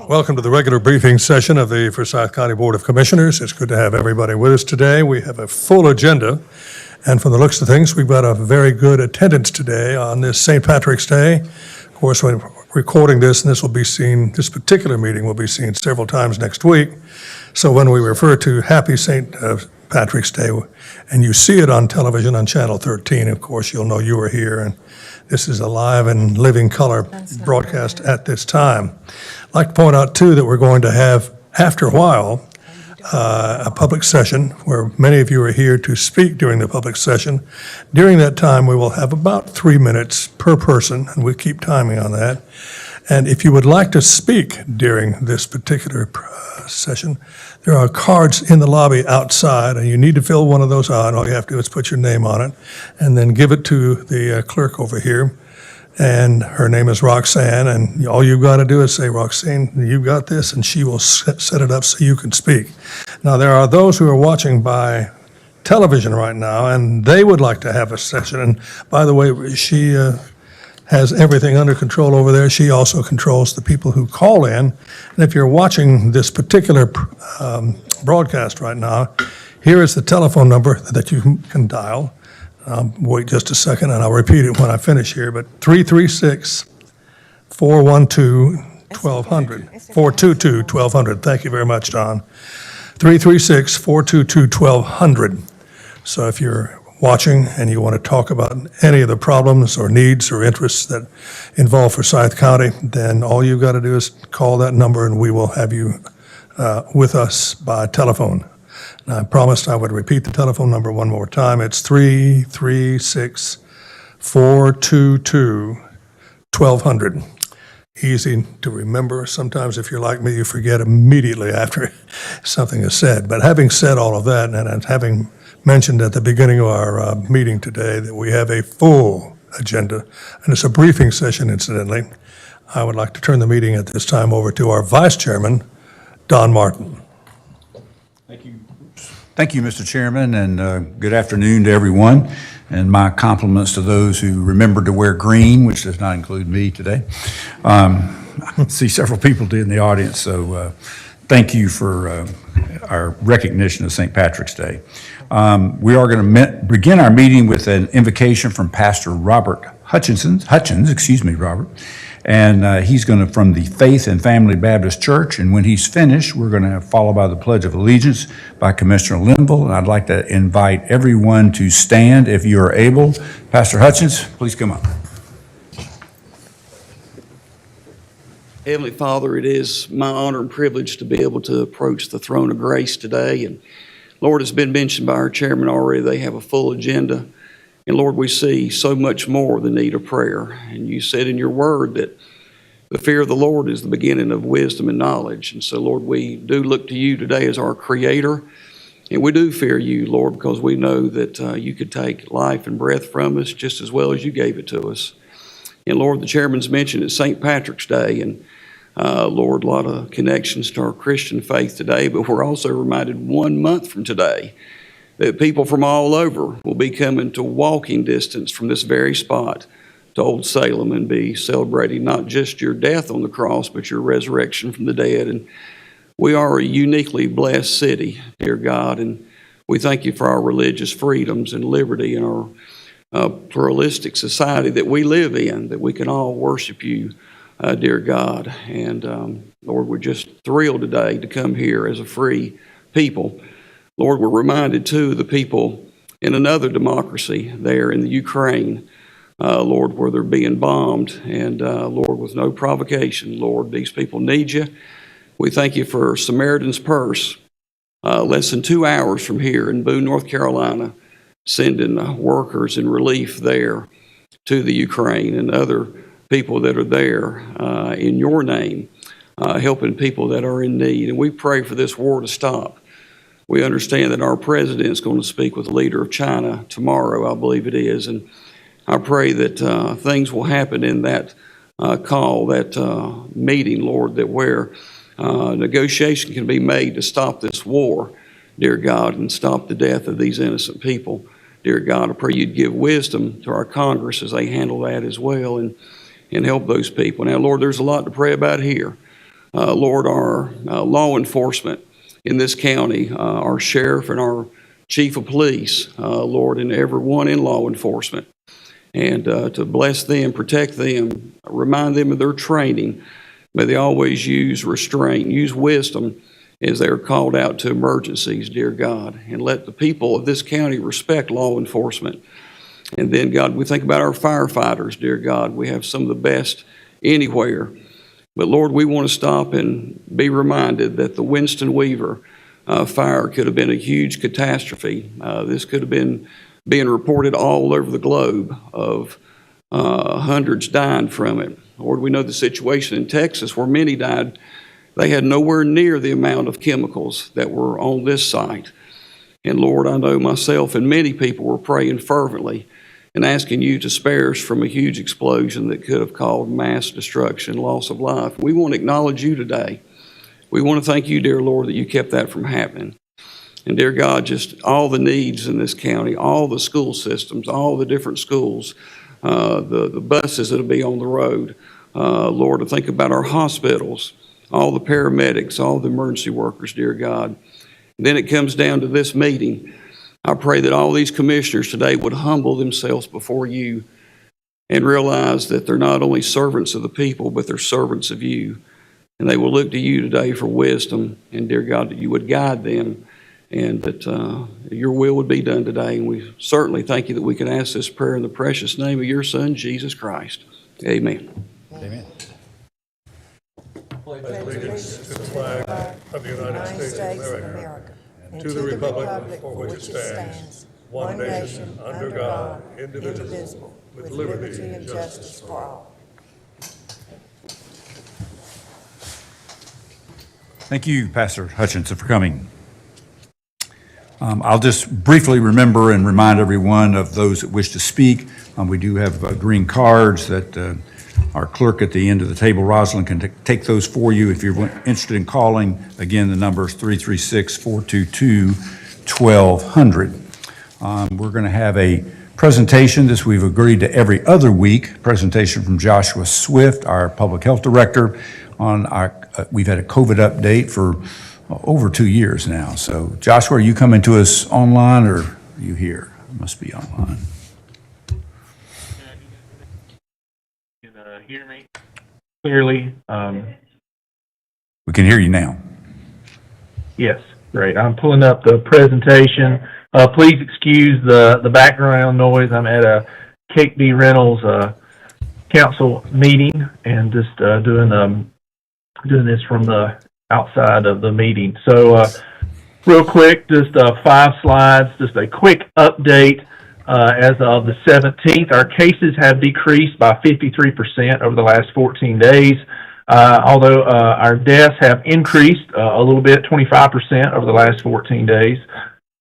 Welcome to the regular briefing session of the Forsyth County Board of Commissioners. It's good to have everybody with us today. We have a full agenda, and from the looks of things, we've got a very good attendance today on this St. Patrick's Day. Of course, when recording this, and this particular meeting will be seen several times next week. So when we refer to Happy St. Patrick's Day, and you see it on television on Channel 13, of course, you'll know you were here, and this is a live and living color broadcast at this time. I'd like to point out, too, that we're going to have, after a while, a public session where many of you are here to speak during the public session. During that time, we will have about 3 minutes per person, and we keep timing on that. And if you would like to speak during this particular session, there are cards in the lobby outside, and you need to fill one of those out. All you have to do is put your name on it, and then give it to the clerk over here. And her name is Roxanne, and all you've got to do is say, Roxanne, you've got this, and she will set it up so you can speak. Now, there are those who are watching by television right now, and they would like to have a session. And by the way, she has everything under control over there. She also controls the people who call in. And if you're watching this particular broadcast right now, here is the telephone number that you can dial. Wait just a second, and I'll repeat it when I finish here, but 336-412-1200, 422-1200. Thank you very much, Don. 336-422-1200. So if you're watching and you want to talk about any of the problems or needs or interests that involve Forsyth County, then all you've got to do is call that number, and we will have you with us by telephone. And I promised I would repeat the telephone number one more time. It's 336-422-1200. Easy to remember. Sometimes if you're like me, you forget immediately after something is said. But having said all of that, and having mentioned at the beginning of our meeting today that we have a full agenda, and it's a briefing session, incidentally, I would like to turn the meeting at this time over to our Vice Chairman, Don Martin. Thank you, Mr. Chairman, and good afternoon to everyone. And my compliments to those who remembered to wear green, which does not include me today. I see several people in the audience, so thank you for our recognition of St. Patrick's Day. We are going to begin our meeting with an invocation from Pastor Robert Hutchins, Robert. And he's going to, from the Faith and Family Baptist Church, and when he's finished, we're going to follow by the Pledge of Allegiance by Commissioner Linville. And I'd like to invite everyone to stand if you are able. Pastor Hutchins, please come up. Heavenly Father, it is my honor and privilege to be able to approach the throne of grace today. And Lord, it's been mentioned by our chairman already, they have a full agenda. And Lord, we see so much more the need of prayer. And you said in your word that the fear of the Lord is the beginning of wisdom and knowledge. And so, Lord, we do look to you today as our creator. And we do fear you, Lord, because we know that you could take life and breath from us just as well as you gave it to us. And Lord, the chairman's mentioned it's St. Patrick's Day. And Lord, a lot of connections to our Christian faith today. But we're also reminded 1 month from today that people from all over will be coming to walking distance from this very spot to Old Salem and be celebrating not just your death on the cross, but your resurrection from the dead. And we are a uniquely blessed city, dear God, and we thank you for our religious freedoms and liberty and our pluralistic society that we live in, that we can all worship you, dear God. And Lord, we're just thrilled today to come here as a free people. Lord, we're reminded, too, of the people in another democracy there in the Ukraine, Lord, where they're being bombed, and Lord, with no provocation. Lord, these people need you. We thank you for Samaritan's Purse, less than 2 hours from here in Boone, North Carolina, sending workers and relief there to the Ukraine and other people that are there in your name, helping people that are in need. And we pray for this war to stop. We understand that our president is going to speak with the leader of China tomorrow, I believe it is, and I pray that things will happen in that call, that meeting, Lord, that where negotiation can be made to stop this war, dear God, and stop the death of these innocent people. Dear God, I pray you'd give wisdom to our Congress as they handle that as well. And and help those people. Now, Lord, there's a lot to pray about here. Lord, our law enforcement in this county, our sheriff and our chief of police, Lord, and everyone in law enforcement, and to bless them, protect them, remind them of their training. May they always use restraint, use wisdom as they are called out to emergencies, dear God, and let the people of this county respect law enforcement. And then, God, we think about our firefighters, dear God. We have some of the best anywhere. But, Lord, we want to stop and be reminded that the Winston Weaver fire could have been a huge catastrophe. This could have been being reported all over the globe of hundreds dying from it. Lord, we know the situation in Texas where many died. They had nowhere near the amount of chemicals that were on this site. And Lord, I know myself and many people were praying fervently and asking you to spare us from a huge explosion that could have caused mass destruction, loss of life. We want to acknowledge you today. We want to thank you, dear Lord, that you kept that from happening. And dear God, just all the needs in this county, all the school systems, all the different schools, the buses that'll be on the road. Lord, to think about our hospitals, all the paramedics, all the emergency workers, dear God. And then it comes down to this meeting. I pray that all these commissioners today would humble themselves before you and realize that they're not only servants of the people, but they're servants of you. And they will look to you today for wisdom. And dear God, that you would guide them and that your will would be done today. And we certainly thank you that we can ask this prayer in the precious name of your Son, Jesus Christ. Amen. Amen. Pledge allegiance to the flag of the United States of America, and to the republic for which it stands, one nation, under God, indivisible, with liberty and justice for all. Thank you, Pastor Hutchinson, for coming. I'll just briefly remember and remind everyone of those that wish to speak. We do have green cards that our clerk at the end of the table, Rosalind, can take those for you if you're interested in calling. Again, the number is 336-422-1200. We're going to have a presentation. This we've agreed to every other week. Presentation from Joshua Swift, our public health director, on our. We've had a COVID update for over 2 years now. So, Joshua, are you coming to us online or are you here? Must be online. Hear me clearly? We can hear you now. Yes, great. I'm pulling up the presentation. Please excuse the background noise. I'm at a Kate B. Reynolds council meeting and just doing this from the outside of the meeting. So real quick, just 5 slides, just a quick update. As of the 17th, our cases have decreased by 53% over the last 14 days, although our deaths have increased a little bit, 25% over the last 14 days.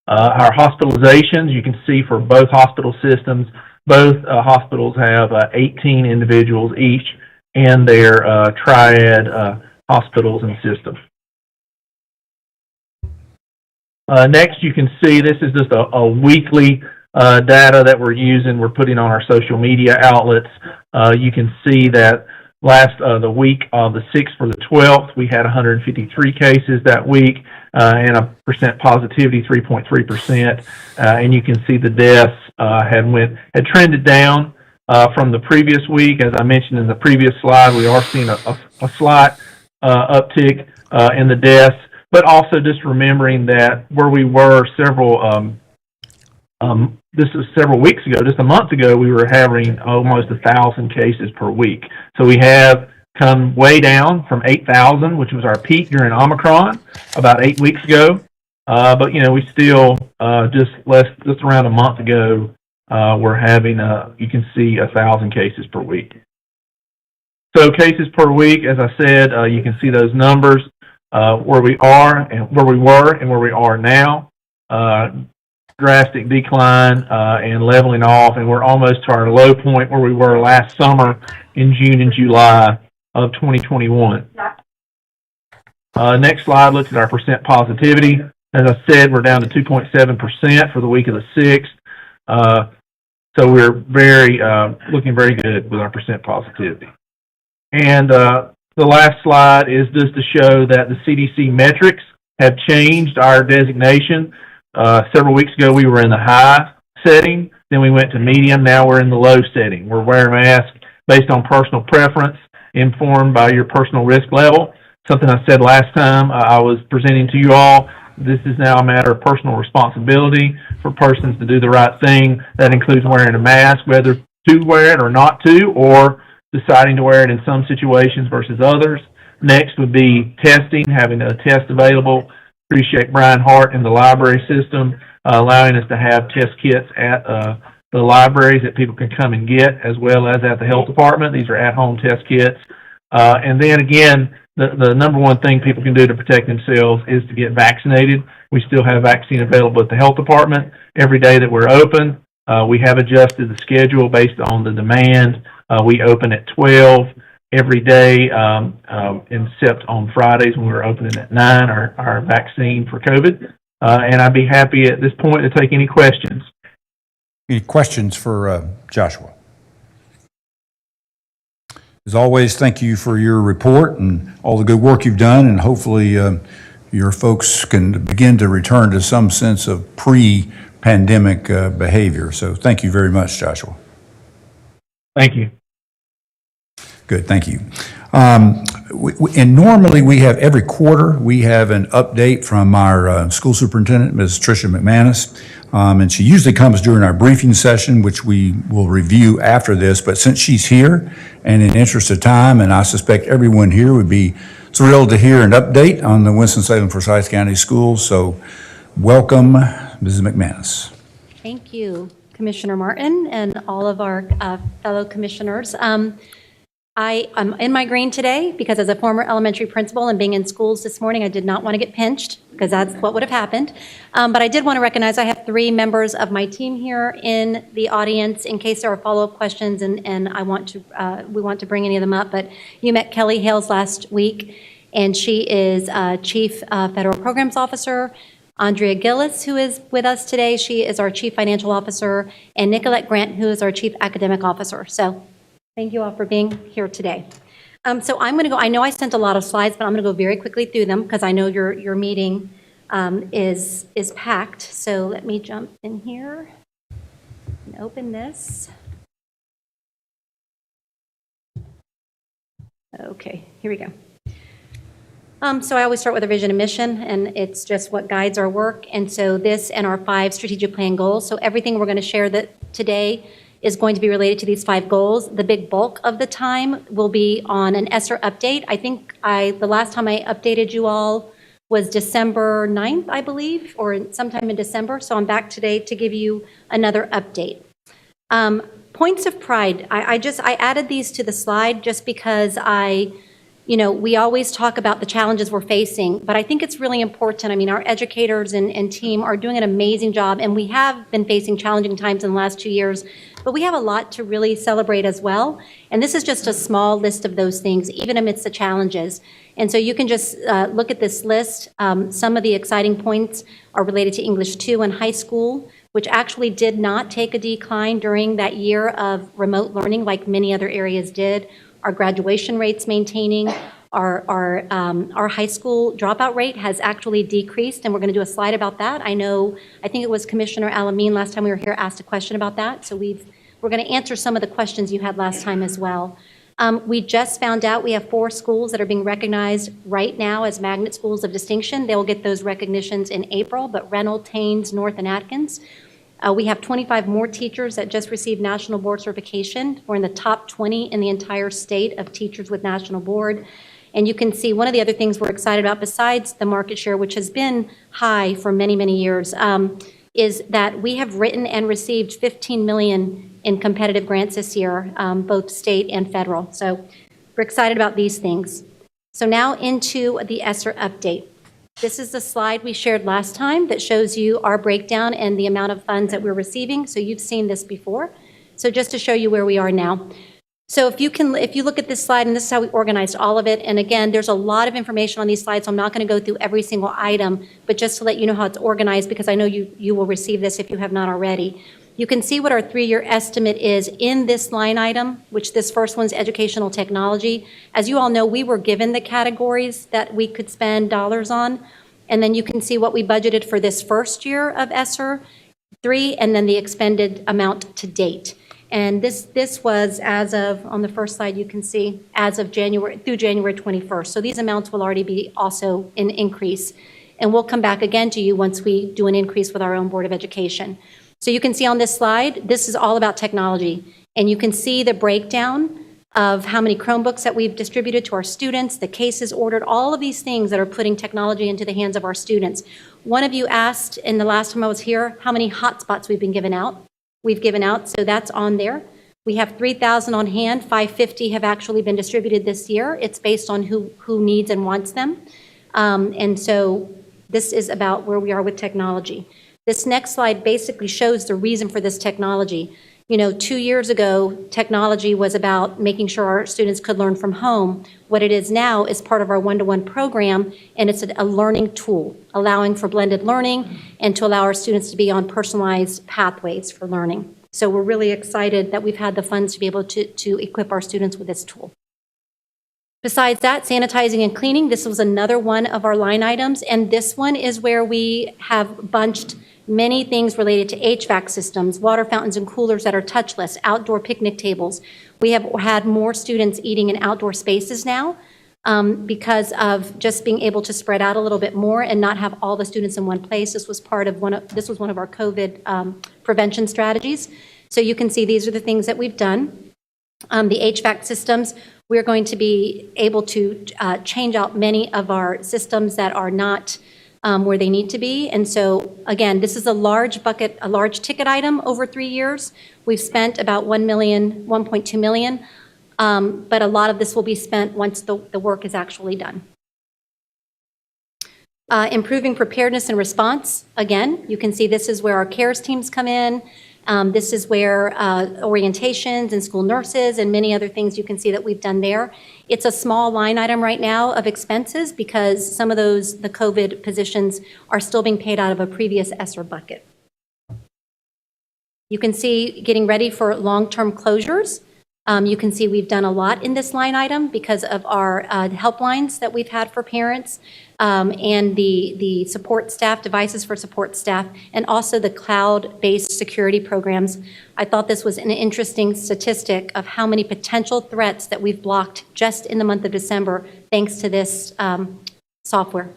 Our hospitalizations, you can see for both hospital systems, both hospitals have 18 individuals each in their triad hospitals and systems. Next, you can see this is just a weekly data that we're using, we're putting on our social media outlets. You can see that the week of the 6th for the 12th, we had 153 cases that week, and a percent positivity, 3.3%. And you can see the deaths had trended down from the previous week. As I mentioned in the previous slide, we are seeing a slight uptick in the deaths, but also just remembering that where we were this was several weeks ago, just a month ago, we were having almost 1,000 cases per week. So we have come way down from 8,000, which was our peak during Omicron about 8 weeks ago. But we still just around a month ago, we're having you can see 1,000 cases per week. So cases per week, as I said, you can see those numbers where we are and where we were and where we are now. Drastic decline and leveling off, and we're almost to our low point where we were last summer in June and July of 2021. Next slide looks at our percent positivity. As I said, we're down to 2.7% for the week of the 6th. So we're very looking very good with our percent positivity. And the last slide is just to show that the CDC metrics have changed our designation. Several weeks ago, we were in the high setting. Then we went to medium. Now we're in the low setting. We're wearing masks based on personal preference, informed by your personal risk level. Something I said last time I was presenting to you all. This is now a matter of personal responsibility for persons to do the right thing. That includes wearing a mask, whether to wear it or not to, or deciding to wear it in some situations versus others. Next would be testing, having a test available. Appreciate Brian Hart and the library system allowing us to have test kits at the libraries that people can come and get, as well as at the health department. These are at-home test kits. And then again, the number one thing people can do to protect themselves is to get vaccinated. We still have vaccine available at the health department. Every day that we're open, we have adjusted the schedule based on the demand. We open at 12 every day, except on Fridays when we're opening at 9, our vaccine for COVID. And I'd be happy at this point to take any questions. Any questions for Joshua? As always, thank you for your report and all the good work you've done, and hopefully your folks can begin to return to some sense of pre-pandemic behavior. So thank you very much, Joshua. Thank you. Good, thank you. And normally we have every quarter, we have an update from our school superintendent, Ms. Tricia McManus. And she usually comes during our briefing session, which we will review after this. But since she's here and in interest of time, and I suspect everyone here would be thrilled to hear an update on the Winston-Salem Forsyth County Schools. So welcome, Mrs. McManus. Thank you, Commissioner Martin, and all of our fellow commissioners. I am in my green today because as a former elementary principal and being in schools this morning, I did not want to get pinched because that's what would have happened. But I did want to recognize I have 3 members of my team here in the audience in case there are follow-up questions, and we want to bring any of them up. But you met Kelly Hales last week, and she is Chief Federal Programs Officer. Andrea Gillis, who is with us today, she is our Chief Financial Officer, and Nicolette Grant, who is our Chief Academic Officer. So thank you all for being here today. So I'm going to go, I know I sent a lot of slides, but I'm going to go very quickly through them because I know your meeting is packed. So let me jump in here and open this. Okay, here we go. So I always start with a vision and mission, and it's just what guides our work. And so this and our 5 strategic plan goals. So everything we're going to share today is going to be related to these 5 goals. The big bulk of the time will be on an Esser update. I think the last time I updated you all was December 9th, I believe, or sometime in December. So I'm back today to give you another update. Points of pride. I added these to the slide just because we always talk about the challenges we're facing, but I think it's really important. I mean, our educators and team are doing an amazing job, and we have been facing challenging times in the last 2 years, but we have a lot to really celebrate as well. And this is just a small list of those things, even amidst the challenges. And so you can just look at this list. Some of the exciting points are related to English 2 in high school, which actually did not take a decline during that year of remote learning like many other areas did. Our graduation rates maintaining, our high school dropout rate has actually decreased, and we're going to do a slide about that. I think it was Commissioner Alameen last time we were here asked a question about that, so we're going to answer some of the questions you had last time as well. We just found out we have 4 schools that are being recognized right now as magnet schools of distinction. They will get those recognitions in April, but Reynolds, Haines, North, and Atkins. We have 25 more teachers that just received national board certification. We're in the top 20 in the entire state of teachers with national board. And you can see one of the other things we're excited about besides the market share, which has been high for many, many years, is that we have written and received $15 million in competitive grants this year, both state and federal. So we're excited about these things. So now into the Esser update. This is the slide we shared last time that shows you our breakdown and the amount of funds that we're receiving. So you've seen this before. So just to show you where we are now. So if you look at this slide, and this is how we organized all of it, and again, there's a lot of information on these slides, so I'm not going to go through every single item, but just to let you know how it's organized, because I know you will receive this if you have not already. you can see what our 3-year estimate is in this line item, which this first one's educational technology. As you all know, we were given the categories that we could spend dollars on, and then you can see what we budgeted for this first year of Esser 3, and then the expended amount to date. And this was as of, on the first slide, you can see, as of January, through January 21st. So these amounts will already be also an increase. And we'll come back again to you once we do an increase with our own Board of Education. So you can see on this slide, this is all about technology. And you can see the breakdown of how many Chromebooks that we've distributed to our students, the cases ordered, all of these things that are putting technology into the hands of our students. One of you asked in the last time I was here how many hotspots we've given out, so that's on there. We have 3,000 on hand, 550 have actually been distributed this year. It's based on who needs and wants them. And so this is about where we are with technology. This next slide basically shows the reason for this technology. You know, 2 years ago, technology was about making sure our students could learn from home. What it is now is part of our one-to-one program, and it's a learning tool, allowing for blended learning and to allow our students to be on personalized pathways for learning. So we're really excited that we've had the funds to be able to equip our students with this tool. Besides that, sanitizing and cleaning, this was another one of our line items, and this one is where we have bunched many things related to HVAC systems, water fountains and coolers that are touchless, outdoor picnic tables. We have had more students eating in outdoor spaces now because of just being able to spread out a little bit more and not have all the students in one place. This was one of our COVID prevention strategies. So you can see these are the things that we've done. The HVAC systems, we're going to be able to change out many of our systems that are not where they need to be. And so, again, this is a large bucket, a large ticket item over 3 years. We've spent about $1.2 million, but a lot of this will be spent once the work is actually done. Improving preparedness and response. Again, you can see this is where our CARES teams come in. This is where orientations and school nurses and many other things you can see that we've done there. It's a small line item right now of expenses because some of those, the COVID positions, are still being paid out of a previous Esser bucket. You can see getting ready for long-term closures. You can see we've done a lot in this line item because of our helplines that we've had for parents and the support staff, devices for support staff, and also the cloud-based security programs. I thought this was an interesting statistic of how many potential threats that we've blocked just in the month of December thanks to this software.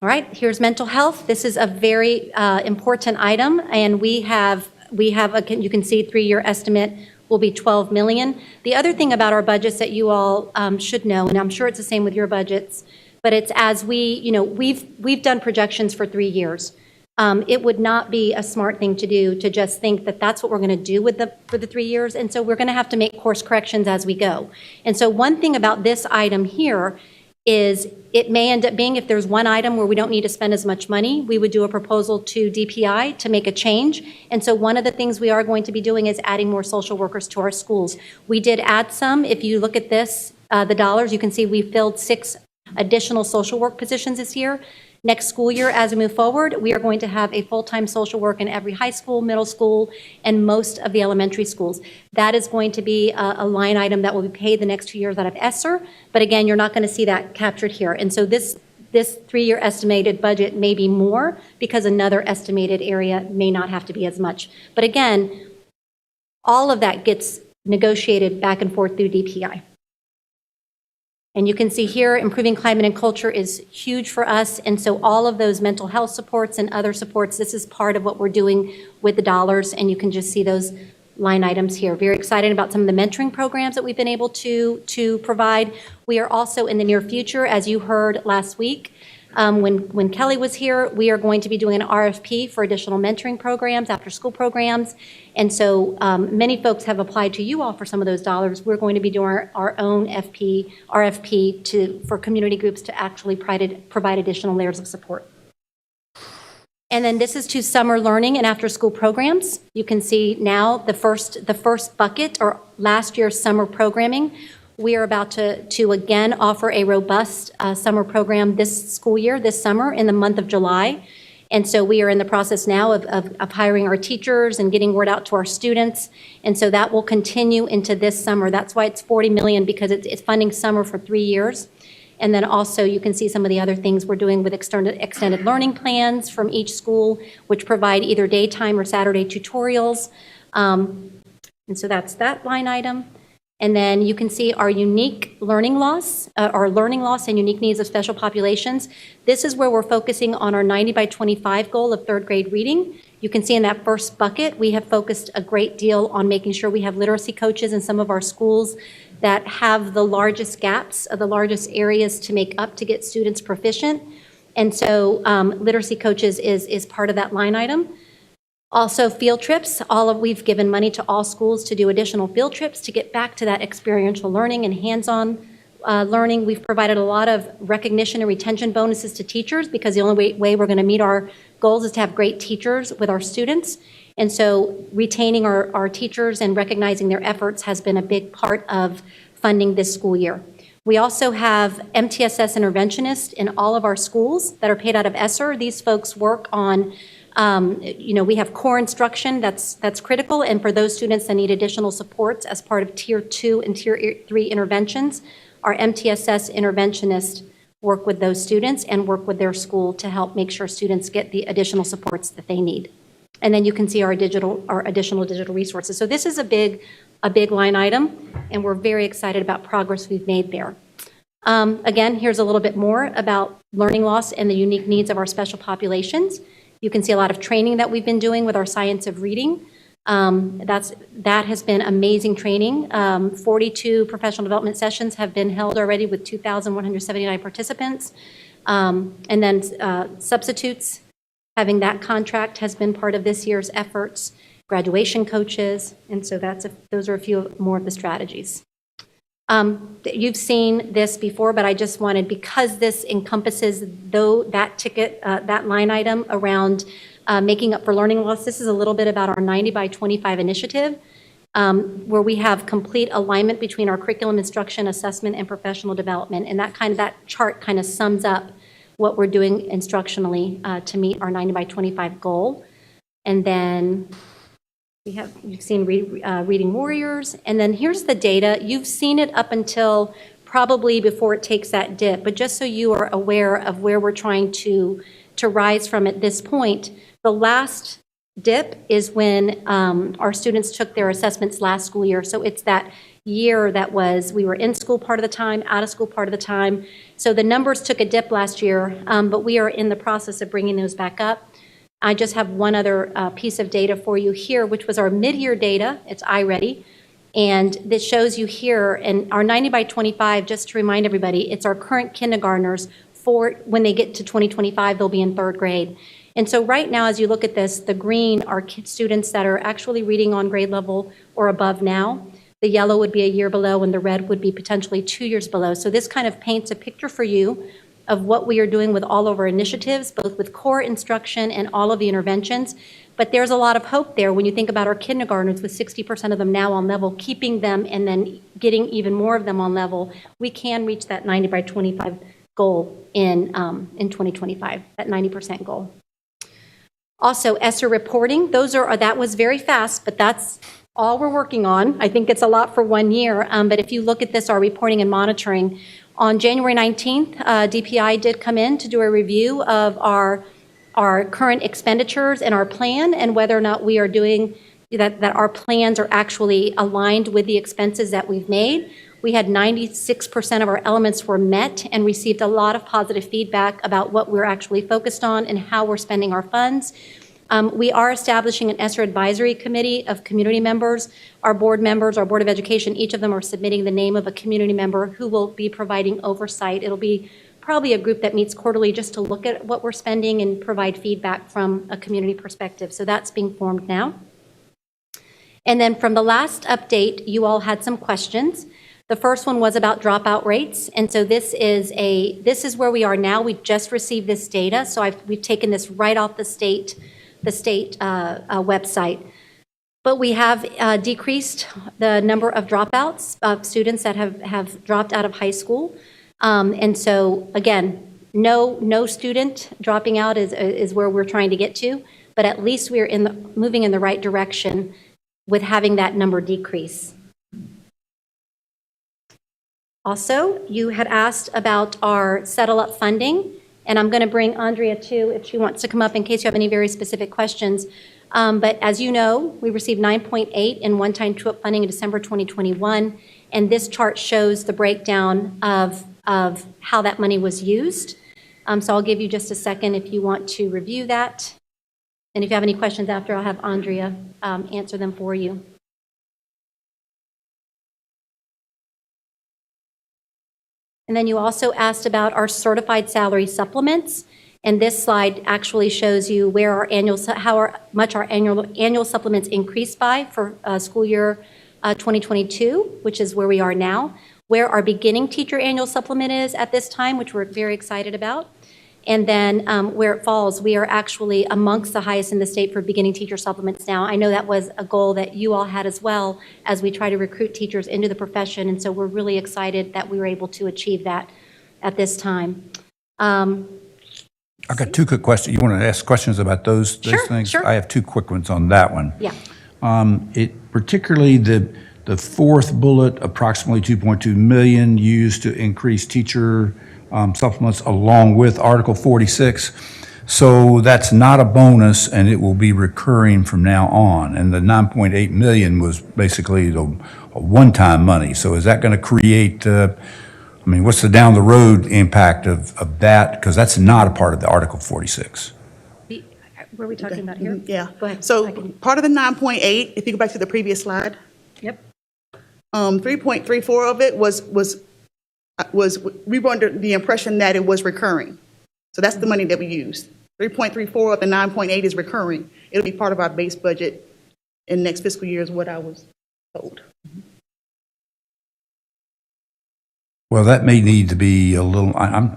All right, here's mental health. This is a very important item, and we have you can see 3-year estimate will be $12 million. The other thing about our budgets that you all should know, and I'm sure it's the same with your budgets, but it's as we've done projections for 3 years. It would not be a smart thing to do to just think that that's what we're going to do for the 3 years, and so we're going to have to make course corrections as we go. And so one thing about this item here is it may end up being, if there's one item where we don't need to spend as much money, we would do a proposal to DPI to make a change. And so one of the things we are going to be doing is adding more social workers to our schools. We did add some. If you look at this, the dollars, you can see we filled 6 additional social work positions this year. Next school year, as we move forward, we are going to have a full-time social work in every high school, middle school, and most of the elementary schools. That is going to be a line item that will be paid the next 2 years out of Esser, but again, you're not going to see that captured here. And so this 3-year estimated budget may be more because another estimated area may not have to be as much. But again, all of that gets negotiated back and forth through DPI. And you can see here, improving climate and culture is huge for us. And so all of those mental health supports and other supports, this is part of what we're doing with the dollars. And you can just see those line items here. Very excited about some of the mentoring programs that we've been able to provide. We are also in the near future, as you heard last week, when Kelly was here, we are going to be doing an RFP for additional mentoring programs, after school programs. And so many folks have applied to you all for some of those dollars. We're going to be doing our own RFP for community groups to actually provide additional layers of support. And then this is to summer learning and after school programs. You can see now the first bucket, or last year's summer programming. We are about to again offer a robust summer program this school year, this summer, in the month of July. And so we are in the process now of hiring our teachers and getting word out to our students. And so that will continue into this summer. That's why it's $40 million, because it's funding summer for 3 years. And then also you can see some of the other things we're doing with extended learning plans from each school, which provide either daytime or Saturday tutorials. And so that's that line item. And then you can see our unique learning loss, our learning loss and unique needs of special populations. This is where we're focusing on our 90 by 25 goal of third grade reading. You can see in that first bucket, we have focused a great deal on making sure we have literacy coaches in some of our schools that have the largest gaps, the largest areas to make up to get students proficient. And so literacy coaches is part of that line item. Also, field trips. We've given money to all schools to do additional field trips to get back to that experiential learning and hands-on learning. We've provided a lot of recognition and retention bonuses to teachers, because the only way we're going to meet our goals is to have great teachers with our students. And so retaining our teachers and recognizing their efforts has been a big part of funding this school year. We also have MTSS interventionists in all of our schools that are paid out of Esser. These folks work on we have core instruction that's critical, and for those students that need additional supports as part of Tier 2 and Tier 3 interventions, our MTSS interventionists work with those students and work with their school to help make sure students get the additional supports that they need. And then you can see our additional digital resources. So this is a big line item, and we're very excited about progress we've made there. Again, here's a little bit more about learning loss and the unique needs of our special populations. You can see a lot of training that we've been doing with our science of reading. That has been amazing training. 42 professional development sessions have been held already with 2,179 participants. And then substitutes, having that contract has been part of this year's efforts. Graduation coaches, and so those are a few more of the strategies. You've seen this before, but I just wanted, because this encompasses that line item around making up for learning loss, this is a little bit about our 90 by 25 initiative, where we have complete alignment between our curriculum instruction, assessment, and professional development. And that chart kind of sums up what we're doing instructionally to meet our 90 by 25 goal. And then you've seen Reading Warriors, and then here's the data. You've seen it up until probably before it takes that dip, but just so you are aware of where we're trying to rise from at this point, the last dip is when our students took their assessments last school year. So it's that year that we were in school part of the time, out of school part of the time. So the numbers took a dip last year, but we are in the process of bringing those back up. I just have one other piece of data for you here, which was our mid-year data. It's iReady. And this shows you here, and our 90 by 25, just to remind everybody, it's our current kindergartners. For when they get to 2025, they'll be in third grade. And so right now, as you look at this, the green are students that are actually reading on grade level or above now. The yellow would be a year below, and the red would be potentially 2 years below. So this kind of paints a picture for you of what we are doing with all of our initiatives, both with core instruction and all of the interventions. But there's a lot of hope there when you think about our kindergartners, with 60% of them now on level, keeping them and then getting even more of them on level. We can reach that 90 by 25 goal in 2025, that 90% goal. Also, Esser reporting, that was very fast, but that's all we're working on. I think it's a lot for 1 year, but if you look at this, our reporting and monitoring, on January 19th, DPI did come in to do a review of our current expenditures and our plan, and whether or not we are doing that our plans are actually aligned with the expenses that we've made. We had 96% of our elements were met and received a lot of positive feedback about what we're actually focused on and how we're spending our funds. We are establishing an Esser advisory committee of community members. Our board members, our Board of Education, each of them are submitting the name of a community member who will be providing oversight. It'll be probably a group that meets quarterly just to look at what we're spending and provide feedback from a community perspective. So that's being formed now. And then from the last update, you all had some questions. The first one was about dropout rates. And so this is where we are now. We just received this data. So we've taken this right off the state website. But we have decreased the number of dropouts of students that have dropped out of high school. And so, again, No student dropping out is where we're trying to get to, but at least we're moving in the right direction with having that number decrease. Also, you had asked about our settle-up funding, and I'm going to bring Andrea too if she wants to come up in case you have any very specific questions. But as you know, we received 9.8 in one-time true-up funding in December 2021, and this chart shows the breakdown of how that money was used. So I'll give you just a second if you want to review that. And if you have any questions after, I'll have Andrea answer them for you. And then you also asked about our certified salary supplements. And this slide actually shows you where our how much our annual supplements increased by for school year 2022, which is where we are now, where our beginning teacher annual supplement is at this time, which we're very excited about. And then where it falls, we are actually amongst the highest in the state for beginning teacher supplements now. I know that was a goal that you all had as well as we try to recruit teachers into the profession. And so we're really excited that we were able to achieve that at this time. I've got two quick questions. You want to ask questions about those things? Sure. I have two quick ones on that one. Yeah. Particularly the fourth bullet, approximately 2.2 million used to increase teacher supplements along with Article 46. So that's not a bonus, and it will be recurring from now on. And the 9.8 million was basically a one-time money. So is that going to create, what's the down the road impact of that? Because that's not a part of the Article 46. Were we talking about here? Yeah. Go ahead. So part of the 9.8, if you go back to the previous slide, Yep. 3.34 of it was we were under the impression that it was recurring. So that's the money that we used. 3.34 of the 9.8 is recurring. It'll be part of our base budget in next fiscal year is what I was told. Well, that may need to be a little, I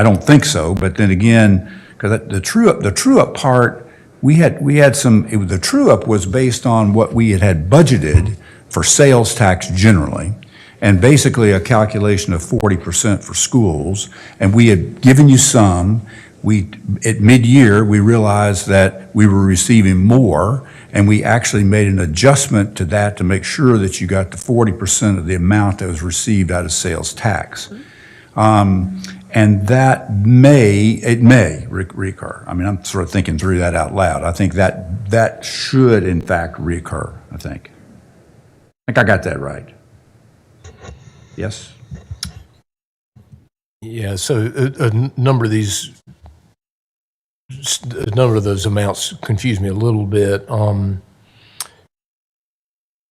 don't think so, but then again, because the true up part, we had some, the true up was based on what we had budgeted for sales tax generally, and basically a calculation of 40% for schools, and we had given you some. At mid-year, we realized that we were receiving more, and we actually made an adjustment to that to make sure that you got the 40% of the amount that was received out of sales tax. And that may recur. I'm sort of thinking through that out loud. I think that should, in fact, recur, I think. I got that right. Yes? Yeah, so a number of those amounts confuse me a little bit.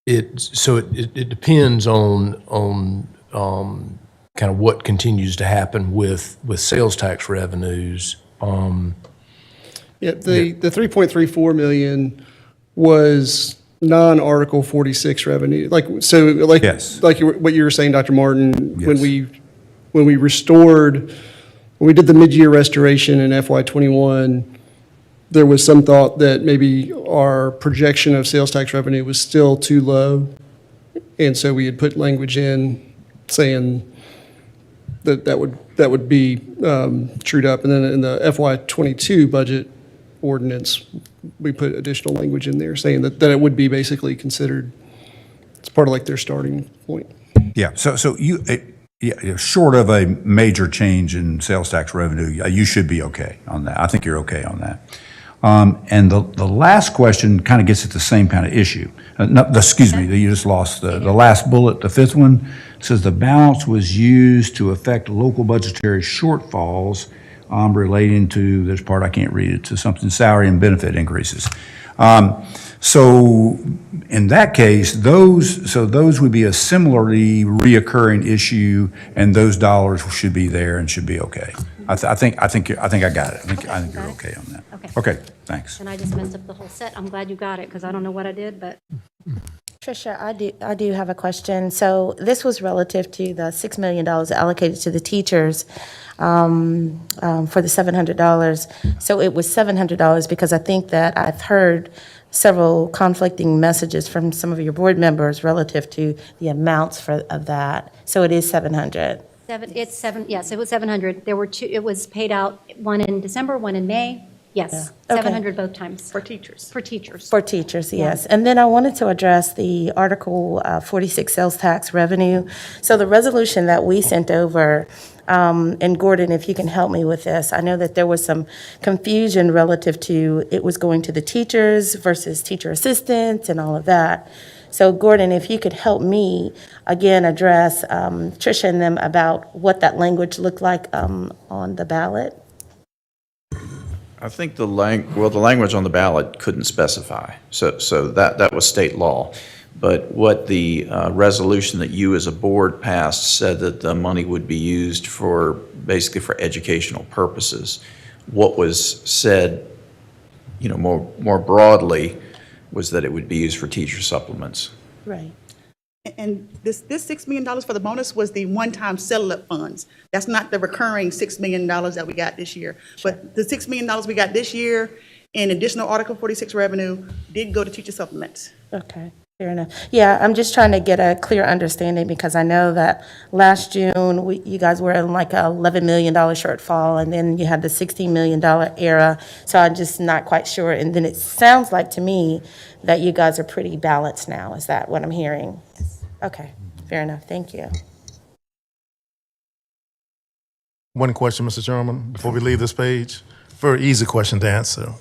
It depends on kind of what continues to happen with sales tax revenues. The 3.34 million was non-Article 46 revenue. Yes. Like what you were saying, Dr. Martin, Yes. when we did the mid-year restoration in FY21, there was some thought that maybe our projection of sales tax revenue was still too low. And so we had put language in saying that would be trued up. And then in the FY22 budget ordinance, we put additional language in there saying that it would be basically considered, it's part of like their starting point. Yeah, so short of a major change in sales tax revenue, you should be okay on that. I think you're okay on that. And the last question kind of gets at the same kind of issue. You just lost the last bullet, the fifth one, says the balance was used to affect local budgetary shortfalls relating to, this part I can't read it, to something salary and benefit increases. So in that case, those would be a similarly reoccurring issue, and those dollars should be there and should be okay. I think I got it. I think you're okay on that. Okay, thanks. And I just messed up the whole set. I'm glad you got it because I don't know what I did, but. Tricia, I do have a question. So this was relative to the $6 million allocated to the teachers for the $700. So it was $700 because I think that I've heard several conflicting messages from some of your board members relative to the amounts of that. So it is $700. Yes, it was 700. There were two, it was paid out, one in December, one in May. Yes, Yeah. Okay. 700 both times. For teachers. For teachers. For teachers, yes. And then I wanted to address the Article 46 sales tax revenue. So the resolution that we sent over, and Gordon, if you can help me with this, I know that there was some confusion relative to it was going to the teachers versus teacher assistants and all of that. So Gordon, if you could help me, again, address Tricia and them about what that language looked like on the ballot. I think the language on the ballot couldn't specify, so that was state law. But what the resolution that you as a board passed said that the money would be used for, basically for educational purposes. What was said, more broadly, was that it would be used for teacher supplements. Right. And this $6 million for the bonus was the one-time settlement funds. That's not the recurring $6 million that we got this year. But the $6 million we got this year in additional Article 46 revenue did go to teacher supplements. Okay, fair enough. Yeah, I'm just trying to get a clear understanding because I know that last June, you guys were in like a $11 million shortfall, and then you had the $16 million era, so I'm just not quite sure. And then it sounds like to me that you guys are pretty balanced now. Is that what I'm hearing? Okay, fair enough. Thank you. One question, Mr. Chairman, before we leave this page. Very easy question to answer.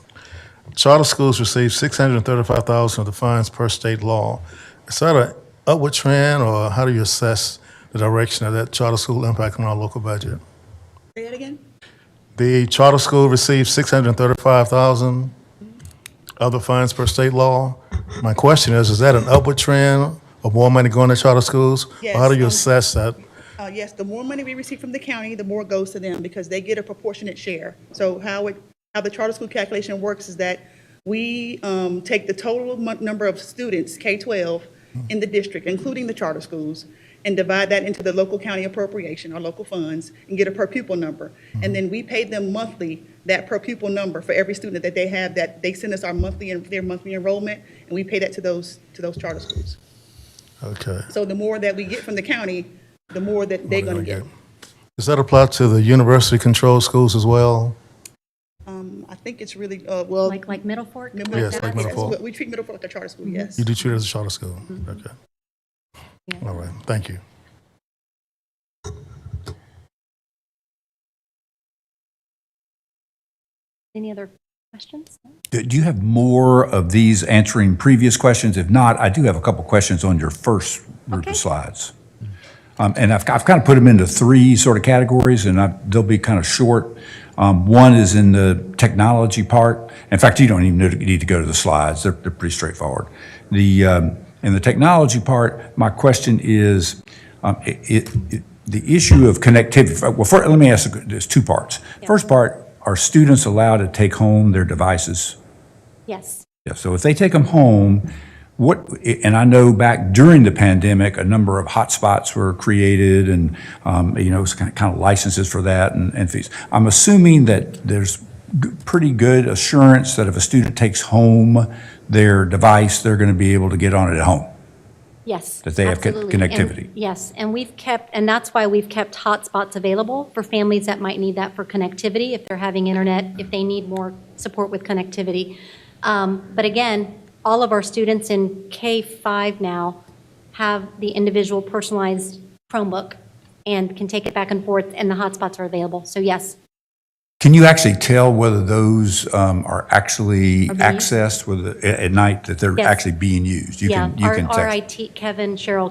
Charter schools receive $635,000 of the funds per state law. Is that an upward trend, or how do you assess the direction of that charter school impact on our local budget? Say it again? The charter school receives $635,000 of the funds per state law. My question is that an upward trend of more money going to charter schools? Yes, Or how do you assess that? Yes, the more money we receive from the county, the more goes to them because they get a proportionate share. So how the charter school calculation works is that we take the total number of students, K-12, in the district, including the charter schools, and divide that into the local county appropriation or local funds and get a per pupil number. And then we pay them monthly that per pupil number for every student that they have, that they send us their monthly enrollment, and we pay that to those charter schools. Okay. So the more that we get from the county, the more that they're going to get. Does that apply to the university-controlled schools as well? I think it's really, well. Like Middle Fork? Yes, like Middle Fork. We treat Middle Fork like a charter school, yes. You do treat it as a charter school? Okay. All right, thank you. Any other questions? Do you have more of these answering previous questions? If not, I do have a couple questions on your first group Okay. of slides. And I've kind of put them into three sort of categories, and they'll be kind of short. One is in the technology part. In fact, you don't even need to go to the slides. They're pretty straightforward. In the technology part, my question is the issue of connectivity. Well, first, let me ask, there's two parts. First part, are students allowed to take home their devices? Yes. Yeah, so if they take them home, and I know back during the pandemic, a number of hotspots were created and, kind of licenses for that and fees. I'm assuming that there's pretty good assurance that if a student takes home their device, they're going to be able to get on it at home. Yes. That they have absolutely. connectivity. And, yes, and that's why we've kept hotspots available for families that might need that for connectivity, if they're having internet, if they need more support with connectivity. But again, all of our students in K-5 now have the individual personalized Chromebook and can take it back and forth, and the hotspots are available. So yes. Can you actually tell whether those are actually Are being accessed at night, that they're Yes. actually being used? You can Our text. IT, Kevin Sherrill,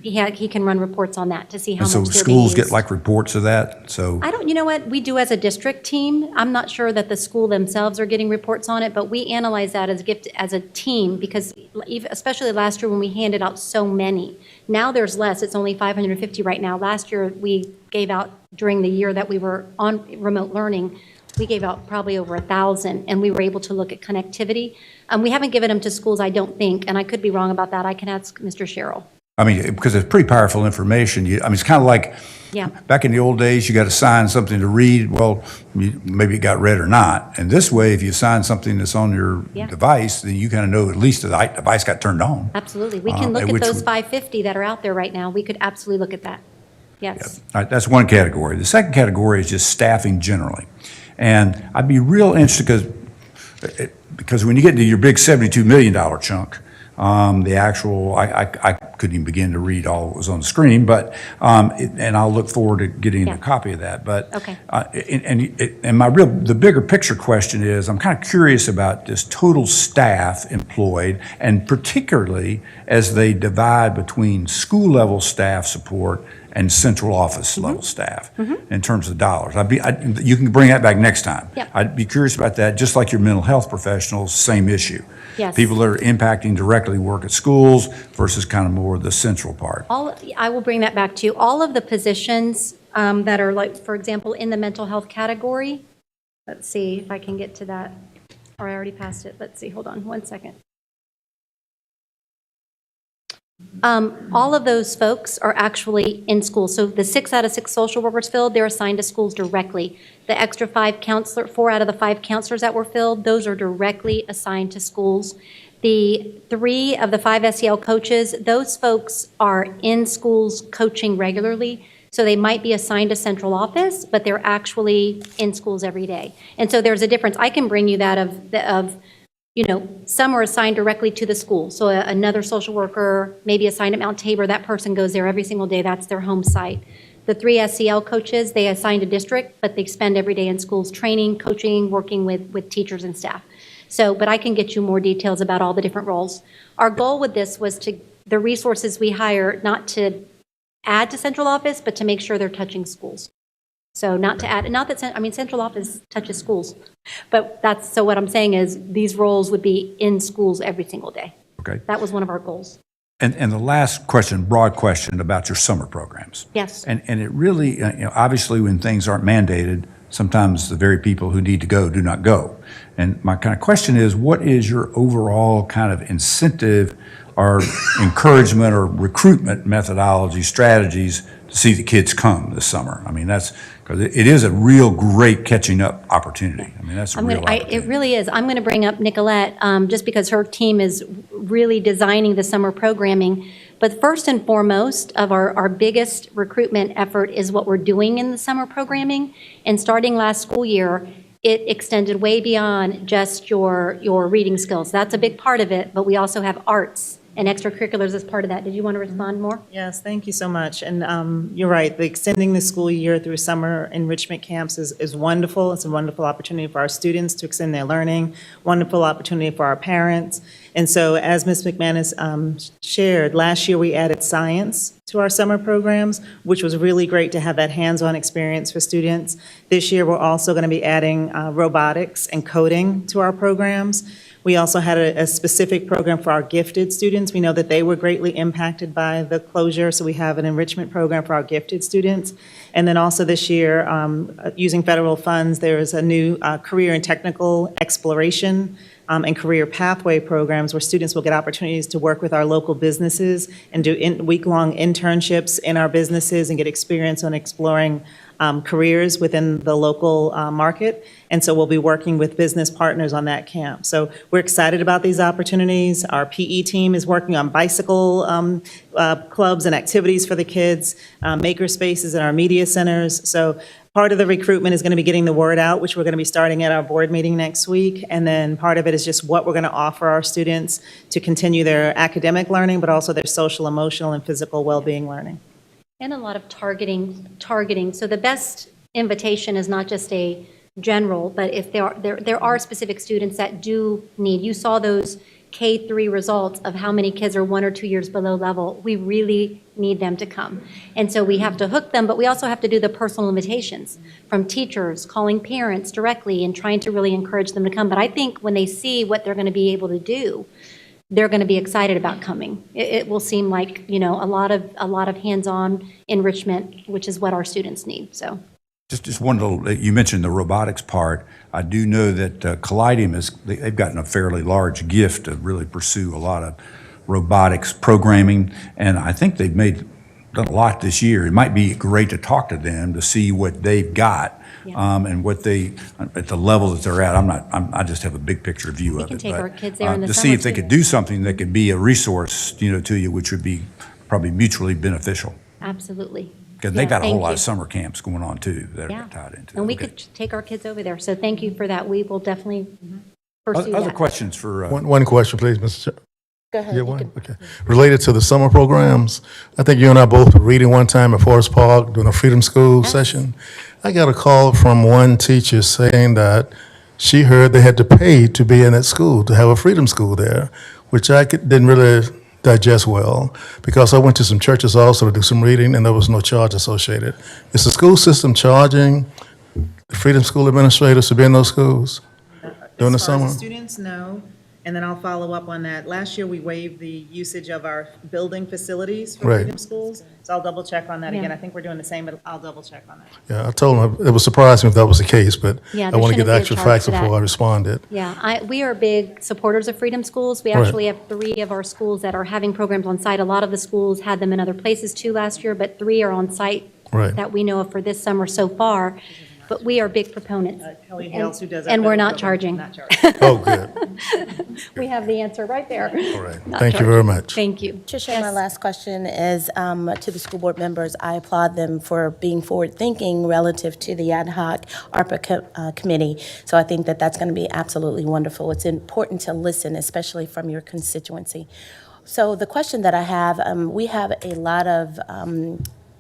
he can run reports on that to see how And so much they're being schools get used. like reports of that? So You know what, we do as a district team. I'm not sure that the school themselves are getting reports on it, but we analyze that as a team, because especially last year when we handed out so many. Now there's less, it's only 550 right now. Last year, we gave out, during the year that we were on remote learning, we gave out probably over 1,000, and we were able to look at connectivity. We haven't given them to schools, I don't think, and I could be wrong about that. I can ask Mr. Sherrill. I mean, because it's pretty powerful information. It's kind of like, Yeah. back in the old days, you got to sign something to read. Well, maybe it got read or not. And this way, if you sign something that's on your Yeah. device, then you kind of know at least the device got turned on. Absolutely. We can look at which those would- 550 that are out there right now. We could absolutely look at that. Yes. All right, that's one category. The second category is just staffing generally. And I'd be real interested because when you get into your big $72 million chunk, the actual, I couldn't even begin to read all that was on the screen, but, and I'll look forward to getting Yeah. a copy of that. But, Okay. the bigger picture question is, I'm kind of curious about this total staff employed, and particularly as they divide between school level staff support and central office level staff in terms of dollars. You can bring that back next time. Yep. I'd be curious about that, just like your mental health professionals, same issue. Yes. People that are impacting directly work at schools versus kind of more the central part. I will bring that back to you. All of the positions that are like, for example, in the mental health category, let's see if I can get to that, or I already passed it. Let's see, hold on one second. All of those folks are actually in school. So the 6 out of 6 social workers filled, they're assigned to schools directly. The extra 4 out of the 5 counselors that were filled, those are directly assigned to schools. The 3 of the 5 SEL coaches, those folks are in schools coaching regularly. So they might be assigned to central office, but they're actually in schools every day. And so there's a difference. I can bring you that of some are assigned directly to the school. So another social worker, maybe assigned at Mount Tabor, that person goes there every single day. That's their home site. The 3 SEL coaches, they assigned a district, but they spend every day in schools training, coaching, working with teachers and staff. So, but I can get you more details about all the different roles. Our goal with this was the resources we hire, not to add to central office, but to make sure they're touching schools. So not to add, not that, central office touches schools, but so what I'm saying is these roles would be in schools every single day. Okay. That was one of our goals. And the last question, broad question about your summer programs. Yes. And it really, obviously when things aren't mandated, sometimes the very people who need to go do not go. And my kind of question is, what is your overall kind of incentive or encouragement or recruitment methodology, strategies to see the kids come this summer? I mean, that's, because it is a real great catching up opportunity. I mean, that's a real opportunity. It really is. I'm going to bring up Nicolette just because her team is really designing the summer programming. But first and foremost of our biggest recruitment effort is what we're doing in the summer programming. And starting last school year, it extended way beyond just your reading skills. That's a big part of it, but we also have arts and extracurriculars as part of that. Did you want to respond more? Yes, thank you so much. And you're right, the extending the school year through summer enrichment camps is wonderful. It's a wonderful opportunity for our students to extend their learning, wonderful opportunity for our parents. And so as Ms. McManus shared, last year we added science to our summer programs, which was really great to have that hands-on experience for students. This year we're also going to be adding robotics and coding to our programs. We also had a specific program for our gifted students. We know that they were greatly impacted by the closure, so we have an enrichment program for our gifted students. And then also this year, using federal funds, there is a new career and technical exploration and career pathway programs where students will get opportunities to work with our local businesses and do week-long internships in our businesses and get experience on exploring careers within the local market. And so we'll be working with business partners on that camp. So we're excited about these opportunities. Our PE team is working on bicycle clubs and activities for the kids, maker spaces in our media centers. So part of the recruitment is going to be getting the word out, which we're going to be starting at our board meeting next week. And then part of it is just what we're going to offer our students to continue their academic learning, but also their social, emotional, and physical well-being learning. And a lot of targeting. So the best invitation is not just a general, but if there are specific students that do need, you saw those K-3 results of how many kids are 1 or 2 years below level. We really need them to come. And so we have to hook them, but we also have to do the personal invitations from teachers, calling parents directly and trying to really encourage them to come. But I think when they see what they're going to be able to do, they're going to be excited about coming. It will seem like, a lot of hands-on enrichment, which is what our students need, so. Just one little, you mentioned the robotics part. I do know that Collidium they've gotten a fairly large gift to really pursue a lot of robotics programming, and I think they've done a lot this year. It might be great to talk to them to see what they've got. Yeah. And what at the level that they're at. I just have a big picture view of it. We can take but, our kids there in the to summer, see if they too. could do something that could be a resource, to you, which would be probably mutually beneficial. Absolutely. Because they've got a whole thank lot you. of summer camps going on too that Yeah. are tied into it. And we Okay. could take our kids over there. So thank you for that. We will definitely pursue Other that. questions for, One question, please, Mr. Chair. Go ahead. Yeah, you one, can- okay. Related to the summer programs, I think you and I both were reading one time at Forest Park during a Freedom School session. I got a call from one teacher saying that she heard they had to pay to be in that school, to have a Freedom School there, which didn't really digest well, because I went to some churches also to do some reading, and there was no charge associated. Is the school system charging the Freedom School administrators to be in those schools during the As far as summer? the students, no. And then I'll follow up on that. Last year, we waived the usage of our building facilities for Right. Freedom Schools. So I'll double check on that again. Yeah. I think we're doing the same, but I'll double check on that. Yeah, I told them it would surprise me if that was the case, but Yeah, I there want to get the shouldn't be a actual charge facts for that. before I responded. Yeah, we are big supporters of Freedom Schools. We Right. actually have 3 of our schools that are having programs on site. A lot of the schools had them in other places too last year, but 3 are on site Right. that we know of for this summer so far. But we are big proponents. Kelly Hales, who does that. And we're federal not charging. program, Not charging. Oh, good. We have the answer right there. All right. Not Thank you charging. very much. Thank you. Tricia, my Yes. last question is to the school board members. I applaud them for being forward-thinking relative to the ad hoc ARPA committee. So I think that that's going to be absolutely wonderful. It's important to listen, especially from your constituency. So the question that I have, we have a lot of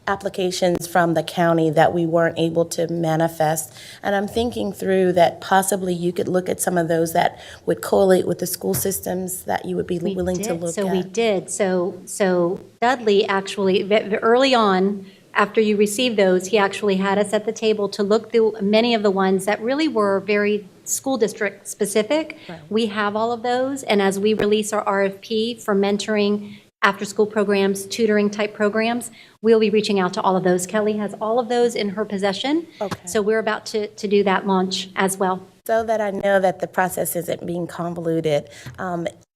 applications from the county that we weren't able to manifest. And I'm thinking through that possibly you could look at some of those that would correlate with the school systems that you would be We willing to did. look at. So we did. So Dudley actually, early on, after you received those, he actually had us at the table to look through many of the ones that really were very school district specific. We have all of those, and as we release our RFP for mentoring, after-school programs, tutoring type programs, we'll be reaching out to all of those. Kelly has all of those in her possession. Okay. So we're about to do that launch as well. So that I know that the process isn't being convoluted,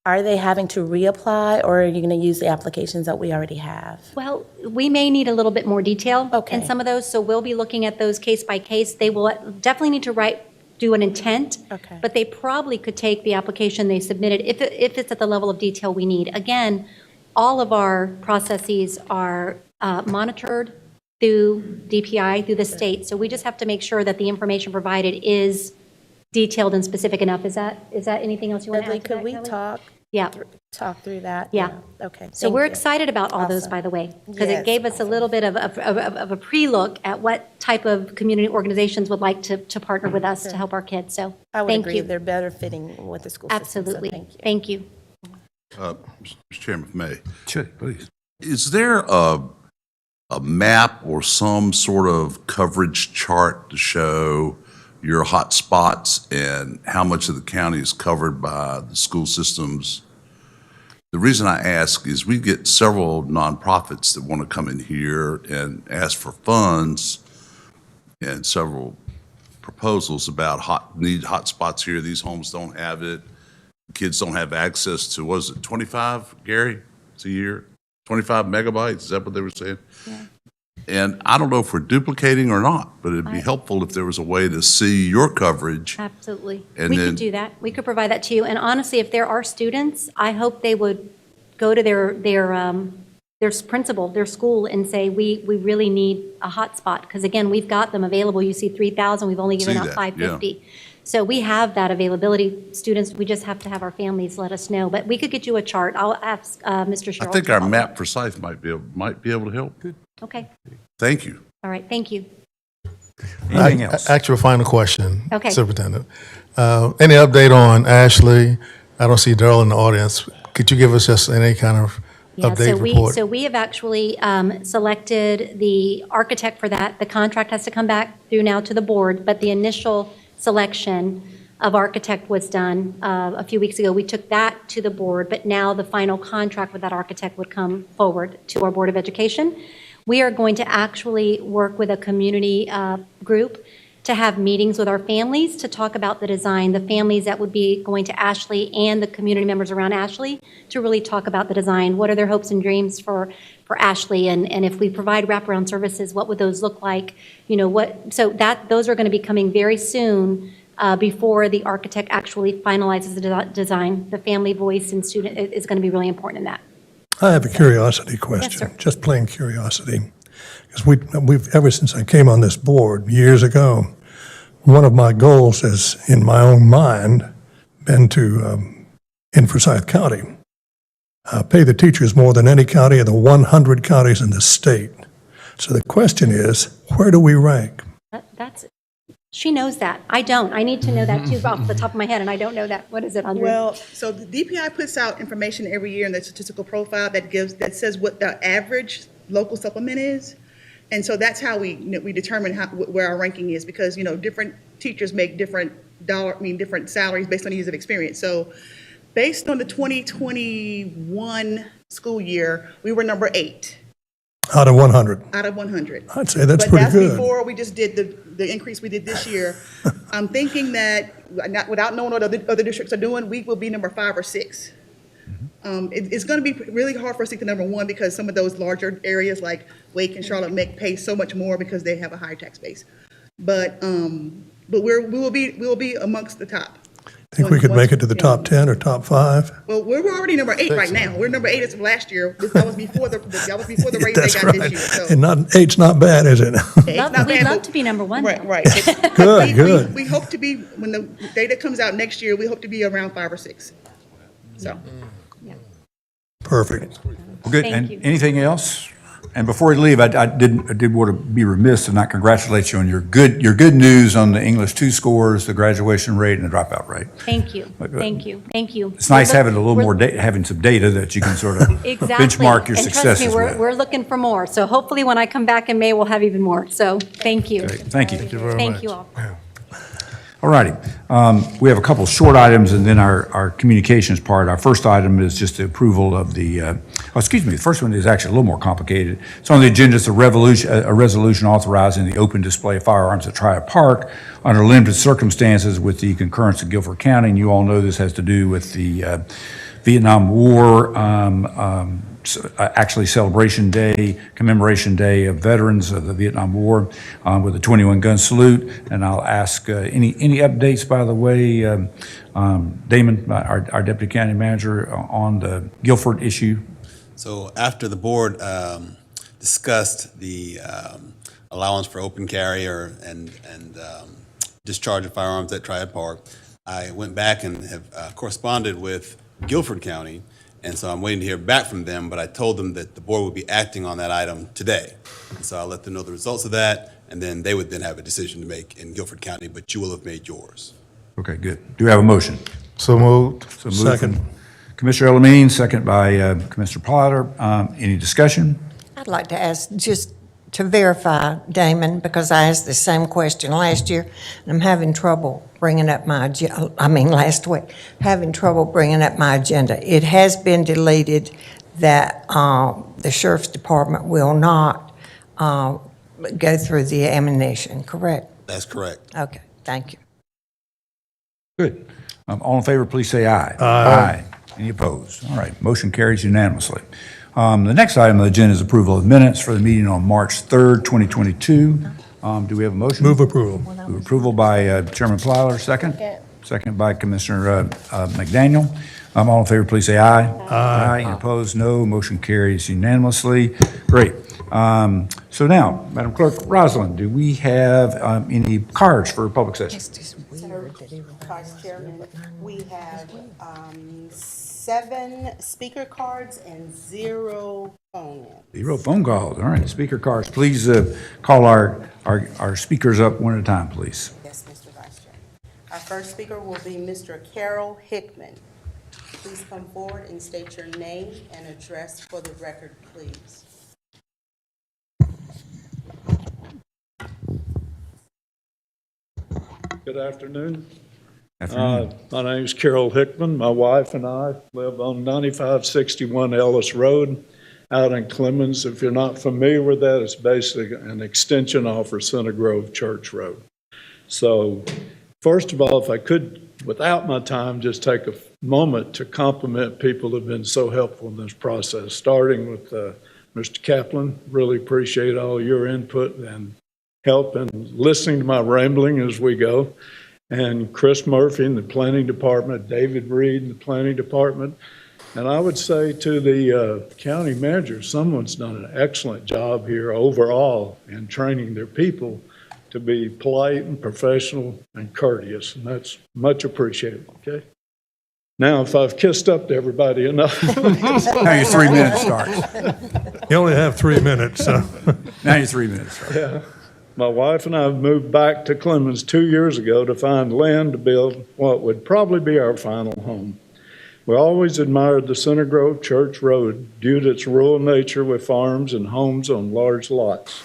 are they having to reapply, or are you going to use the applications that we already have? Well, we may need a little bit more detail in Okay. some of those, so we'll be looking at those case by case. They will definitely need to do an intent. Okay. But they probably could take the application they submitted if it's at the level of detail we need. Again, all of our processes are monitored through DPI, through the state. So we just have to make sure that the information provided is detailed and specific enough. Is that anything else you want to Dudley, add to that, could we Kelly? talk through that? Yeah. Okay. So thank we're you. excited about all those, Awesome. by the way, because Yes, it gave us a little bit of a pre-look at what type of community organizations would like to partner with us to help our kids. So I would thank agree, you. they're better fitting with the school system. so Absolutely. Thank you. Thank you. Mr. Chairman, if I may, Sure, please. is there a map or some sort of coverage chart to show your hot spots and how much of the county is covered by the school systems? The reason I ask is we get several nonprofits that want to come in here and ask for funds, and several proposals about need hot spots here. These homes don't have it. Kids don't have access to, what is it, 25, Gary? It's a year? 25 megabytes, is that what they were saying? And I don't know if we're duplicating or not, but it'd be helpful if there was a way to see your coverage. Absolutely. And We then- could do that. We could provide that to you. And honestly, if there are students, I hope they would go to their principal, their school, and say, we really need a hotspot. Because again, we've got them available. You see 3,000, we've only given See out that, 550. So we have that availability. Students, we just have to have our families let us know. But we could get you a chart. I'll ask Mr. I Sherrill. think to our follow map for Scythe might be able to help. Okay. Thank you. All right. Thank you. Anything else? Actual final question, Okay. Superintendent. Any update on Ashley? I don't see Darrell in the audience. Could you give us just any kind of Yeah, update report? So we have actually selected the architect for that. The contract has to come back through now to the board, but the initial selection of architect was done a few weeks ago. We took that to the board, but now the final contract with that architect would come forward to our Board of Education. We are going to actually work with a community group to have meetings with our families to talk about the design, the families that would be going to Ashley and the community members around Ashley to really talk about the design. What are their hopes and dreams for Ashley? And if we provide wraparound services, what would those look like? You know, those are going to be coming very soon before the architect actually finalizes the design. The family voice and student is going to be really important in that. I have a curiosity question, sir. just plain curiosity. Because we've, ever since I came on this board years ago, one of my goals has, in my own mind, been to, in Forsyth County, pay the teachers more than any county of the 100 counties in the state. So the question is, where do we rank? She knows that. I don't. I need to know that too off the top of my head, and I don't know that. What is it, Andre? Well, so the DPI puts out information every year in the statistical profile that says what the average local supplement is. And so that's how we determine where our ranking is, because, different teachers make different different salaries based on years of experience. So based on the 2021 school year, we were number 8. Out of 100? Out of 100. I'd say that's But pretty that's good. before we just did the increase we did this year. I'm thinking that, without knowing what other districts are doing, we will be number 5 or 6. It's going to be really hard for us to get to number 1 because some of those larger areas like Wake and Charlotte pay so much more because they have a higher tax base. But we will be amongst the top. Think we could make it to the top 10 or top 5? Well, we're already number 8 right now. We're number 8 as of last year. That was before the raise That's they got right. this year. So. And 8's not bad, is it? It's not We'd bad, love but- to be number 1. Right, though. right. Good. We hope to be, when the data comes out next year, we hope to be around 5 or 6. So. Perfect. Well, good. Thank And you. anything else? And before we leave, I did want to be remiss and not congratulate you on your good news on the English 2 scores, the graduation rate, and the dropout rate. Thank you. Thank you. Thank you. It's nice having a little more having some data that you can sort of Exactly. benchmark your And successes trust me, with. we're looking for more. So hopefully when I come back in May, we'll have even more. So thank you. Okay, thank you. Thank you all. All righty. We have a couple short items and then our communications part. Our first item is just the approval of the first one is actually a little more complicated. It's on the agenda. It's a resolution authorizing the open display of firearms at Triad Park under limited circumstances with the concurrence of Guilford County. And you all know this has to do with the Vietnam War, actually commemoration day of veterans of the Vietnam War with a 21-gun salute. And I'll ask any updates, by the way, Damon, our Deputy County Manager, on the Guilford issue. So after the board discussed the allowance for open carry and discharge of firearms at Triad Park, I went back and have corresponded with Guilford County, and so I'm waiting to hear back from them, but I told them that the board would be acting on that item today. And so I'll let them know the results of that, and then they would then have a decision to make in Guilford County, but you will have made yours. Okay, good. Do we have a motion? So moved. So moved Second. from Commissioner Elamine, second by Commissioner Platter. Any discussion? I'd like to ask, just to verify, Damon, because I asked the same question last year, and I'm having trouble bringing up last week, having trouble bringing up my agenda. It has been deleted that the Sheriff's Department will not go through the ammunition, correct? That's correct. Okay, thank you. Good. All in favor, please say aye. Aye. Any opposed? All right, motion carries unanimously. The next item on the agenda is approval of minutes for the meeting on March 3rd, 2022. Do we have a motion? Move approval. Move approval by Chairman Plyler, second. Second by Commissioner McDaniel. All in favor, please say aye. Aye. Any opposed? No. Motion carries unanimously. Great. So now, Madam Clerk Rosalind, do we have any cards for public session? Vice Chairman, we have 7 speaker cards and 0 phone in. 0 phone calls. All right, speaker cards. Please call our speakers up one at a time, please. Yes, Mr. Vice Chairman. Our first speaker will be Mr. Carol Hickman. Please come forward and state your name and address for the record, please. Good afternoon. Afternoon. My name is Carol Hickman. My wife and I live on 9561 Ellis Road out in Clemens. If you're not familiar with that, it's basically an extension off of Center Grove Church Road. So first of all, if I could, without my time, just take a moment to compliment people who have been so helpful in this process, starting with Mr. Kaplan. Really appreciate all your input and help and listening to my rambling as we go. And Chris Murphy in the Planning Department, David Reed in the Planning Department, And I would say to the county manager, someone's done an excellent job here overall in training their people to be polite and professional and courteous, and that's much appreciated, okay? Now, if I've kissed up to everybody enough. Now your 3 minutes starts. You only have 3 minutes, so. Now your 3 minutes starts. Yeah. My wife and I moved back to Clemens 2 years ago to find land to build what would probably be our final home. We always admired the Center Grove Church Road due to its rural nature with farms and homes on large lots.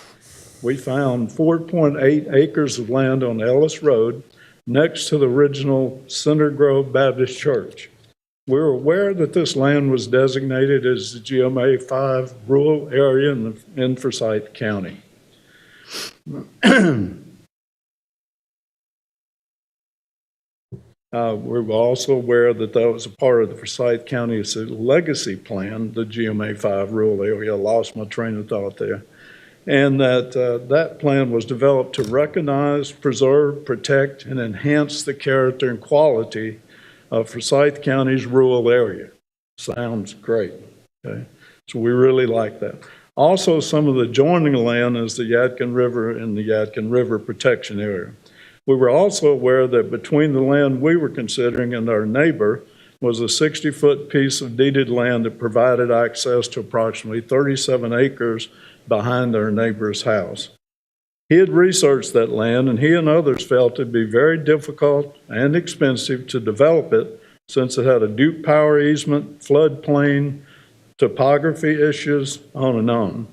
We found 4.8 acres of land on Ellis Road next to the original Center Grove Baptist Church. We were aware that this land was designated as the GMA 5 rural area in Forsyth County. We're also aware that that was a part of the Forsyth County's legacy plan, the GMA 5 rural area. I lost my train of thought there. And that that plan was developed to recognize, preserve, protect, and enhance the character and quality of Forsyth County's rural area. Sounds great, okay? So we really like that. Also, some of the adjoining land is the Yadkin River and the Yadkin River Protection Area. We were also aware that between the land we were considering and our neighbor was a 60-foot piece of deeded land that provided access to approximately 37 acres behind our neighbor's house. He had researched that land, and he and others felt it'd be very difficult and expensive to develop it since it had a Duke Power easement, floodplain, topography issues, on and on.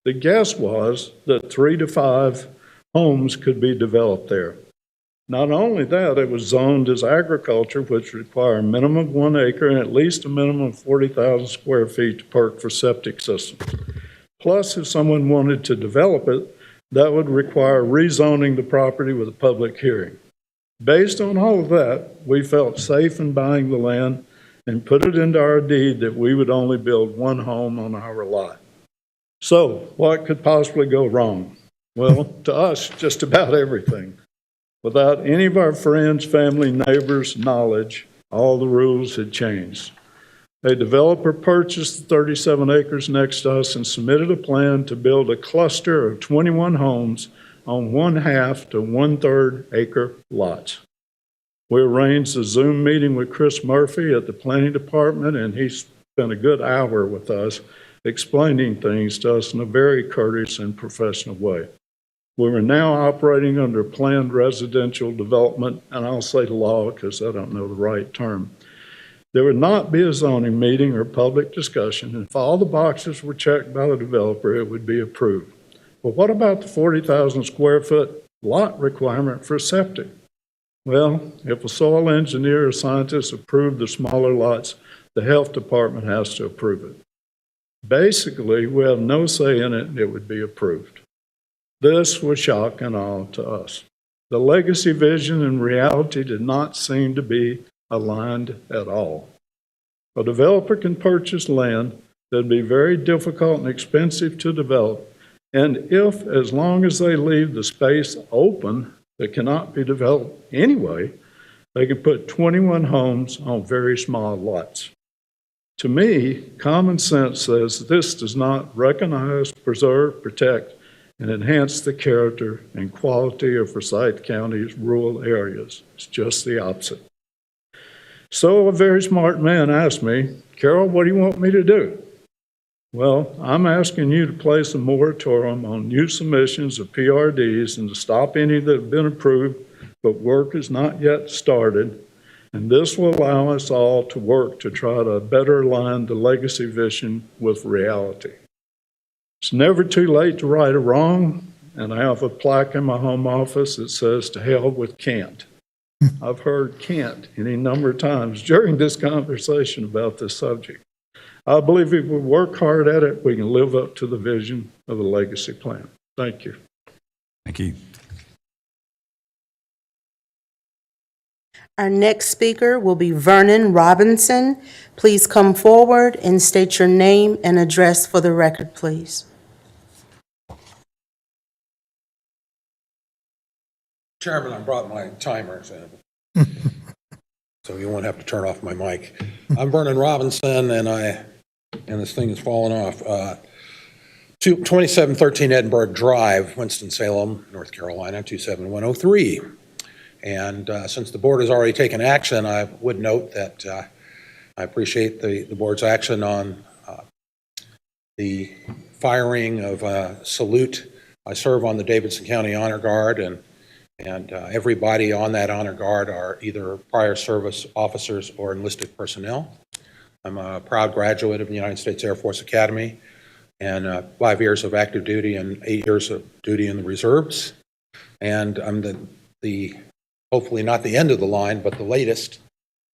The guess was that 3 to 5 homes could be developed there. Not only that, it was zoned as agriculture, which required a minimum of 1 acre and at least a minimum of 40,000 square feet to perk for septic systems. Plus, if someone wanted to develop it, that would require rezoning the property with a public hearing. Based on all of that, we felt safe in buying the land and put it into our deed that we would only build 1 home on our lot. So, what could possibly go wrong? Well, to us, just about everything. Without any of our friends, family, neighbors' knowledge, all the rules had changed. A developer purchased the 37 acres next to us and submitted a plan to build a cluster of 21 homes on 1/2 to 1/3 acre lots. We arranged a Zoom meeting with Chris Murphy at the planning department, and he spent a good hour with us explaining things to us in a very courteous and professional way. We were now operating under planned residential development, and I'll say the law because I don't know the right term. There would not be a zoning meeting or public discussion, and if all the boxes were checked by the developer, it would be approved. But what about the 40,000 square foot lot requirement for septic? Well, if a soil engineer or scientist approved the smaller lots, the health department has to approve it. Basically, we have no say in it, and it would be approved. This was shock and awe to us. The legacy vision and reality did not seem to be aligned at all. A developer can purchase land that would be very difficult and expensive to develop, and if, as long as they leave the space open that cannot be developed anyway, they can put 21 homes on very small lots. To me, common sense says this does not recognize, preserve, protect, and enhance the character and quality of Forsyth County's rural areas. It's just the opposite. So a very smart man asked me, "Carol, what do you want me to do?" Well, I'm asking you to place a moratorium on new submissions of PRDs and to stop any that have been approved, but work is not yet started. And this will allow us all to work to try to better align the legacy vision with reality. It's never too late to right a wrong, and I have a plaque in my home office that says, "To hell with can't." I've heard can't any number of times during this conversation about this subject. I believe if we work hard at it, we can live up to the vision of the legacy plan. Thank you. Thank you. Our next speaker will be Vernon Robinson. Please come forward and state your name and address for the record, please. Chairman, I brought my timer, so so you won't have to turn off my mic. I'm Vernon Robinson, and this thing is falling off. 2713 Edinburgh Drive, Winston-Salem, North Carolina, 27103. And since the board has already taken action, I would note that I appreciate the board's action on the firing of Salute. I serve on the Davidson County Honor Guard, and everybody on that honor guard are either prior service officers or enlisted personnel. I'm a proud graduate of the United States Air Force Academy, and 5 years of active duty and 8 years of duty in the reserves. And I'm the hopefully not the end of the line, but the latest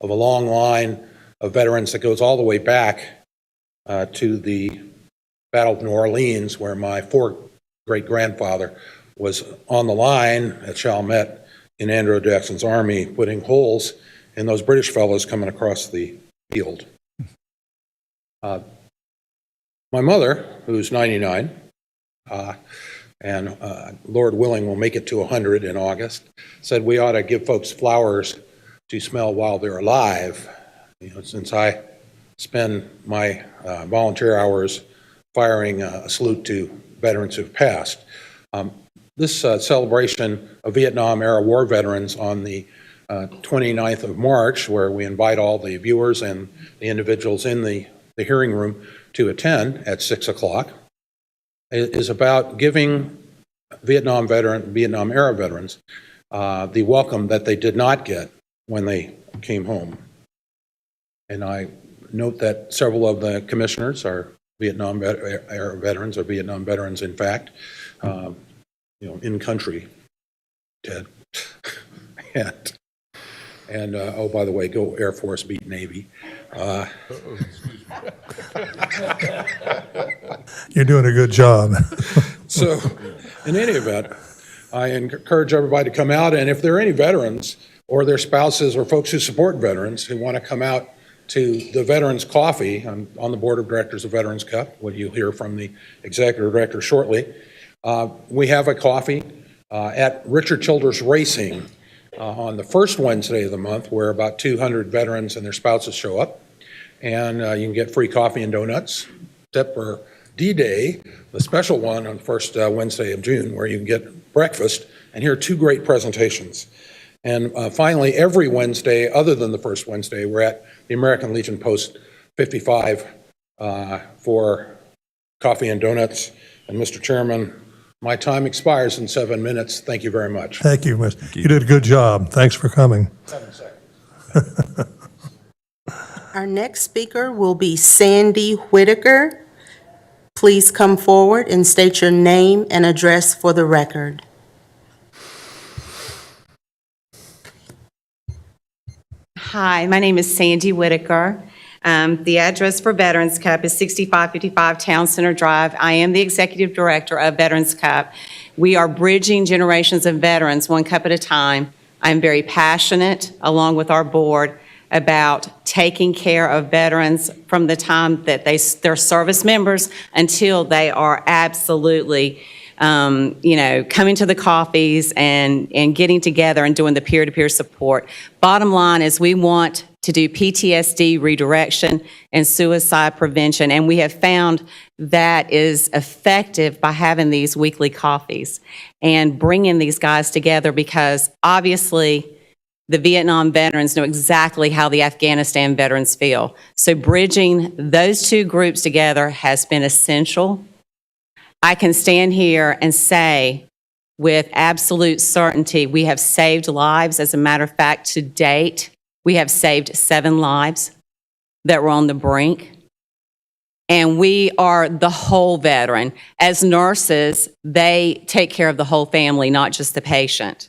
of a long line of veterans that goes all the way back to the Battle of New Orleans, where my great-grandfather was on the line at Chalmette in Andrew Jackson's army, putting holes in those British fellows coming across the field. My mother, who's 99, and Lord willing will make it to 100 in August, said we ought to give folks flowers to smell while they're alive. You know, since I spend my volunteer hours firing a salute to veterans who've passed. This celebration of Vietnam-era war veterans on the 29th of March, where we invite all the viewers and the individuals in the hearing room to attend at 6 o'clock, is about giving Vietnam-era veterans the welcome that they did not get when they came home. And I note that several of the commissioners are Vietnam-era veterans, or Vietnam veterans, in fact, in country, Ted. and oh, by the way, go Air Force, beat Navy. You're doing a good job. So, in any event, I encourage everybody to come out, and if there are any veterans or their spouses or folks who support veterans who want to come out to the Veterans Coffee, I'm on the board of directors of Veterans Cup, what you'll hear from the executive director shortly. We have a coffee at Richard Childress Racing on the first Wednesday of the month, where about 200 veterans and their spouses show up. And you can get free coffee and donuts, except for D-Day, the special one on the first Wednesday of June, where you can get breakfast and hear 2 great presentations. And finally, every Wednesday, other than the first Wednesday, we're at the American Legion Post 55 for coffee and donuts. And Mr. Chairman, my time expires in 7 minutes. Thank you very much. Thank you. You did a good job. Thanks for coming. 7 seconds. Our next speaker will be Sandy Whitaker. Please come forward and state your name and address for the record. Hi, my name is Sandy Whitaker. The address for Veterans Cup is 6555 Town Center Drive. I am the executive director of Veterans Cup. We are bridging generations of veterans one cup at a time. I'm very passionate, along with our board, about taking care of veterans from the time that they're service members until they are absolutely coming to the coffees and getting together and doing the peer-to-peer support. Bottom line is we want to do PTSD redirection and suicide prevention, and we have found that is effective by having these weekly coffees and bringing these guys together, because obviously the Vietnam veterans know exactly how the Afghanistan veterans feel. So bridging those 2 groups together has been essential. I can stand here and say with absolute certainty we have saved lives. As a matter of fact, to date, we have saved 7 lives that were on the brink. And we are the whole veteran. As nurses, they take care of the whole family, not just the patient.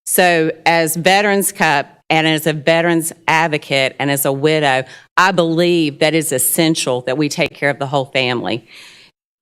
So as Veterans Cup and as a veterans advocate and as a widow, I believe that it's essential that we take care of the whole family.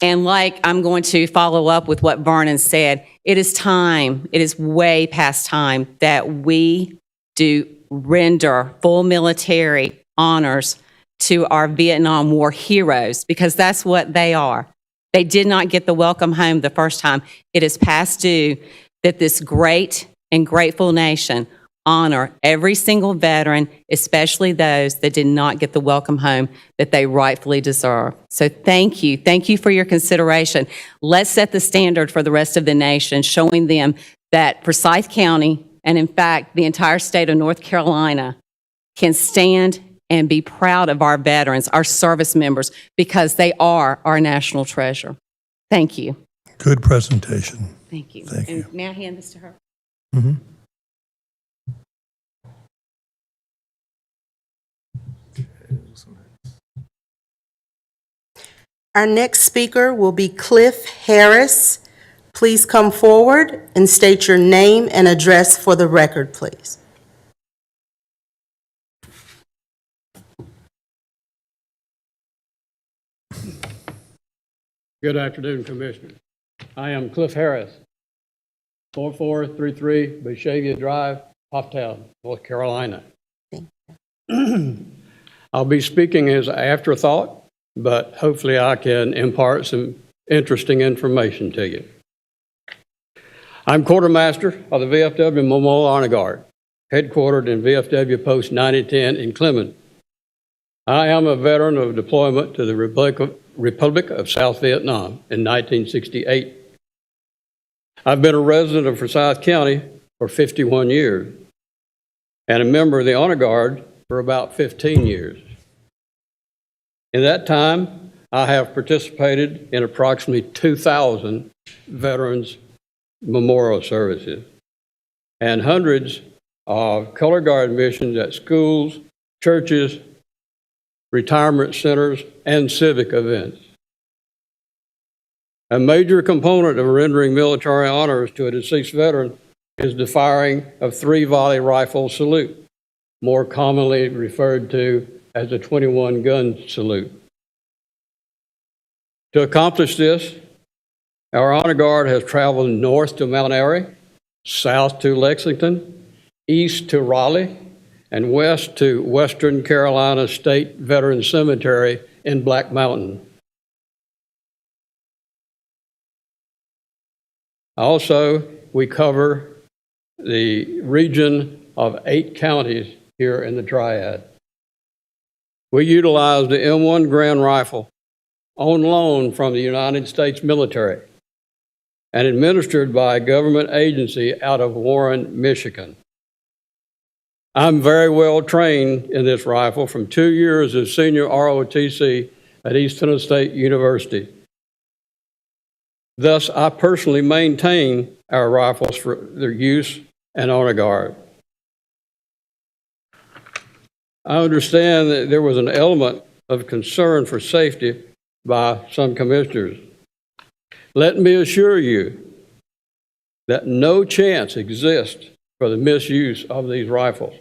And like I'm going to follow up with what Vernon said, it is time, it is way past time that we do render full military honors to our Vietnam War heroes, because that's what they are. They did not get the welcome home the first time. It is past due that this great and grateful nation honor every single veteran, especially those that did not get the welcome home that they rightfully deserve. So thank you. Thank you for your consideration. Let's set the standard for the rest of the nation, showing them that Forsyth County, and in fact, the entire state of North Carolina, can stand and be proud of our veterans, our service members, because they are our national treasure. Thank you. Good presentation. Thank you. Thank you. And may I hand this to her? Mhm. Our next speaker will be Cliff Harris. Please come forward and state your name and address for the record, please. Good afternoon, Commissioner. I am Cliff Harris, 4433 Beshavia Drive, Hofftown, North Carolina. I'll be speaking as an afterthought, but hopefully I can impart some interesting information to you. I'm quartermaster of the VFW Memorial Honor Guard, headquartered in VFW Post 9010 in Clemens. I am a veteran of deployment to the Republic of South Vietnam in 1968. I've been a resident of Forsyth County for 51 years and a member of the Honor Guard for about 15 years. In that time, I have participated in approximately 2,000 veterans memorial services and hundreds of color guard missions at schools, churches, retirement centers, and civic events. A major component of rendering military honors to a deceased veteran is the firing of 3 volley rifle salute, more commonly referred to as the 21 gun salute. To accomplish this, our Honor Guard has traveled north to Mount Airy, south to Lexington, east to Raleigh, and west to Western Carolina State Veterans Cemetery in Black Mountain. Also, we cover the region of 8 counties here in the Triad. We utilize the M1 Grand Rifle on loan from the United States military and administered by a government agency out of Warren, Michigan. I'm very well trained in this rifle from 2 years of senior ROTC at East Tennessee State University. Thus, I personally maintain our rifles for their use and honor guard. I understand that there was an element of concern for safety by some commissioners. Let me assure you that no chance exists for the misuse of these rifles.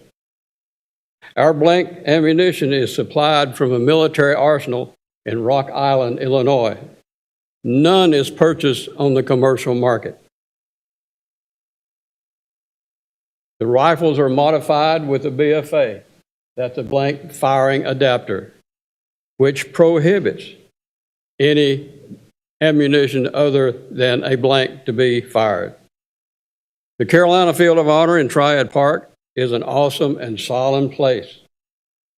Our blank ammunition is supplied from a military arsenal in Rock Island, Illinois. None is purchased on the commercial market. The rifles are modified with a BFA, that's a blank firing adapter, which prohibits any ammunition other than a blank to be fired. The Carolina Field of Honor in Triad Park is an awesome and solemn place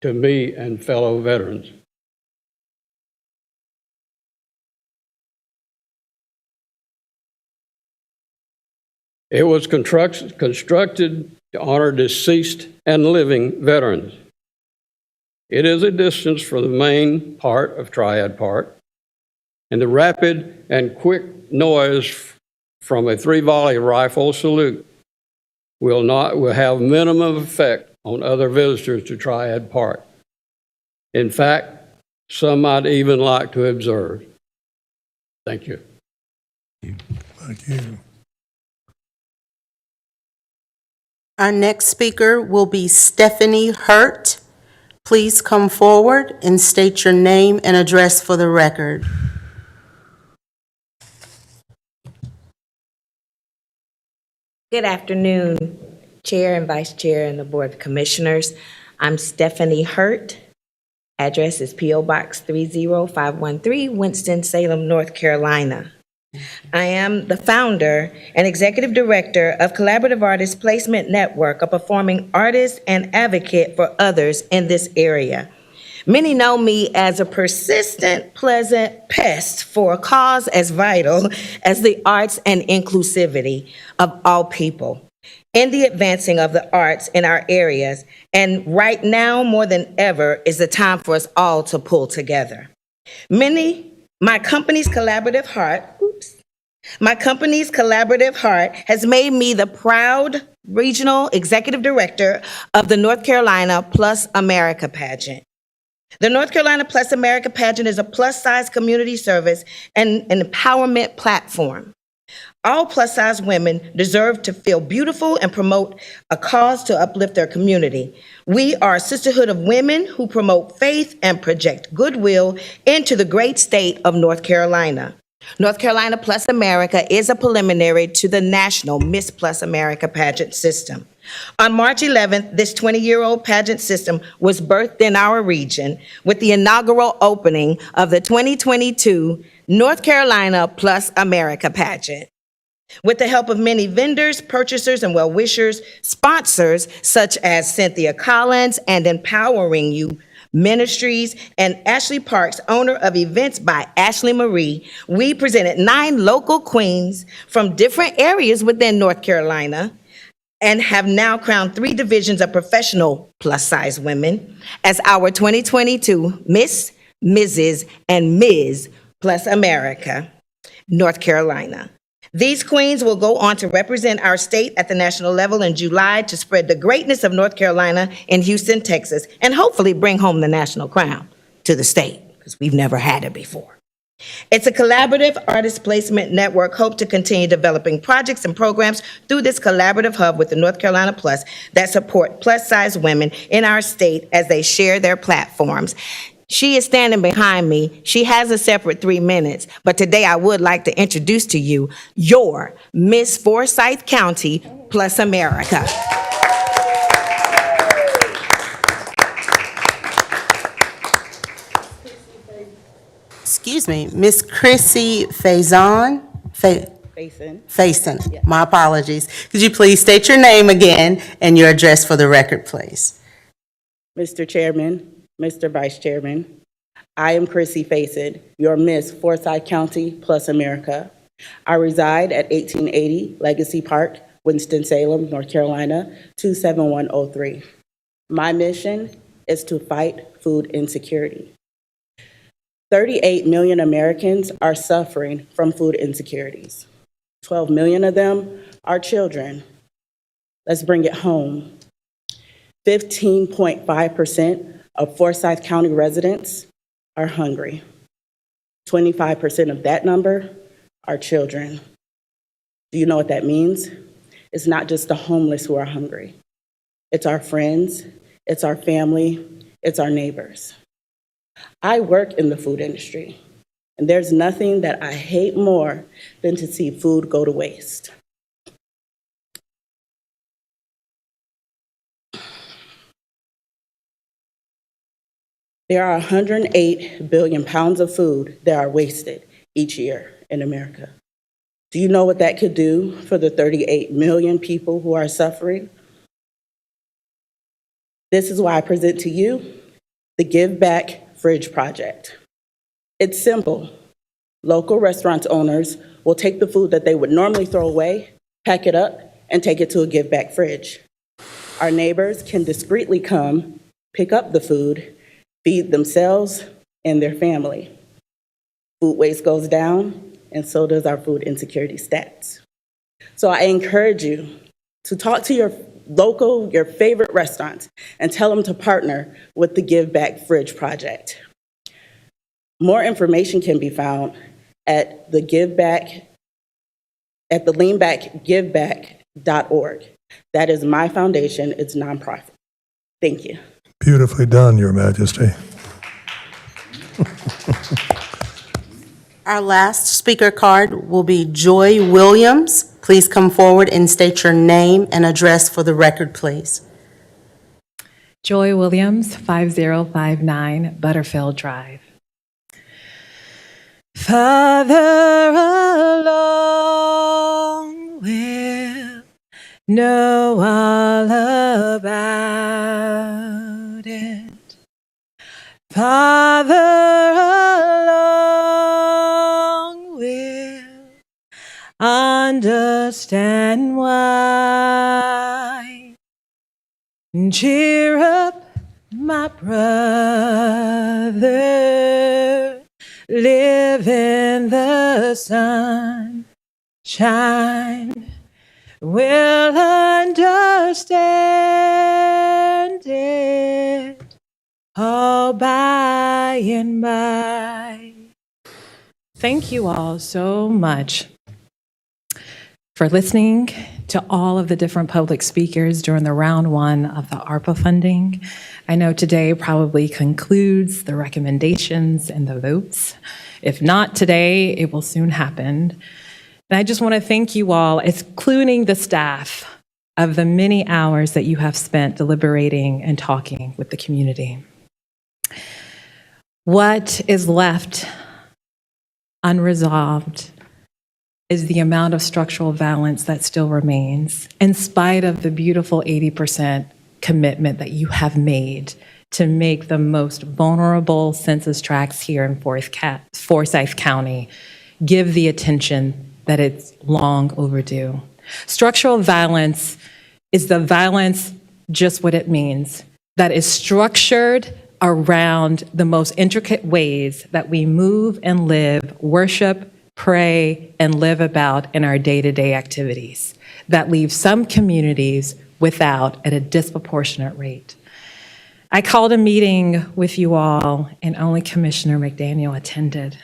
to me and fellow veterans. It was constructed to honor deceased and living veterans. It is a distance from the main part of Triad Park, and the rapid and quick noise from a 3 volley rifle salute will have minimum effect on other visitors to Triad Park. In fact, some might even like to observe. Thank you. Thank you. Our next speaker will be Stephanie Hurt. Please come forward and state your name and address for the record. Good afternoon, Chair and Vice Chair and the Board of Commissioners. I'm Stephanie Hurt. Address is P.O. Box 30513, Winston-Salem, North Carolina. I am the founder and executive director of Collaborative Artists Placement Network, a performing artist and advocate for others in this area. Many know me as a persistent, pleasant pest for a cause as vital as the arts and inclusivity of all people in the advancing of the arts in our areas. And right now, more than ever, is the time for us all to pull together. My company's collaborative heart has made me the proud regional executive director of the North Carolina Plus America pageant. The North Carolina Plus America pageant is a plus-size community service and an empowerment platform. All plus-size women deserve to feel beautiful and promote a cause to uplift their community. We are a sisterhood of women who promote faith and project goodwill into the great state of North Carolina. North Carolina Plus America is a preliminary to the national Miss Plus America pageant system. On March 11th, this 20-year-old pageant system was birthed in our region with the inaugural opening of the 2022 North Carolina Plus America pageant. With the help of many vendors, purchasers, and well-wishers, sponsors such as Cynthia Collins and Empowering You Ministries and Ashley Parks, owner of Events by Ashley Marie, we presented 9 local queens from different areas within North Carolina and have now crowned 3 divisions of professional plus-size women as our 2022 Miss, Mrs., and Ms. Plus America, North Carolina. These queens will go on to represent our state at the national level in July to spread the greatness of North Carolina in Houston, Texas, and hopefully bring home the national crown to the state, because we've never had it before. It's a collaborative artist placement network hope to continue developing projects and programs through this collaborative hub with the North Carolina Plus that support plus-size women in our state as they share their platforms. She is standing behind me. She has a separate 3 minutes, but today I would like to introduce to you your Miss Forsyth County Plus America. Excuse me, Miss Chrissy Faison? Faison, my apologies. Could you please state your name again and your address for the record, please? Mr. Chairman, Mr. Vice Chairman, I am Chrissy Faison, your Miss Forsyth County Plus America. I reside at 1880 Legacy Park, Winston-Salem, North Carolina, 27103. My mission is to fight food insecurity. 38 million Americans are suffering from food insecurities. 12 million of them are children. Let's bring it home. 15.5% of Forsyth County residents are hungry. 25% of that number are children. Do you know what that means? It's not just the homeless who are hungry. It's our friends, it's our family, it's our neighbors. I work in the food industry, and there's nothing that I hate more than to see food go to waste. There are 108 billion pounds of food that are wasted each year in America. Do you know what that could do for the 38 million people who are suffering? This is why I present to you the Give Back Fridge Project. It's simple. Local restaurant owners will take the food that they would normally throw away, pack it up, and take it to a Give Back fridge. Our neighbors can discreetly come, pick up the food, feed themselves and their family. Food waste goes down, and so does our food insecurity stats. So I encourage you to talk to your local, your favorite restaurants, and tell them to partner with the Give Back Fridge Project. More information can be found at the leanbackgiveback.org. That is my foundation, it's nonprofit. Thank you. Beautifully done, Your Majesty. Our last speaker card will be Joy Williams. Please come forward and state your name and address for the record, please. Joy Williams, 5059 Butterfield Drive. Father know all about it. Father alone will understand why. Cheer up, my brother, live in the sunshine. We'll understand it all by and by. Thank you all so much for listening to all of the different public speakers during the round one of the ARPA funding. I know today probably concludes the recommendations and the votes. If not today, it will soon happen. And I just want to thank you all, including the staff, of the many hours that you have spent deliberating and talking with the community. What is left unresolved is the amount of structural violence that still remains, in spite of the beautiful 80% commitment that you have made to make the most vulnerable census tracts here in Forsyth County give the attention that it's long overdue. Structural violence is the violence, just what it means, that is structured around the most intricate ways that we move and live, worship, pray, and live about in our day-to-day activities that leave some communities without at a disproportionate rate. I called a meeting with you all, and only Commissioner McDaniel attended.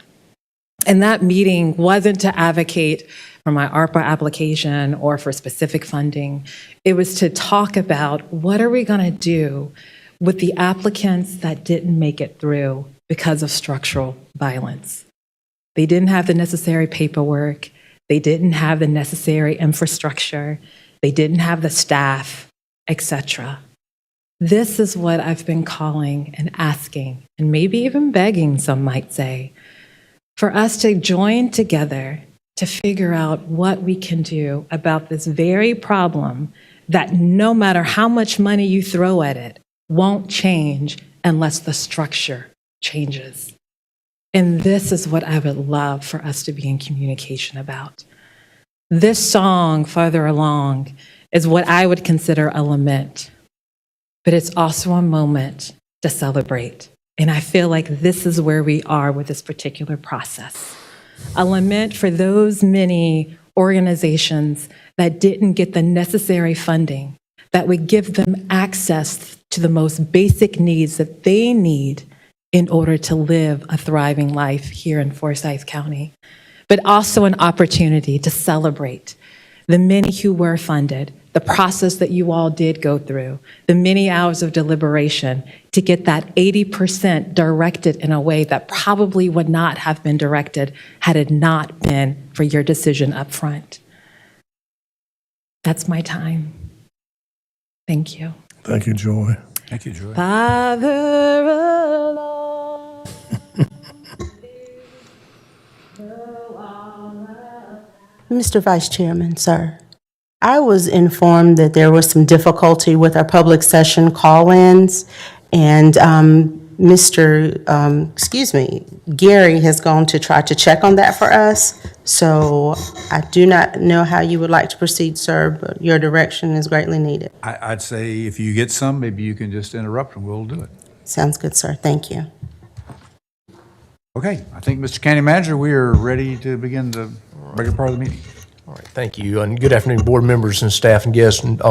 And that meeting wasn't to advocate for my ARPA application or for specific funding. It was to talk about what are we going to do with the applicants that didn't make it through because of structural violence. They didn't have the necessary paperwork. They didn't have the necessary infrastructure. They didn't have the staff, etc. This is what I've been calling and asking, and maybe even begging, some might say, for us to join together to figure out what we can do about this very problem that no matter how much money you throw at it, won't change unless the structure changes. And this is what I would love for us to be in communication about. This song, Farther Along, is what I would consider a lament, but it's also a moment to celebrate. And I feel like this is where we are with this particular process. A lament for those many organizations that didn't get the necessary funding that would give them access to the most basic needs that they need in order to live a thriving life here in Forsyth County, but also an opportunity to celebrate the many who were funded, the process that you all did go through, the many hours of deliberation to get that 80% directed in a way that probably would not have been directed had it not been for your decision up front. That's my time. Thank you. Thank you, Joy. Thank you, Joy. Father alone. Mr. Vice Chairman, sir, I was informed that there was some difficulty with our public session call-ins, and Gary has gone to try to check on that for us. So I do not know how you would like to proceed, sir, but your direction is greatly needed. I'd say if you get some, maybe you can just interrupt and we'll do it. Sounds good, sir. Thank you. Okay, I think, Mr. County Manager, we are ready to begin the regular part of the meeting. All right, thank you, and good afternoon, board members and staff and guests. And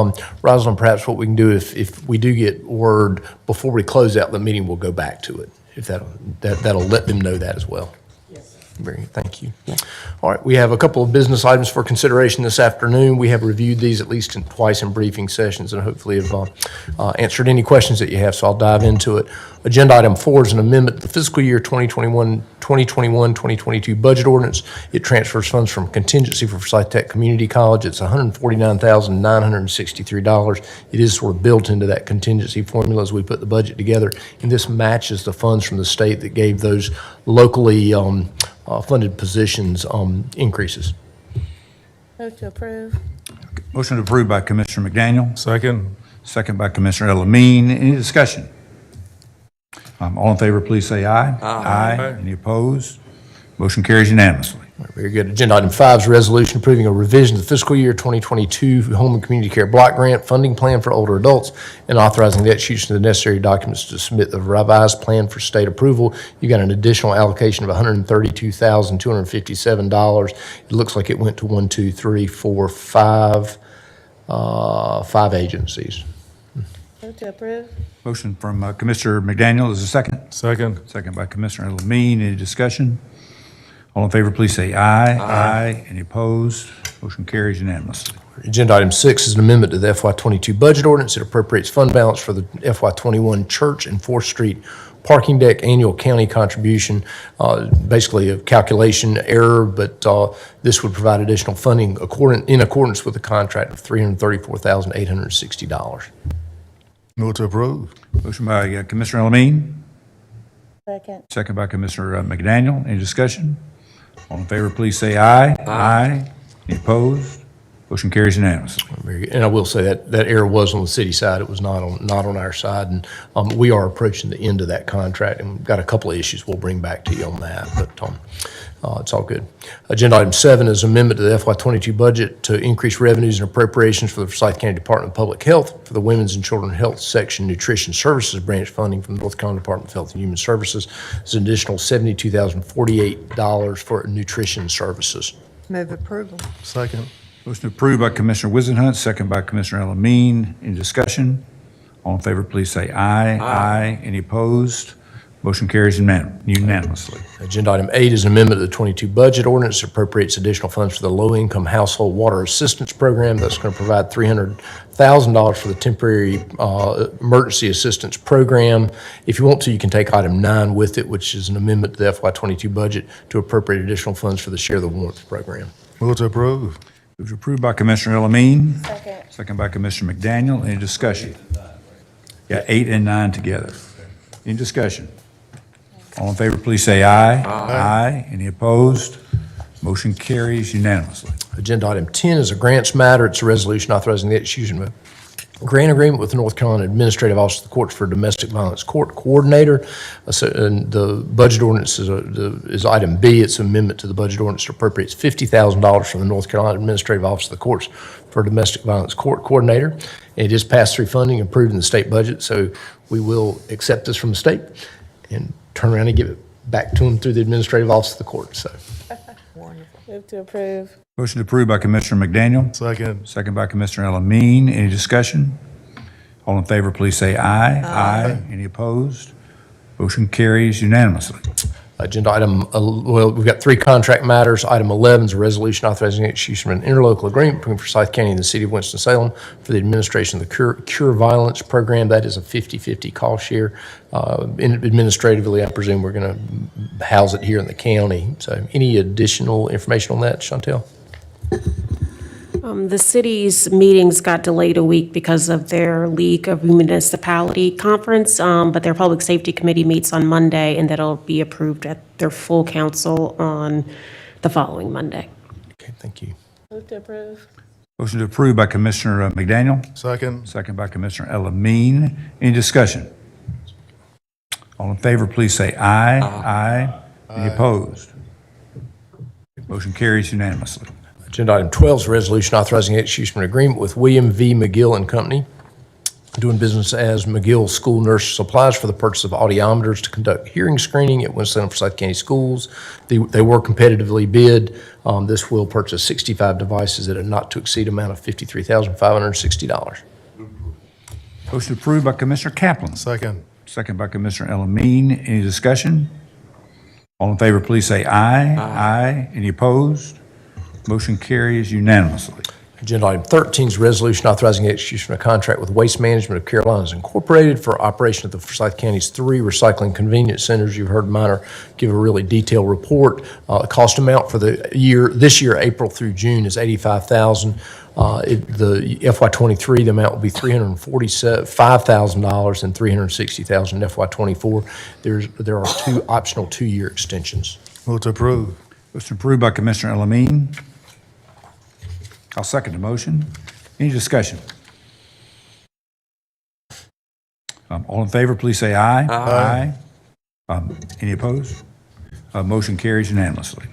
Rosalind, perhaps what we can do, if we do get word before we close out the meeting, we'll go back to it, if that'll let them know that as well. Yes. Very good, thank you. Yeah. All right, we have a couple of business items for consideration this afternoon. We have reviewed these at least twice in briefing sessions and hopefully have answered any questions that you have, so I'll dive into it. Agenda item 4 is an amendment to the fiscal year 2021-2022 budget ordinance. It transfers funds from contingency for Forsyth Tech Community College. It's $149,963. It is sort of built into that contingency formula as we put the budget together, and this matches the funds from the state that gave those locally funded positions increases. Move to approve. Motion approved by Commissioner McDaniel, Second. second by Commissioner Elamine. Any discussion? All in favor, please say aye. Aye. Any opposed? Motion carries unanimously. Very good. Agenda item 5 is a resolution approving a revision to the fiscal year 2022 Home and Community Care Block Grant Funding Plan for older adults and authorizing the execution of the necessary documents to submit the revised plan for state approval. You got an additional allocation of $132,257. It looks like it went to 5 agencies. Move to approve. Motion from Commissioner McDaniel is a second. Second. Second by Commissioner Elamine. Any discussion? All in favor, please say aye. Aye. Any opposed? Motion carries unanimously. Agenda item 6 is an amendment to the FY22 budget ordinance. It appropriates fund balance for the FY21 Church and 4th Street parking deck annual county contribution, basically a calculation error, but this would provide additional funding in accordance with the contract of $334,860. Move to approve. Motion by Commissioner Elamine, Second. second by Commissioner McDaniel. Any discussion? All in favor, please say aye. Aye. Any opposed? Motion carries unanimously. Very good. And I will say that that error was on the city side. It was not on our side. And we are approaching the end of that contract, and we've got a couple of issues we'll bring back to you on that, but it's all good. Agenda item 7 is amendment to the FY22 budget to increase revenues and appropriations for the Forsyth County Department of Public Health for the Women's and Children's Health Section Nutrition Services branch funding from the North Carolina Department of Health and Human Services. It's an additional $72,048 for nutrition services. Move approval. Second. Motion approved by Commissioner Wisenhunt, second by Commissioner Elamine. Any discussion? All in favor, please say aye. Aye. Any opposed? Motion carries unanimously. Agenda item 8 is an amendment to the 22 budget ordinance that appropriates additional funds for the low-income household water assistance program. That's going to provide $300,000 for the temporary emergency assistance program. If you want to, you can take item 9 with it, which is an amendment to the FY22 budget to appropriate additional funds for the Share the Warmth program. Move to approve. It was approved by Commissioner Elamine. Second. Second by Commissioner McDaniel. Any discussion? Yeah, 8 and 9 together. Any discussion? All in favor, please say aye. Aye. Any opposed? Motion carries unanimously. Agenda item 10 is a grants matter. It's a resolution authorizing the execution of a grant agreement with the North Carolina Administrative Office of the Courts for Domestic Violence Court Coordinator. And the budget ordinance is item B. It's an amendment to the budget ordinance that appropriates $50,000 from the North Carolina Administrative Office of the Courts for Domestic Violence Court Coordinator. And it is pass-through funding approved in the state budget, so we will accept this from the state and turn around and give it back to them through the Administrative Office of the Court. So, Move to approve. Motion approved by Commissioner McDaniel. Second. Second by Commissioner Elamine. Any discussion? All in favor, please say aye. Aye. Any opposed? Motion carries unanimously. agenda item, well, we've got 3 contract matters. Item 11 is a resolution authorizing the execution of an interlocal agreement between Forsyth County and the City of Winston-Salem for the administration of the Cure Violence Program. That is a 50-50 cost share. Administratively, I presume we're going to house it here in the county. So any additional information on that, Chantel? The city's meetings got delayed a week because of their League of Municipality conference, but their Public Safety Committee meets on Monday, and that'll be approved at their full council on the following Monday. Okay, thank you. Move to approve. Motion to approve by Commissioner McDaniel. Second. Second by Commissioner Elamine. Any discussion? All in favor, please say aye. Aye. Any opposed? Motion carries unanimously. Agenda item 12 is a resolution authorizing the execution of an agreement with William V. McGill and Company, doing business as McGill School Nurse Supplies for the purchase of audiometers to conduct hearing screening at Winston-Salem Forsyth County Schools. They were competitively bid. This will purchase 65 devices at a not-to-exceed amount of $53,560. Motion approved by Commissioner Kaplan. Second. Second by Commissioner Elamine. Any discussion? All in favor, please say aye. Aye. Any opposed? Motion carries unanimously. Agenda item 13 is a resolution authorizing the execution of a contract with Waste Management of Carolinas Incorporated for operation of the Forsyth County's 3 recycling convenience centers. You've heard Minor give a really detailed report. The cost amount for this year, April through June, is $85,000. The FY23, the amount will be $345,000 and $360,000 in FY24. There are 2 optional 2-year extensions. Move to approve. Motion approved by Commissioner Elamine. I'll second the motion. Any discussion? All in favor, please say aye. Aye. Any opposed? Motion carries unanimously.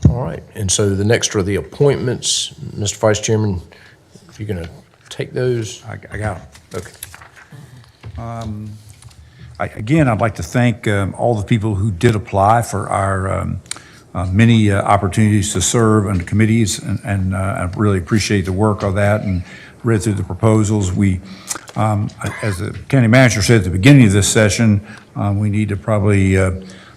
All right, and so the next are the appointments. Mr. Vice Chairman, if you're going to take those. I got them. Okay. Again, I'd like to thank all the people who did apply for our many opportunities to serve on the committees, and I really appreciate the work of that and read through the proposals. We, as the county manager said at the beginning of this session, we need to probably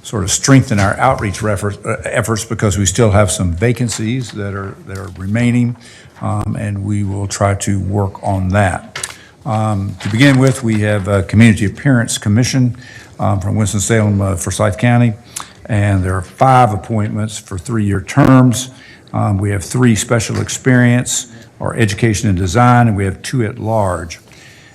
sort of strengthen our outreach efforts because we still have some vacancies that are remaining, and we will try to work on that. To begin with, we have a Community Appearance Commission from Winston-Salem, Forsyth County, and there are 5 appointments for 3-year terms. We have 3 special experience or education and design, and we have 2 at large.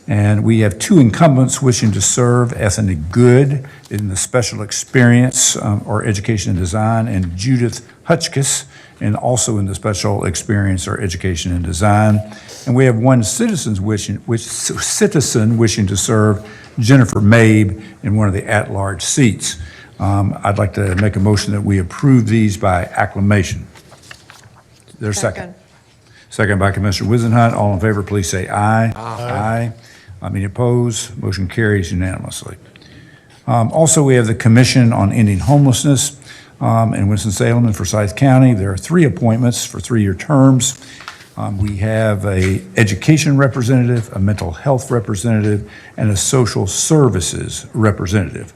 And we have 2 incumbents wishing to serve, Ethnic Good in the special experience or education and design, and Judith Hutchkiss, and also in the special experience or education and design. And we have 1 citizen wishing to serve, Jennifer Mabe, in one of the at-large seats. I'd like to make a motion that we approve these by acclamation. There's a second. Second by Commissioner Wisenhunt. All in favor, please say aye. Aye. Any opposed? Motion carries unanimously. Also, we have the Commission on Ending Homelessness in Winston-Salem and Forsyth County. There are 3 appointments for 3-year terms. We have a education representative, a mental health representative, and a social services representative.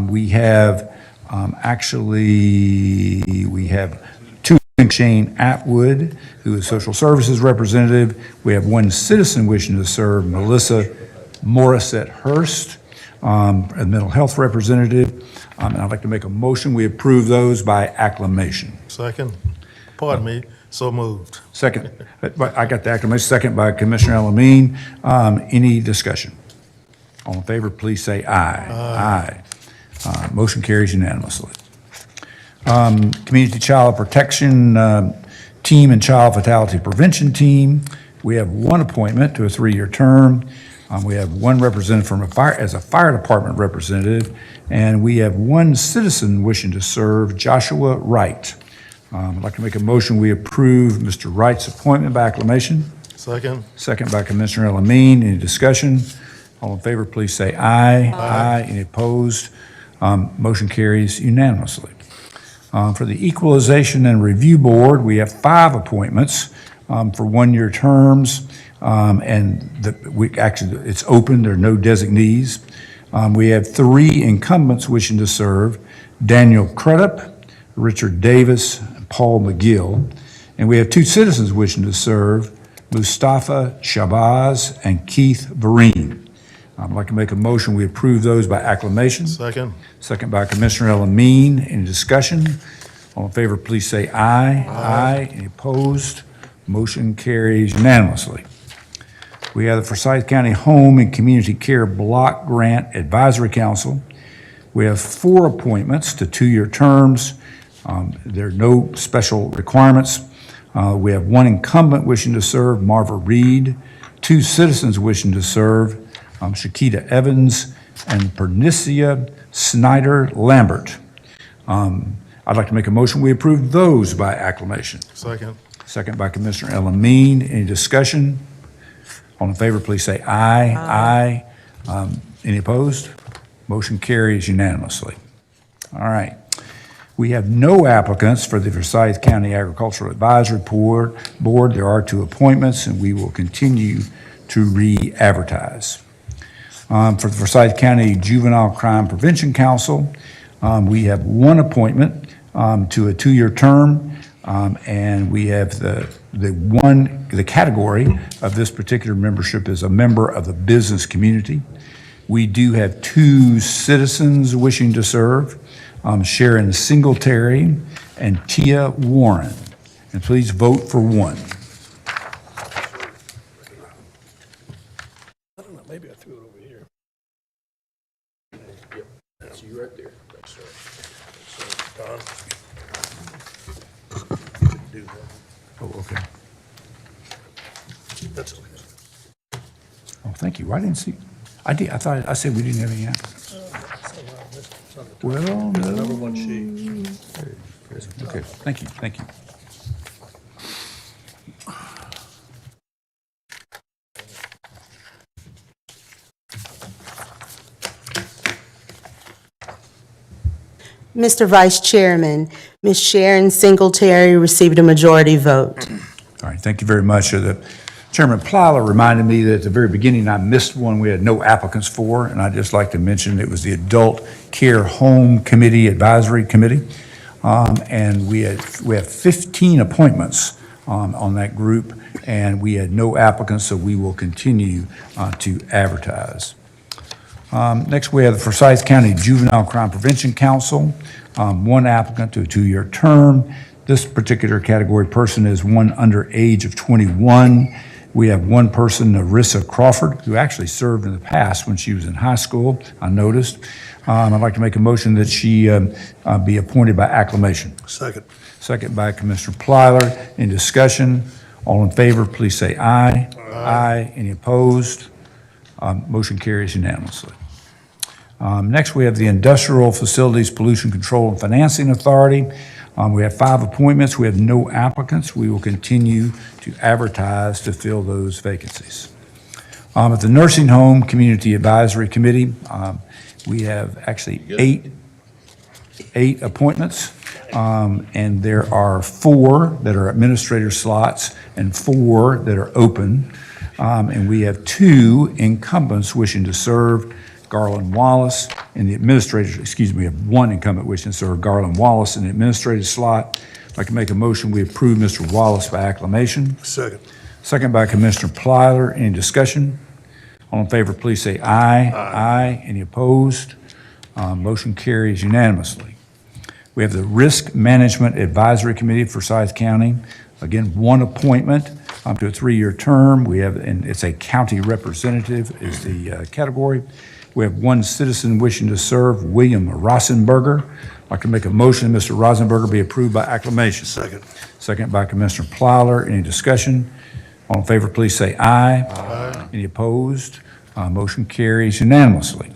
We have 2 Shane Atwood, who is social services representative. We have 1 citizen wishing to serve, Melissa Morissette Hurst, a mental health representative. And I'd like to make a motion. We approve those by acclamation. Second. Pardon me. So moved. Second. I got the acclamation. Second by Commissioner Elamine. Any discussion? All in favor, please say aye. Aye. Motion carries unanimously. Community Child Protection Team and Child Fatality Prevention Team. We have 1 appointment to a 3-year term. We have 1 representative from as a fire department representative, and we have 1 citizen wishing to serve, Joshua Wright. I'd like to make a motion. We approve Mr. Wright's appointment by acclamation. Second. Second by Commissioner Elamine. Any discussion? All in favor, please say aye. Aye. Any opposed? Motion carries unanimously. For the Equalization and Review Board, we have 5 appointments for 1-year terms, and it's open. There are no designees. We have 3 incumbents wishing to serve, Daniel Crudup, Richard Davis, and Paul McGill. And we have 2 citizens wishing to serve, Mustafa Shabazz and Keith Vereen. I'd like to make a motion. We approve those by acclamation. Second. Second by Commissioner Elamine. Any discussion? All in favor, please say aye. Aye. Any opposed? Motion carries unanimously. We have the Forsyth County Home and Community Care Block Grant Advisory Council. We have 4 appointments to 2-year terms. There are no special requirements. We have 1 incumbent wishing to serve, Marva Reed, 2 citizens wishing to serve, Shakita Evans and Pernicia Snyder Lambert. I'd like to make a motion. We approve those by acclamation. Second. Second by Commissioner Elamine. Any discussion? All in favor, please say aye. Aye. Any opposed? Motion carries unanimously. All right. We have no applicants for the Forsyth County Agricultural Advisory Board. There are 2 appointments, and we will continue to re-advertise. For the Forsyth County Juvenile Crime Prevention Council, we have 1 appointment to a 2-year term, and we have the category of this particular membership is a member of the business community. We do have 2 citizens wishing to serve, Sharon Singletary and Tia Warren. And please vote for 1. I don't know, maybe I threw it over here. Yep, that's you right there. That's Don? Oh, okay. That's thank you. I didn't see, I did, I thought, I said we didn't have any applicants. Well, no. Number one sheet. Okay, thank you, thank you. Mr. Vice Chairman, Ms. Sharon Singletary received a majority vote. All right, thank you very much. Chairman Plyler reminded me that at the very beginning, I missed one we had no applicants for, and I'd just like to mention it was the Adult Care Home Committee Advisory Committee. And we have 15 appointments on that group, and we had no applicants, so we will continue to advertise. Next, we have the Forsyth County Juvenile Crime Prevention Council, one applicant to a 2-year term. This particular category person is one under age of 21. We have one person, Narissa Crawford, who actually served in the past when she was in high school, I noticed. I'd like to make a motion that she be appointed by acclamation. Second. Second by Commissioner Plyler. Any discussion? All in favor, please say aye. Aye. Any opposed? Motion carries unanimously. Next, we have the Industrial Facilities Pollution Control and Financing Authority. We have 5 appointments. We have no applicants. We will continue to advertise to fill those vacancies. At the Nursing Home Community Advisory Committee, we have actually eight appointments, and there are 4 that are administrator slots and 4 that are open. And we have 2 incumbents wishing to serve, Garland Wallace, and the administrator, we have 1 incumbent wishing to serve, Garland Wallace, in the administrative slot. I'd like to make a motion, we approve Mr. Wallace by acclamation. Second. Second by Commissioner Plyler. Any discussion? All in favor, please say aye. Aye. Any opposed? Motion carries unanimously. We have the Risk Management Advisory Committee for Forsyth County. Again, 1 appointment to a 3-year term. We have, and it's a county representative is the category. We have 1 citizen wishing to serve, William Rosenberger. I'd like to make a motion Mr. Rosenberger be approved by acclamation. Second. Second by Commissioner Plyler. Any discussion? All in favor, please say aye. Aye. Any opposed? Motion carries unanimously.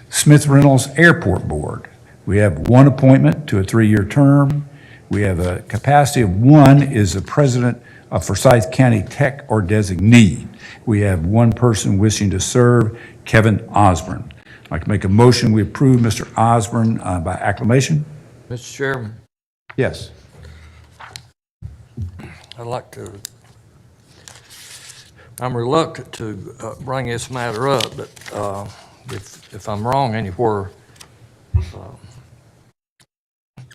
Smith Reynolds Airport Board. We have 1 appointment to a 3-year term. We have a capacity of 1 is the president of Forsyth County Tech or designee. We have 1 person wishing to serve, Kevin Osborne. I'd like to make a motion, we approve Mr. Osborne by acclamation. Mr. Chairman, Yes. I'd like to, I'm reluctant to bring this matter up, but if I'm wrong anywhere,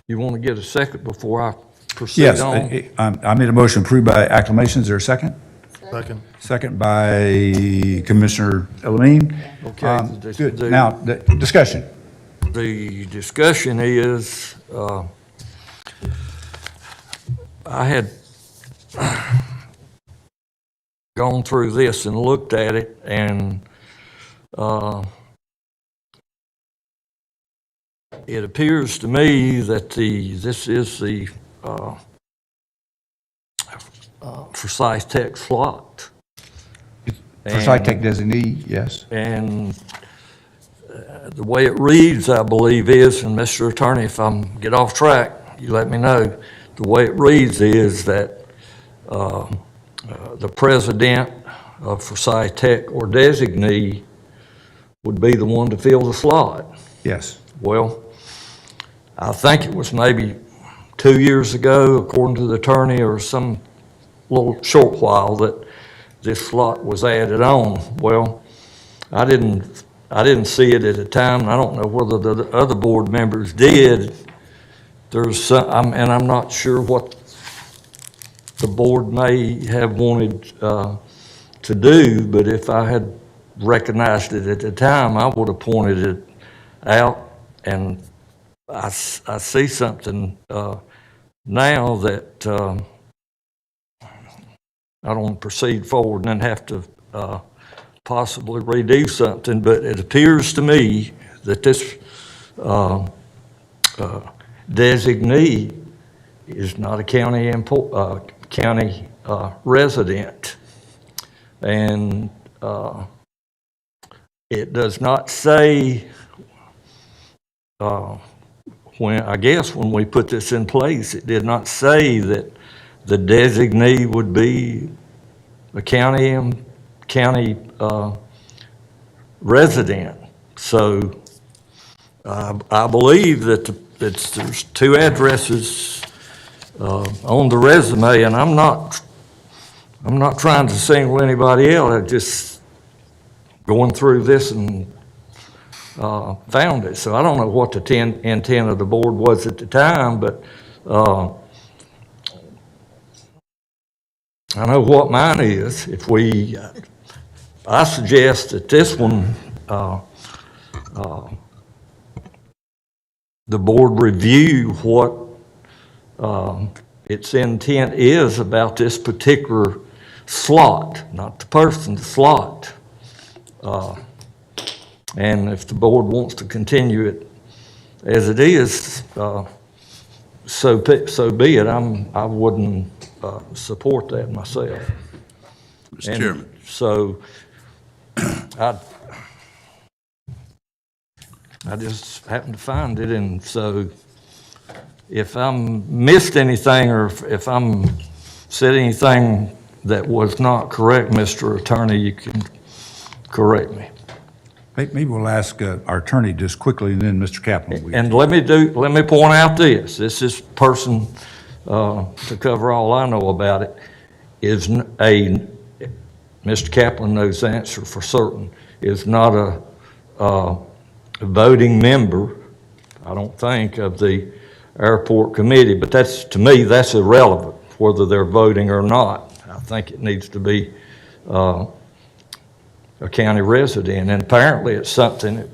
you want to get a second before I proceed on? Yes, I made a motion approved by acclamation. Is there a second? Second. Second by Commissioner Elamine. Okay. Good. Now, the discussion. The discussion is, I had gone through this and looked at it, and it appears to me that this is the Forsyth Tech slot. Forsyth Tech designee, yes. And the way it reads, I believe is, and Mr. Attorney, if I get off track, you let me know. The way it reads is that the president of Forsyth Tech or designee would be the one to fill the slot. Yes. Well, I think it was maybe 2 years ago, according to the attorney, or some little short while that this slot was added on. Well, I didn't see it at the time, and I don't know whether the other board members did. There's some, and I'm not sure what the board may have wanted to do, but if I had recognized it at the time, I would have pointed it out. And I see something now that I don't want to proceed forward and then have to possibly redo something, but it appears to me that this designee is not a county resident, and it does not say, when we put this in place, it did not say that the designee would be a county resident. So I believe that there's two addresses on the resume, and I'm not trying to single anybody out. I'm just going through this and found it. So I don't know what the intent of the board was at the time, but I know what mine is. I suggest that this one, the board review what its intent is about this particular slot, not the person, the slot. And if the board wants to continue it as it is, so be it. I wouldn't support that myself. Mr. Chairman. So I just happened to find it, and so if I'm missed anything or if I'm said anything that was not correct, Mr. Attorney, you can correct me. Maybe we'll ask our attorney just quickly, and then Mr. Kaplan. And let me point out this. This is person, to cover all I know about it, is Mr. Kaplan knows the answer for certain, is not a voting member, I don't think, of the airport committee, but to me, that's irrelevant, whether they're voting or not. I think it needs to be a county resident, and apparently it's something that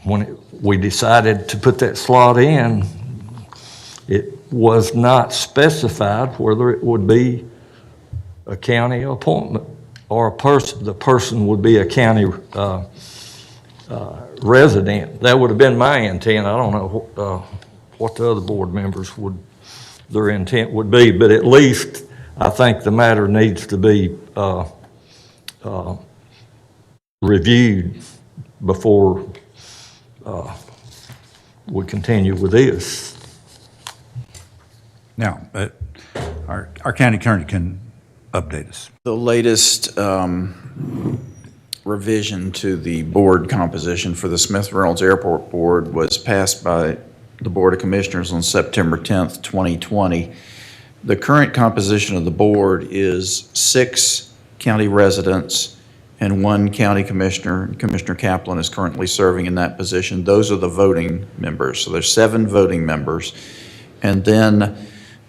when we decided to put that slot in, it was not specified whether it would be a county appointment or the person would be a county resident. That would have been my intent. I don't know what the other board members their intent would be, but at least I think the matter needs to be reviewed before we continue with this. Now, our county attorney can update us. The latest revision to the board composition for the Smith-Reynolds Airport Board was passed by the Board of Commissioners on September 10th, 2020. The current composition of the board is 6 county residents and 1 county commissioner. Commissioner Kaplan is currently serving in that position. Those are the voting members. So there's 7 voting members. And then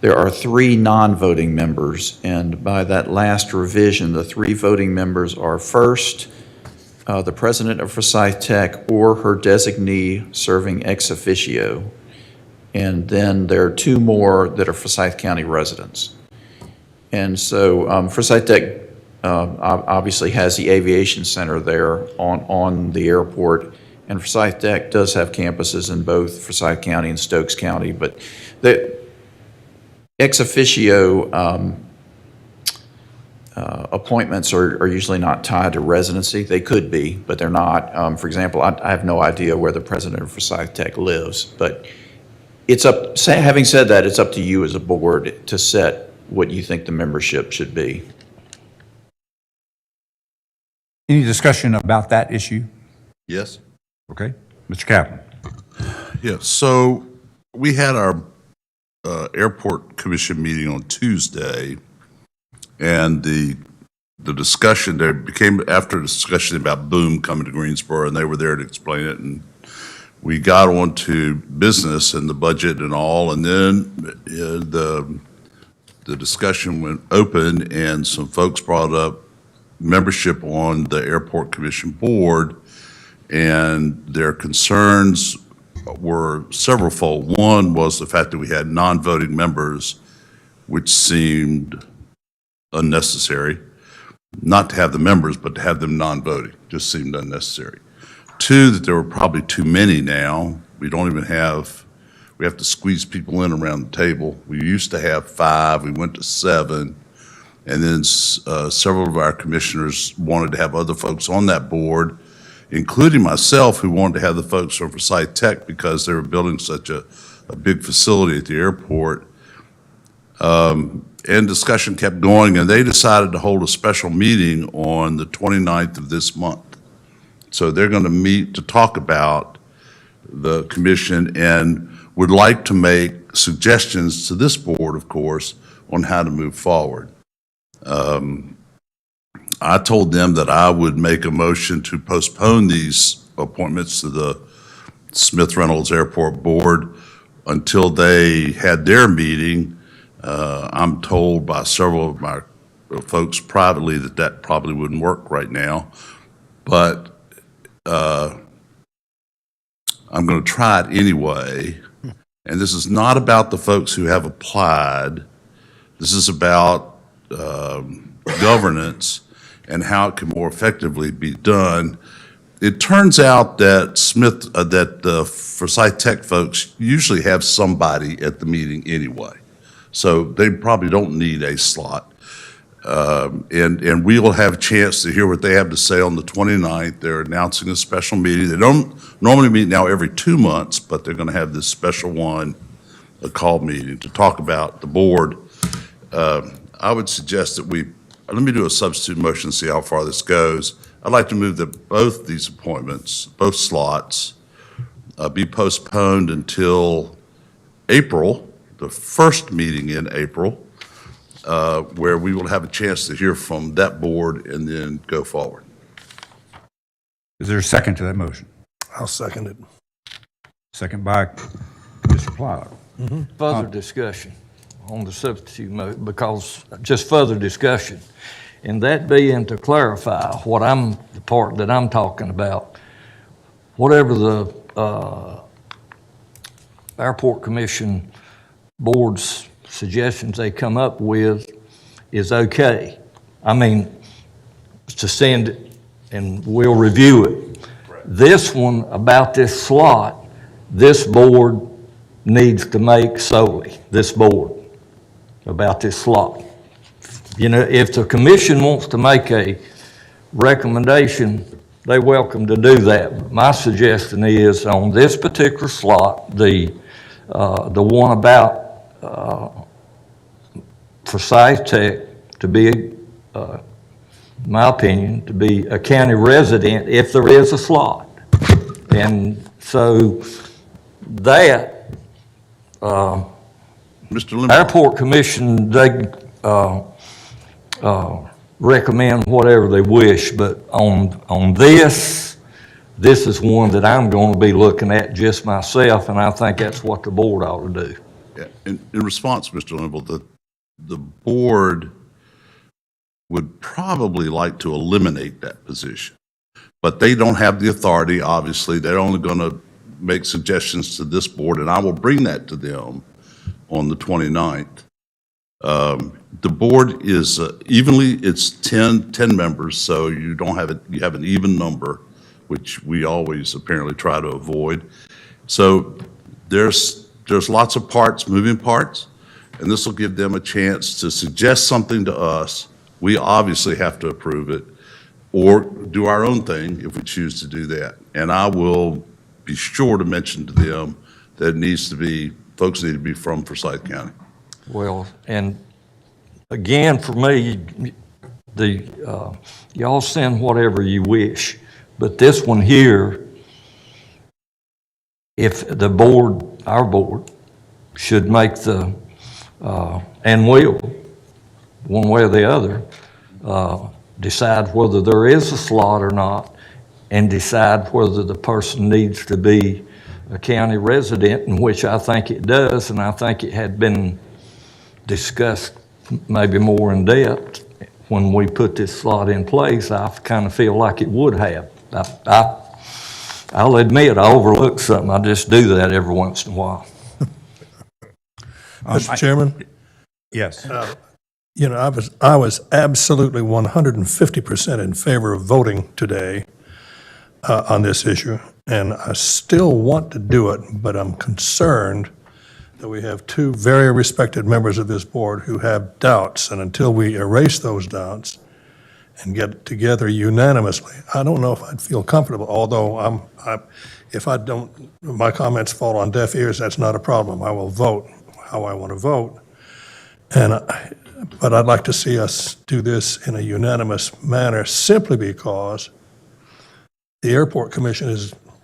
there are 3 non-voting members. And by that last revision, the 3 voting members are first, the president of Forsyth Tech or her designee serving ex officio. And then there are 2 more that are Forsyth County residents. And so Forsyth Tech obviously has the aviation center there on the airport. And Forsyth Tech does have campuses in both Forsyth County and Stokes County. But the ex officio appointments are usually not tied to residency. They could be, but they're not. For example, I have no idea where the president of Forsyth Tech lives, but it's up. Having said that, it's up to you as a board to set what you think the membership should be. Any discussion about that issue? Yes. Okay. Mr. Kaplan. Yeah, so we had our airport commission meeting on Tuesday, and the discussion there became after a discussion about Boom coming to Greensboro, and they were there to explain it, and we got on to business and the budget and all, and then the discussion went open, and some folks brought up membership on the airport commission board, and their concerns were severalfold. One was the fact that we had non-voting members, which seemed unnecessary. Not to have the members, but to have them non-voting just seemed unnecessary. 2, that there were probably too many now. We don't even have, we have to squeeze people in around the table. We used to have 5, we went to 7. And then several of our commissioners wanted to have other folks on that board, including myself, who wanted to have the folks from Forsyth Tech because they were building such a big facility at the airport. And discussion kept going, and they decided to hold a special meeting on the 29th of this month. So they're going to meet to talk about the commission and would like to make suggestions to this board, of course, on how to move forward. I told them that I would make a motion to postpone these appointments to the Smith Reynolds Airport Board until they had their meeting. I'm told by several of my folks privately that that probably wouldn't work right now, but I'm going to try it anyway. And this is not about the folks who have applied. This is about governance and how it can more effectively be done. It turns out that the Forsyth Tech folks usually have somebody at the meeting anyway. So they probably don't need a slot. And we will have a chance to hear what they have to say on the 29th. They're announcing a special meeting. They don't normally meet now every 2 months, but they're going to have this special one, a call meeting, to talk about the board. I would suggest that let me do a substitute motion and see how far this goes. I'd like to move that both these appointments, both slots, be postponed until April, the first meeting in April, where we will have a chance to hear from that board and then go forward. Is there a second to that motion? I'll second it. Second by Mr. Plowler. Further discussion on the substitute motion, because just further discussion. And that being to clarify the part that I'm talking about, whatever the Airport Commission Board's suggestions they come up with is okay. I mean, to send it and we'll review it. This one about this slot, this board needs to make solely, this board, about this slot. You know, if the commission wants to make a recommendation, they're welcome to do that. My suggestion is on this particular slot, the one about Forsyth Tech to be, in my opinion, to be a county resident if there is a slot. And so that, Mr. Limbaugh. Airport Commission, they recommend whatever they wish, but on this is one that I'm going to be looking at just myself, and I think that's what the board ought to do. Yeah. In response, Mr. Limbaugh, the board would probably like to eliminate that position, but they don't have the authority, obviously. They're only going to make suggestions to this board, and I will bring that to them on the 29th. The board is it's 10 members, so you have an even number, which we always apparently try to avoid. So there's lots of moving parts, and this will give them a chance to suggest something to us. We obviously have to approve it or do our own thing if we choose to do that. And I will be sure to mention to them that folks need to be from Forsyth County. Well, and again, for me, y'all send whatever you wish, but this one here, if the board, our board, should make and will, one way or the other, decide whether there is a slot or not, and decide whether the person needs to be a county resident, in which I think it does, and I think it had been discussed maybe more in depth when we put this slot in place. I kind of feel like it would have. I'll admit I overlook something. I just do that every once in a while. Mr. Chairman? Yes. I was absolutely 150% in favor of voting today on this issue, and I still want to do it, but I'm concerned that we have two very respected members of this board who have doubts, and until we erase those doubts and get together unanimously, I don't know if I'd feel comfortable, although if my comments fall on deaf ears, that's not a problem. I will vote how I want to vote. But I'd like to see us do this in a unanimous manner simply because the Airport Commission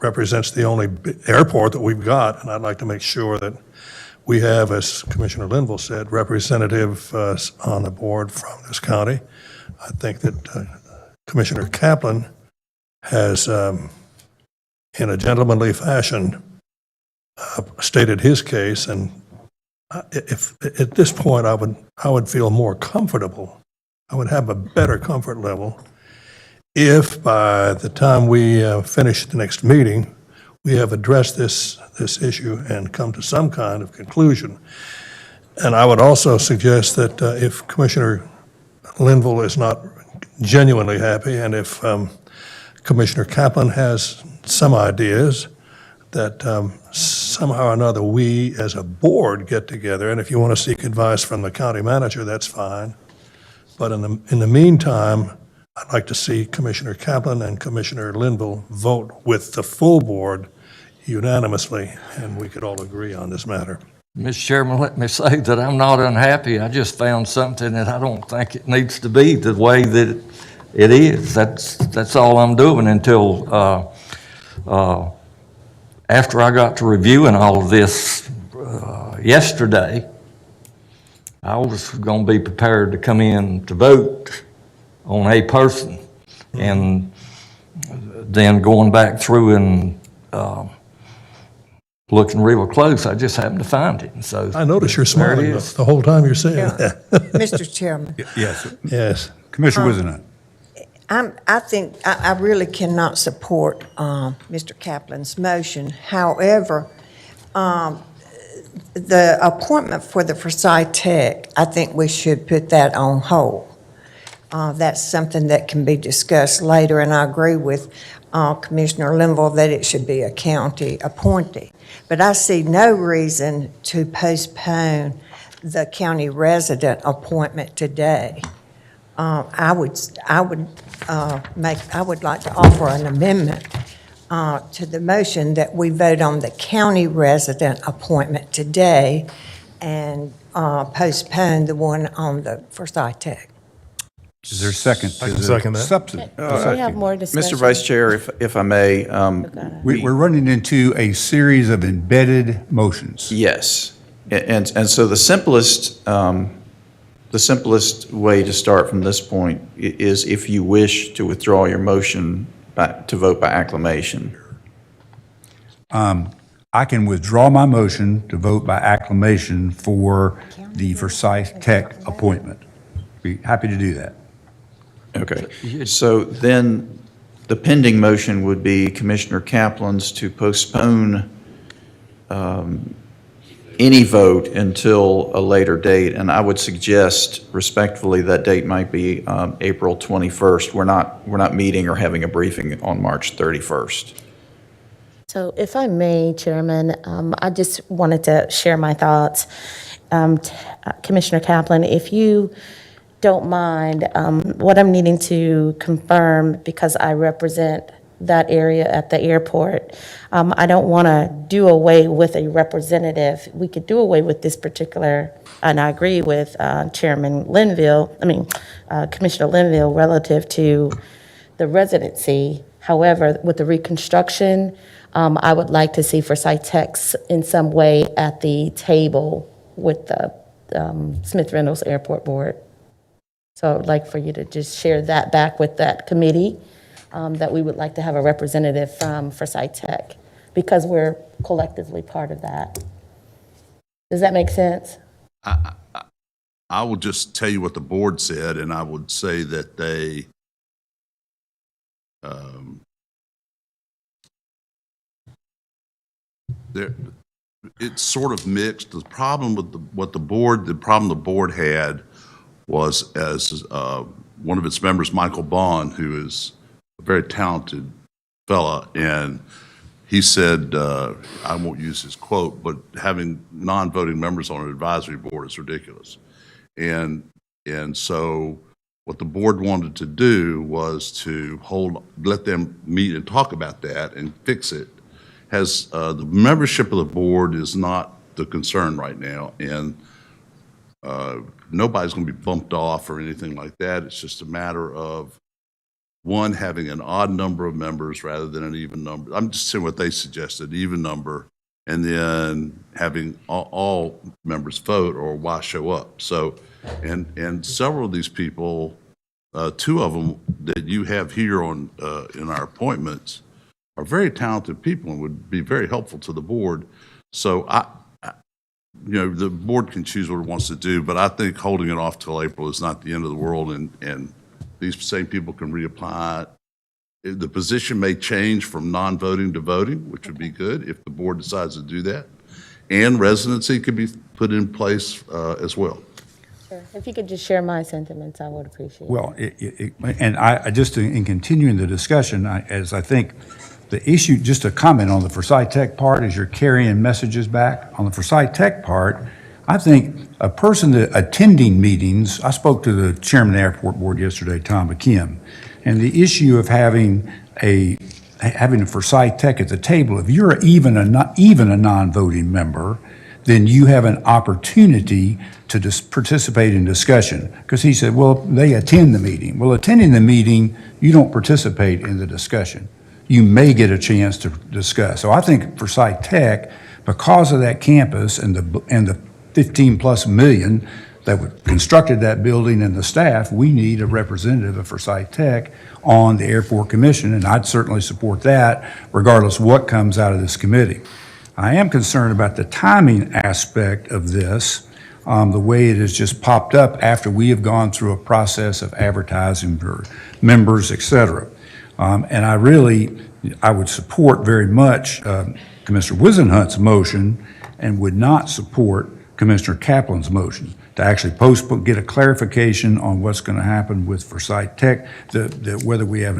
represents the only airport that we've got, and I'd like to make sure that we have, as Commissioner Linville said, representatives on the board from this county. I think that Commissioner Kaplan has, in a gentlemanly fashion, stated his case, and if at this point I would feel more comfortable, I would have a better comfort level if by the time we finish the next meeting, we have addressed this issue and come to some kind of conclusion. And I would also suggest that if Commissioner Linville is not genuinely happy, and if Commissioner Kaplan has some ideas, that somehow or another we as a board get together, and if you want to seek advice from the county manager, that's fine. But in the meantime, I'd like to see Commissioner Kaplan and Commissioner Linville vote with the full board unanimously, and we could all agree on this matter. Mr. Chairman, let me say that I'm not unhappy. I just found something that I don't think it needs to be the way that it is. That's all I'm doing until after I got to reviewing all of this yesterday. I was going to be prepared to come in to vote on a person, and then going back through and looking real close, I just happened to find it. And so I notice you're smiling the whole time you're saying that. Mr. Chairman. Yes. Yes. Commissioner Wizenhut. I think I really cannot support Mr. Kaplan's motion. However, the appointment for the Forsyth Tech, I think we should put that on hold. That's something that can be discussed later, and I agree with Commissioner Linville that it should be a county appointee. But I see no reason to postpone the county resident appointment today. I would like to offer an amendment to the motion that we vote on the county resident appointment today and postpone the one on the Forsyth Tech. Is there a second? I can second that. Substitute. We have more discussion. Mr. Vice Chair, if I may. We're running into a series of embedded motions. Yes. And so the simplest way to start from this point is if you wish to withdraw your motion to vote by acclamation. I can withdraw my motion to vote by acclamation for the Forsyth Tech appointment. Be happy to do that. Okay. So then the pending motion would be Commissioner Kaplan's to postpone any vote until a later date. And I would suggest respectfully that date might be April 21st. We're not meeting or having a briefing on March 31st. So if I may, Chairman, I just wanted to share my thoughts. Commissioner Kaplan, if you don't mind, what I'm needing to confirm, because I represent that area at the airport, I don't want to do away with a representative. We could do away with this particular, and I agree with Commissioner Linville relative to the residency. However, with the reconstruction, I would like to see Forsyth Techs in some way at the table with the Smith-Reynolds Airport Board. So I would like for you to just share that back with that committee, that we would like to have a representative from Forsyth Tech, because we're collectively part of that. Does that make sense? I will just tell you what the board said, and I would say that they it's sort of mixed. The problem with the problem the board had was, as one of its members, Michael Bond, who is a very talented fella, and he said, I won't use his quote, but having non-voting members on an advisory board is ridiculous. And so what the board wanted to do was to let them meet and talk about that and fix it. The membership of the board is not the concern right now, and nobody's going to be bumped off or anything like that. It's just a matter of one, having an odd number of members rather than an even number. I'm just saying what they suggested, even number, and then having all members vote, or why show up. So, and several of these people, two of them that you have here on in our appointments, are very talented people and would be very helpful to the board. So the board can choose what it wants to do, but I think holding it off till April is not the end of the world, and these same people can reapply. The position may change from non-voting to voting, which would be good if the board decides to do that. And residency could be put in place as well. Sure. If you could just share my sentiments, I would appreciate it. Well, I just in continuing the discussion, as I think the issue, just a comment on the Forsyth Tech part, as you're carrying messages back. On the Forsyth Tech part, I think a person that attending meetings, I spoke to the chairman of the airport board yesterday, Tom McKim, and the issue of having a Forsyth Tech at the table, if you're even a non-voting member, then you have an opportunity to participate in discussion. Because he said, well, they attend the meeting. Well, attending the meeting, you don't participate in the discussion. You may get a chance to discuss. So I think Forsyth Tech, because of that campus and the 15+ million that constructed that building and the staff, we need a representative of Forsyth Tech on the airport commission, and I'd certainly support that regardless of what comes out of this committee. I am concerned about the timing aspect of this, the way it has just popped up after we have gone through a process of advertising for members, et cetera. And I would support very much Commissioner Wisenhunt's motion and would not support Commissioner Kaplan's motion to actually get a clarification on what's going to happen with Forsyth Tech, whether we have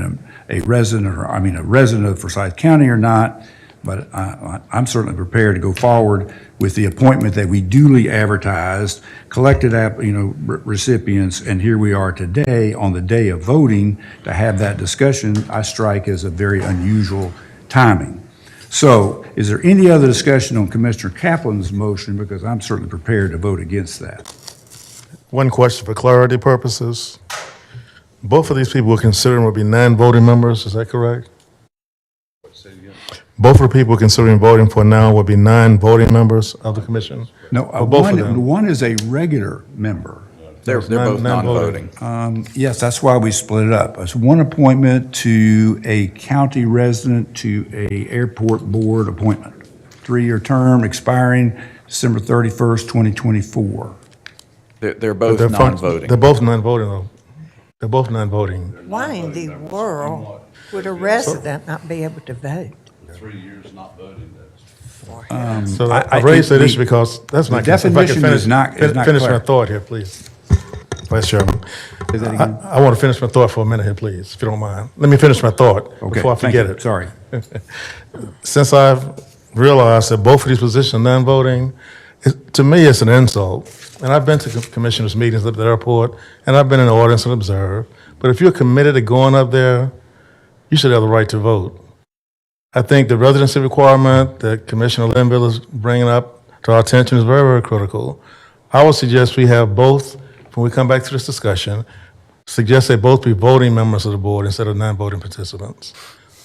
a resident of Forsyth County or not. But I'm certainly prepared to go forward with the appointment that we duly advertised, collected recipients, and here we are today on the day of voting to have that discussion. I strike as a very unusual timing. So is there any other discussion on Commissioner Kaplan's motion? Because I'm certainly prepared to vote against that. One question for clarity purposes. Both of these people we're considering will be non-voting members, is that correct? Both of the people considering voting for now will be non-voting members of the commission? No, both of them? one is a regular member. They're both non-voting. Yes, that's why we split it up. It's one appointment to a county resident to a airport board appointment. 3-year term expiring December 31st, 2024. They're both non-voting. They're both non-voting, though. They're both non-voting. Why in the world would a resident not be able to vote? 3 years not voting, So I raised that issue because that's my concern. definition is not Finish my clear. thought here, please. Vice Chairman. I want to finish my thought for a minute here, please, if you don't mind. Let me finish my thought before I forget it. Sorry. Since I've realized that both of these positions are non-voting, to me, it's an insult. And I've been to commissioners' meetings at the airport, and I've been in the audience and observed. But if you're committed to going up there, you should have the right to vote. I think the residency requirement that Commissioner Linville is bringing up to our attention is very, very critical. I would suggest we have both, when we come back to this discussion, suggest they both be voting members of the board instead of non-voting participants.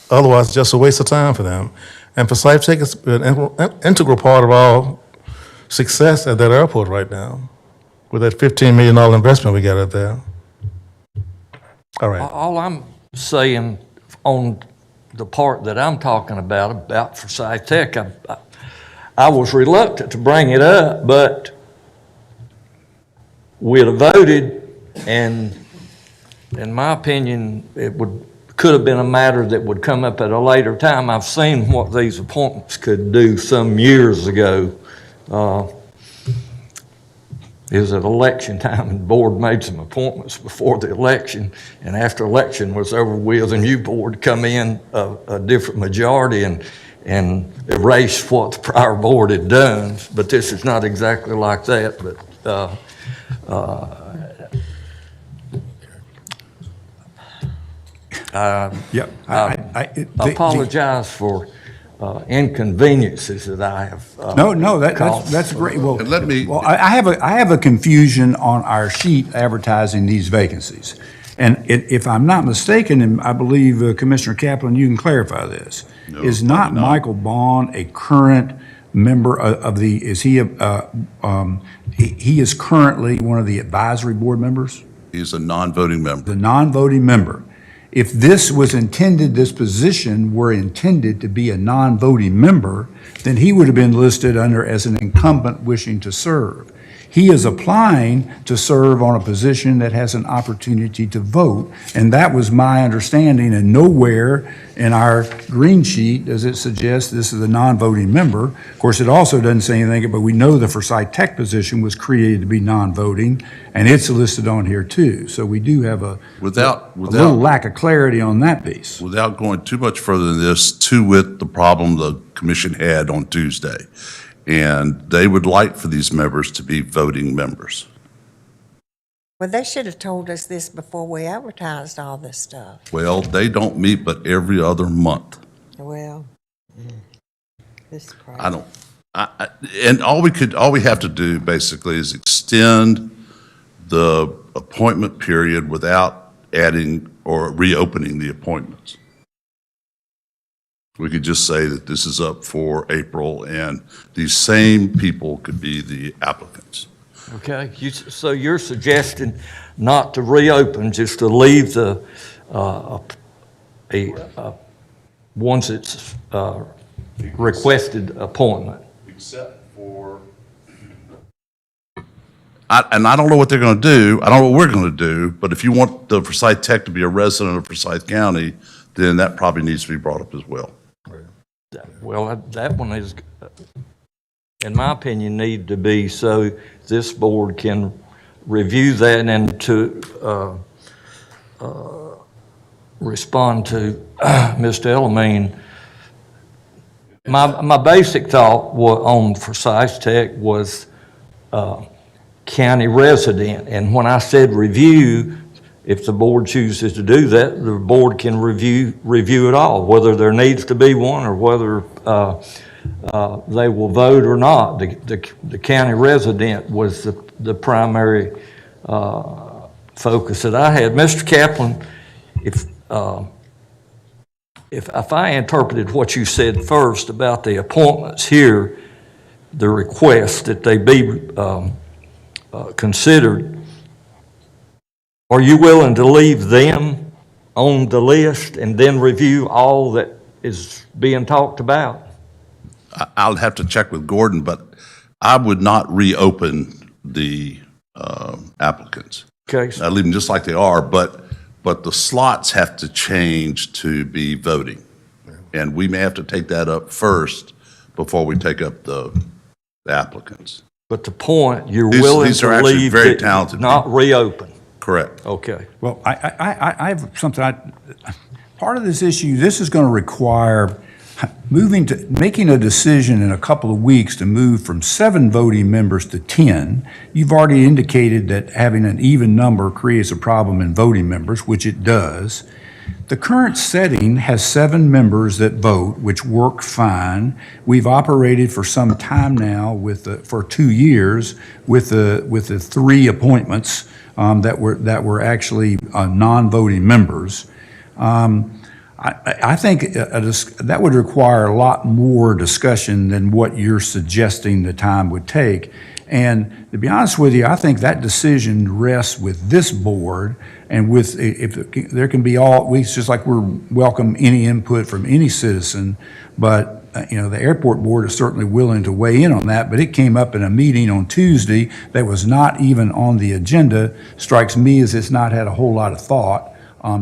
Otherwise, it's just a waste of time for them. And Forsyth Tech is an integral part of our success at that airport right now, with that $15 million investment we got out there. All right. All I'm saying on the part that I'm talking about Forsyth Tech, I was reluctant to bring it up, but we'd have voted, and in my opinion, could have been a matter that would come up at a later time. I've seen what these appointments could do some years ago. It was at election time, and the board made some appointments before the election, and after election was over with, a new board come in, a different majority, and and erase what the prior board had done, but this is not exactly like that, but Yeah. I apologize for inconveniences that I have. No, caused. that's great. Well, And let me- I have a confusion on our sheet advertising these vacancies. And if I'm not mistaken, and I believe Commissioner Kaplan, you can clarify this. No, Is not probably not. Michael Bond a current member of the, is he, he is currently one of the advisory board members? He's a non-voting member. The non-voting member. If this was intended, this position were intended to be a non-voting member, then he would have been listed under as an incumbent wishing to serve. He is applying to serve on a position that has an opportunity to vote, and that was my understanding, and nowhere in our green sheet does it suggest this is a non-voting member. Of course, it also doesn't say anything, but we know the Forsyth Tech position was created to be non-voting, and it's listed on here too. So we do have a little lack of clarity on that piece. Without going too much further than this, to wit, the problem the commission had on Tuesday. And they would like for these members to be voting members. Well, they should have told us this before we advertised all this stuff. Well, they don't meet but every other month. Well, this is crazy. I don't, and all we have to do basically is extend the appointment period without adding or reopening the appointments. We could just say that this is up for April, and these same people could be the applicants. Okay, so you're suggesting not to reopen, just to leave the ones that's requested appointment? Except for... And I don't know what they're going to do. I don't know what we're going to do, but if you want the Forsyth Tech to be a resident of Forsyth County, then that probably needs to be brought up as well. Well, that one is, in my opinion, need to be so this board can review that and to respond to Mr. Elamine. My basic thought on Forsyth Tech was county resident, and when I said review, if the board chooses to do that, the board can review it all, whether there needs to be one or whether they will vote or not. The county resident was the primary focus that I had. Mr. Kaplan, if I interpreted what you said first about the appointments here, the request that they be considered, are you willing to leave them on the list and then review all that is being talked about? I'll have to check with Gordon, but I would not reopen the applicants. Okay. I'd leave them just like they are, but the slots have to change to be voting. And we may have to take that up first before we take up the applicants. But the point, you're willing these are to actually leave very it, talented not people. reopen. Correct. Okay. Well, I have something, part of this issue, this is going to require making a decision in a couple of weeks to move from 7 voting members to 10. You've already indicated that having an even number creates a problem in voting members, which it does. The current setting has 7 members that vote, which work fine. We've operated for some time now for 2 years with the 3 appointments that were actually non-voting members. I think that would require a lot more discussion than what you're suggesting the time would take. And to be honest with you, I think that decision rests with this board, and with, if there can be it's just like we're welcome any input from any citizen, but the airport board is certainly willing to weigh in on that, but it came up in a meeting on Tuesday that was not even on the agenda. Strikes me as it's not had a whole lot of thought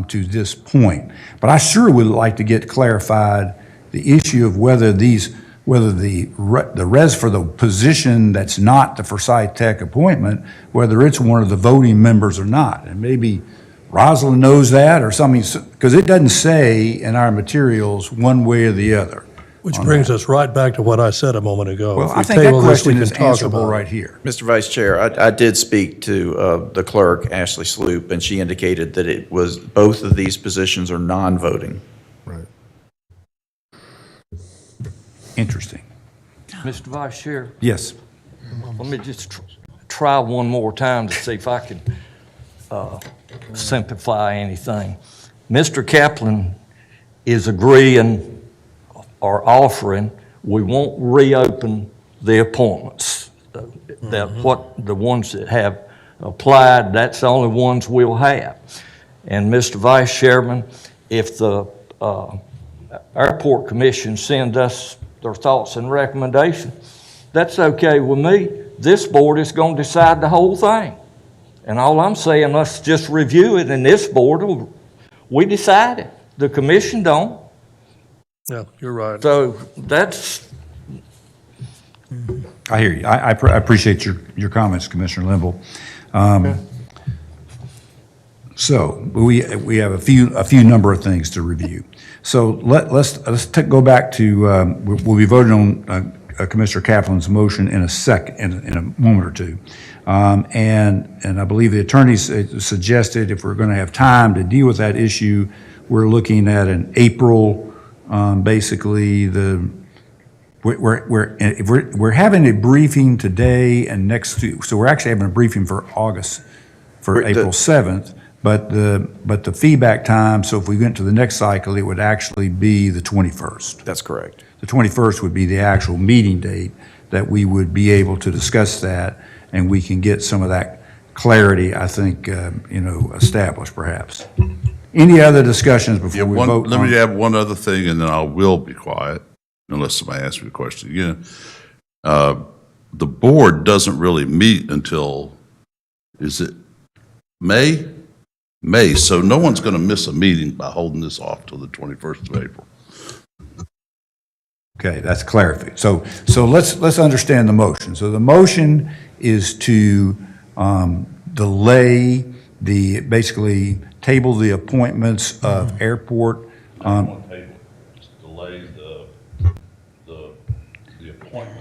to this point. But I sure would like to get clarified the issue of whether the res for the position that's not the Forsyth Tech appointment, whether it's one of the voting members or not. And maybe Rosalind knows that or something, because it doesn't say in our materials one way or the other. Which brings us right back to what I said a moment ago. Well, If I we think that table this, we question can is talk answerable about it. right here. Mr. Vice Chair, I did speak to the clerk, Ashley Sloop, and she indicated that it was, both of these positions are non-voting. Right. Interesting. Mr. Vice Chair, Yes. let me just try one more time to see if I can simplify anything. Mr. Kaplan is agreeing or offering, we won't reopen the appointments. The ones that have applied, that's the only ones we'll have. And Mr. Vice Chairman, if the Airport Commission send us their thoughts and recommendations, that's okay with me. This board is going to decide the whole thing. And all I'm saying, let's just review it, and this board, we decide it. The commission don't. Yeah, you're right. So that's, I hear you. I appreciate your comments, Commissioner Limble. So we have a few number of things to review. So let's go back to, we'll be voting on Commissioner Kaplan's motion in a moment or two. And I believe the attorneys suggested if we're going to have time to deal with that issue, we're looking at an April, basically we're having a briefing today and next, so we're actually having a briefing for April 7th, but the feedback time, so if we went to the next cycle, it would actually be the 21st. That's correct. The 21st would be the actual meeting date that we would be able to discuss that, and we can get some of that clarity, I think, established perhaps. Any other discussions before we vote? Let me add one other thing, and then I will be quiet, unless somebody asks me a question again. The board doesn't really meet until, is it May? May, so no one's going to miss a meeting by holding this off till the 21st of April. Okay, that's clarity. So let's understand the motion. So the motion is to delay basically table the appointments of airport.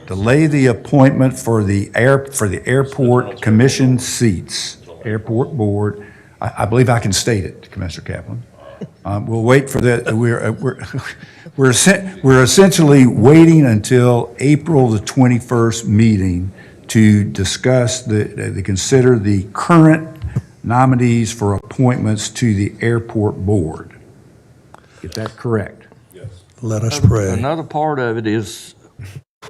Delay the appointment for the airport commission seats, airport board. I believe I can state it, Commissioner Kaplan. We'll wait for that. We're essentially waiting until April the 21st meeting to discuss to consider the current nominees for appointments to the airport board. Get that correct? Yes. Let us pray. another part of it is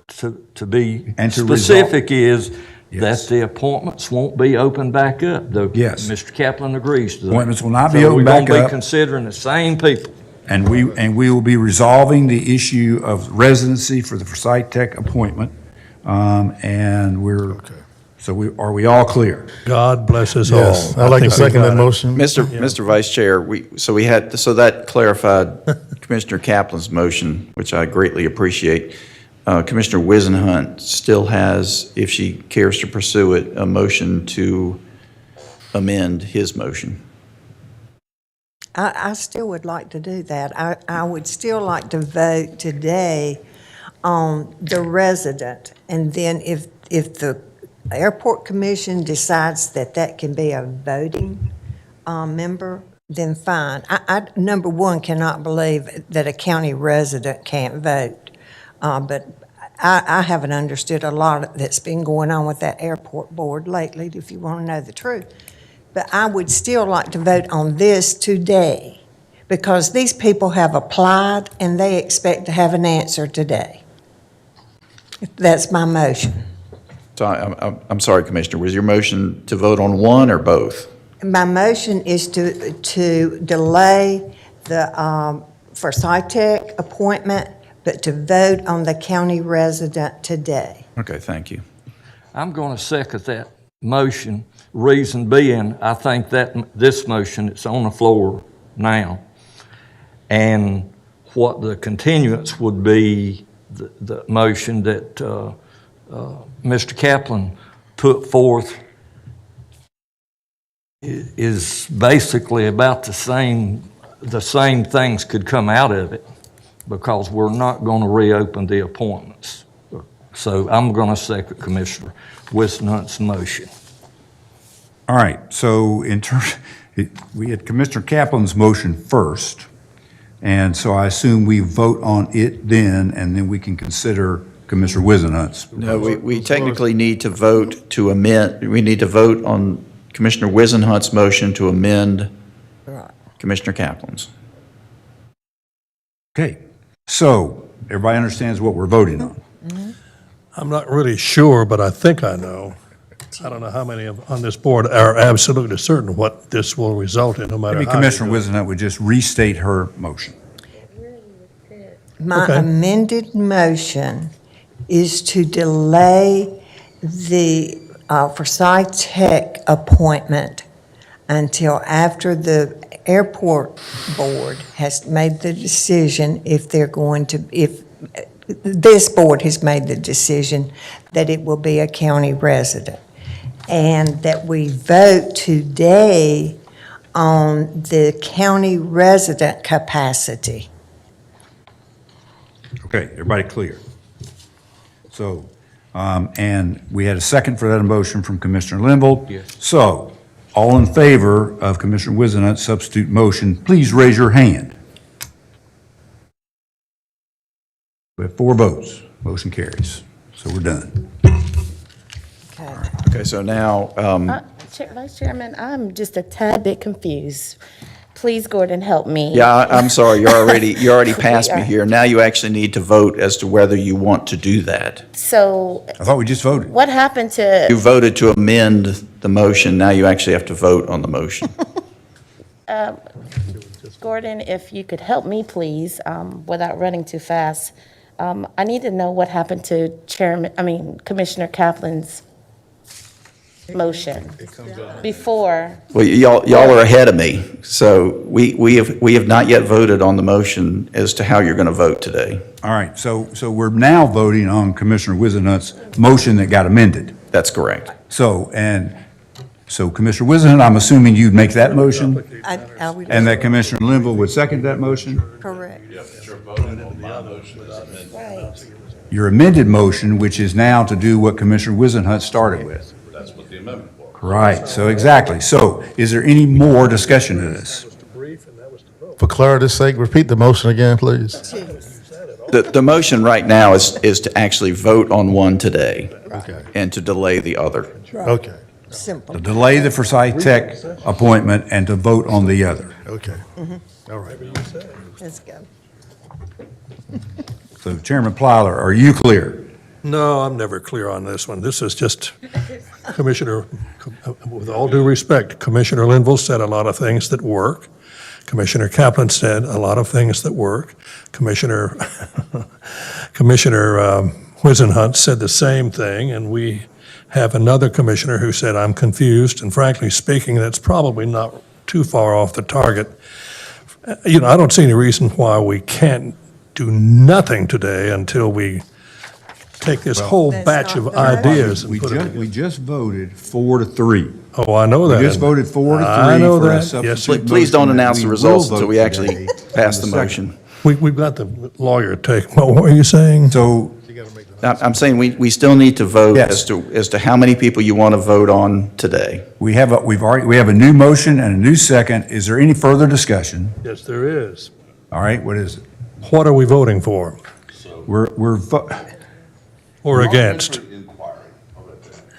to be And to specific is Yes. that the appointments won't be opened back up. Yes. Mr. Kaplan agrees to that. Appointments will not be opened back So we're going to up. be considering the same people. And we will be resolving the issue of residency for the Forsyth Tech appointment. Are we all clear? God bless us Yes, all. I'd like to think we second got that it. motion. Mr. Vice Chair, so that clarified Commissioner Kaplan's motion, which I greatly appreciate. Commissioner Wisenhunt still has, if she cares to pursue it, a motion to amend his motion. I still would like to do that. I would still like to vote today on the resident, and then if the airport commission decides that can be a voting member, then fine. I number one, cannot believe that a county resident can't vote, but I haven't understood a lot that's been going on with that airport board lately, if you want to know the truth. But I would still like to vote on this today, because these people have applied and they expect to have an answer today. That's my motion. So I'm sorry, Commissioner, was your motion to vote on one or both? My motion is to delay the Forsyth Tech appointment, but to vote on the county resident today. Okay, thank you. I'm going to second that motion, reason being, I think that this motion that's on the floor now, and what the continuance would be, the motion that Mr. Kaplan put forth is basically about the same things could come out of it. because we're not going to reopen the appointments. So I'm going to second Commissioner Winston-Hunt's motion. All right, so in terms, we had Commissioner Kaplan's motion first, and so I assume we vote on it then, and then we can consider Commissioner Winston-Hunt's. No, we technically need to vote to amend, we need to vote on Commissioner Wizenhut's motion to amend Commissioner Kaplan's. Okay, so everybody understands what we're voting on? I'm not really sure, but I think I know. I don't know how many on this board are absolutely certain what this will result in, no matter Maybe how you Commissioner do it. Wizenhut would just restate her motion. My Okay. amended motion is to delay the Forsyth Tech appointment until after the airport board has made the decision if they're going to, if this board has made the decision that it will be a county resident. And that we vote today on the county resident capacity. Okay, everybody clear? So, and we had a second for that motion from Commissioner Linville. Yes. So, all in favor of Commissioner Wizenhut's substitute motion, please raise your hand. We have 4 votes. Motion carries. So we're done. Okay, so now, Vice Chairman, I'm just a tad bit confused. Please, Gordon, help me. yeah, I'm sorry, you already passed me here. Now you actually need to vote as to whether you want to do that. So I thought we just voted. what happened to, You voted to amend the motion, now you actually have to vote on the motion. Gordon, if you could help me, please, without running too fast. I need to know what happened to Commissioner Kaplan's motion before. Well, y'all are ahead of me, so we have not yet voted on the motion as to how you're going to vote today. All right, so we're now voting on Commissioner Wizenhut's motion that got amended. That's correct. So Commissioner Wizenhut, I'm assuming you'd make that motion, I would. and that Commissioner Linville would second that motion? Correct. Your amended motion, which is now to do what Commissioner Wizenhut started with. That's what the amendment was. Right, so exactly. So is there any more discussion to this? For clarity's sake, repeat the motion again, please. The motion right now is to actually vote on one today Okay, and to delay the other. okay, Simple. To delay the Forsyth Tech appointment and to vote on the other. okay. All right. Let's go. So Chairman Plyler, are you clear? No, I'm never clear on this one. This is just, Commissioner, with all due respect, Commissioner Linville said a lot of things that work. Commissioner Kaplan said a lot of things that work. Commissioner Wizenhut said the same thing, and we have another commissioner who said, I'm confused, and frankly speaking, that's probably not too far off the target. I don't see any reason why we can't do nothing today until we take this whole That's batch not of correct. ideas and We put it just, together. we just voted 4-3. Oh, I know that. We just voted 4-3 I know for a that. substitute Yes, sir. Please don't motion that announce we the will results vote until we actually today pass in the a second. motion. We've got the lawyer take, what were you saying? So, I'm saying we still need to vote Yes. as to how many people you want to vote on today. we have a new motion and a new second. Is there any further discussion? Yes, there is. All right, what is it? What are we voting for? We're Or against?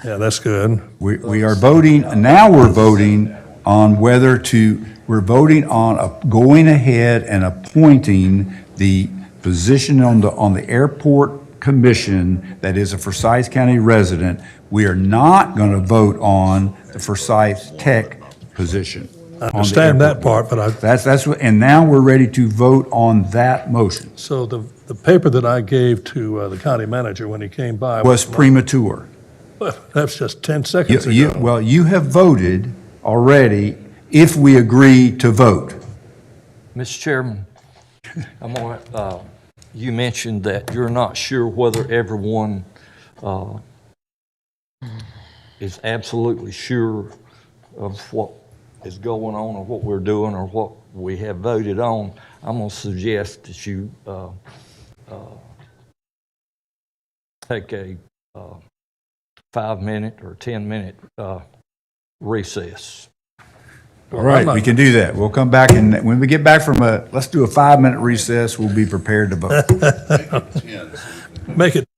Yeah, that's good. We are voting, now we're voting on whether to, we're voting on going ahead and appointing the position on the airport commission that is a Forsyth County resident. We are not going to vote on the Forsyth Tech position. I understand that part, but That's what, and now we're ready to vote on that motion. so the paper that I gave to the county manager when he came by. Was premature. That's just 10 seconds ago. Well, you have voted already if we agree to vote. Mr. Chairman, you mentioned that you're not sure whether everyone is absolutely sure of what is going on or what we're doing or what we have voted on, I'm going to suggest that you take a 5-minute or 10-minute recess. All right, we can do that. We'll come back, and when we get back from let's do a 5-minute recess. We'll be prepared to vote. Make it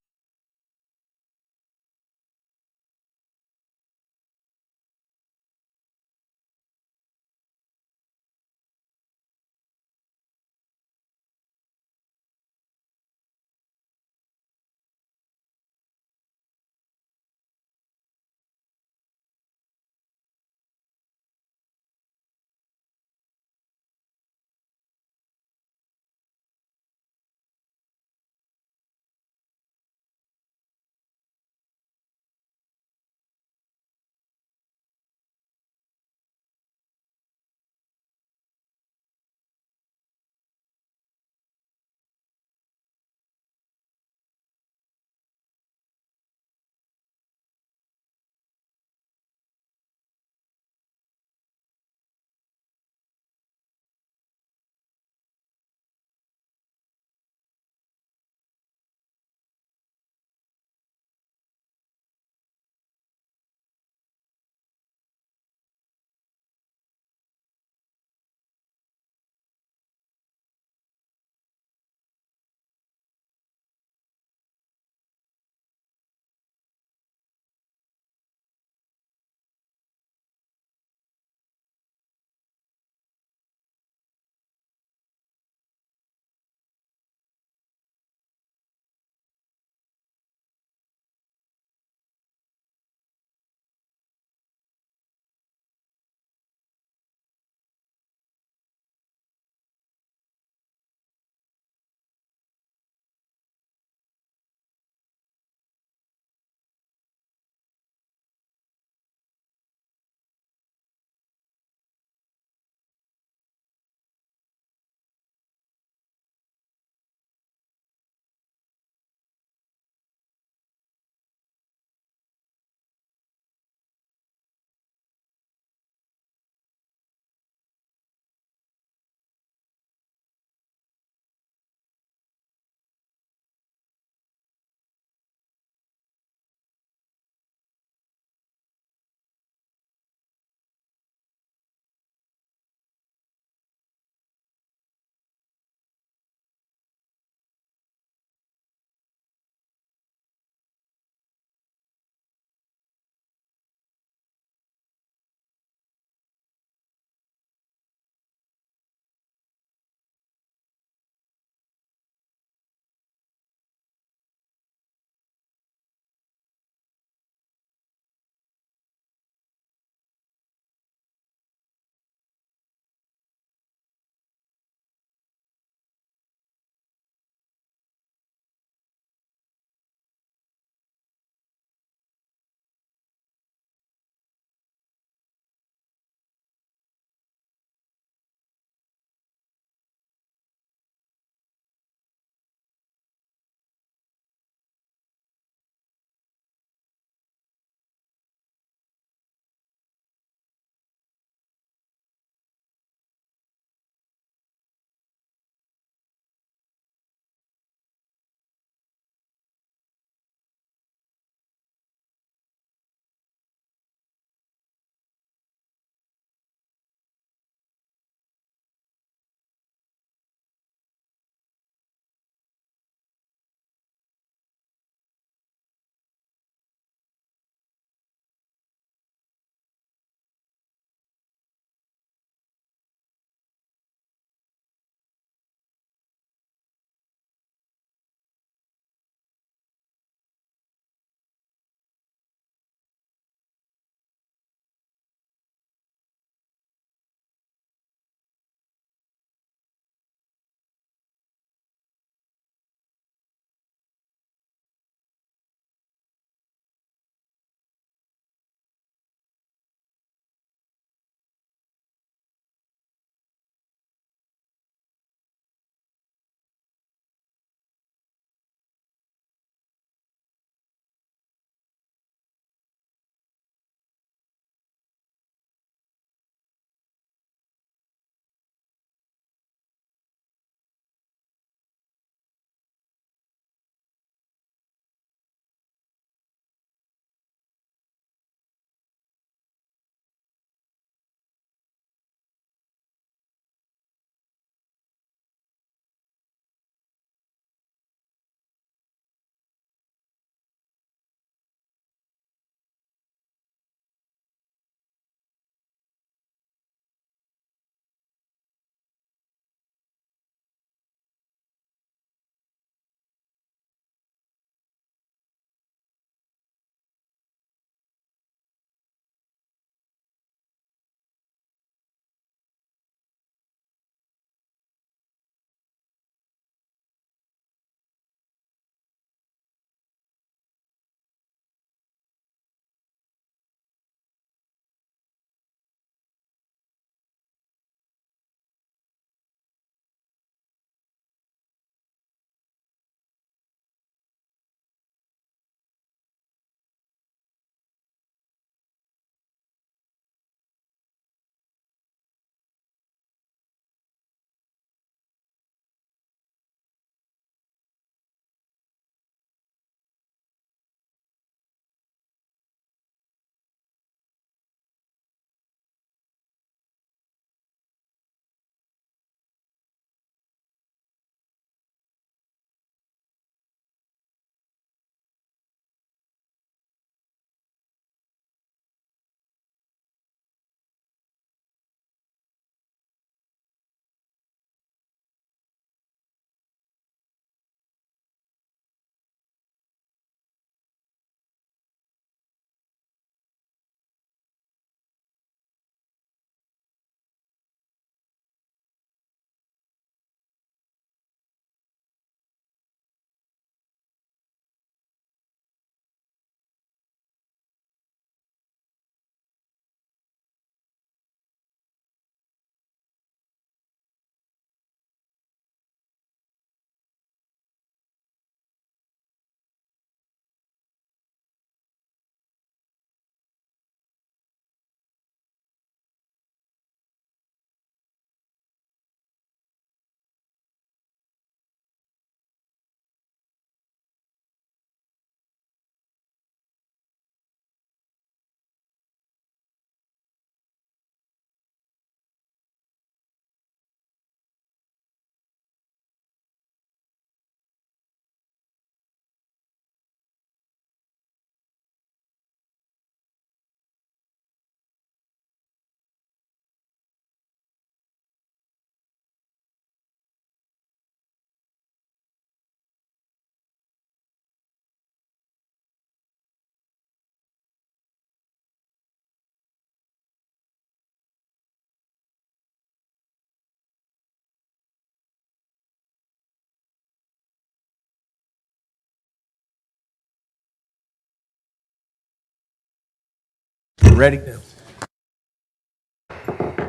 ready?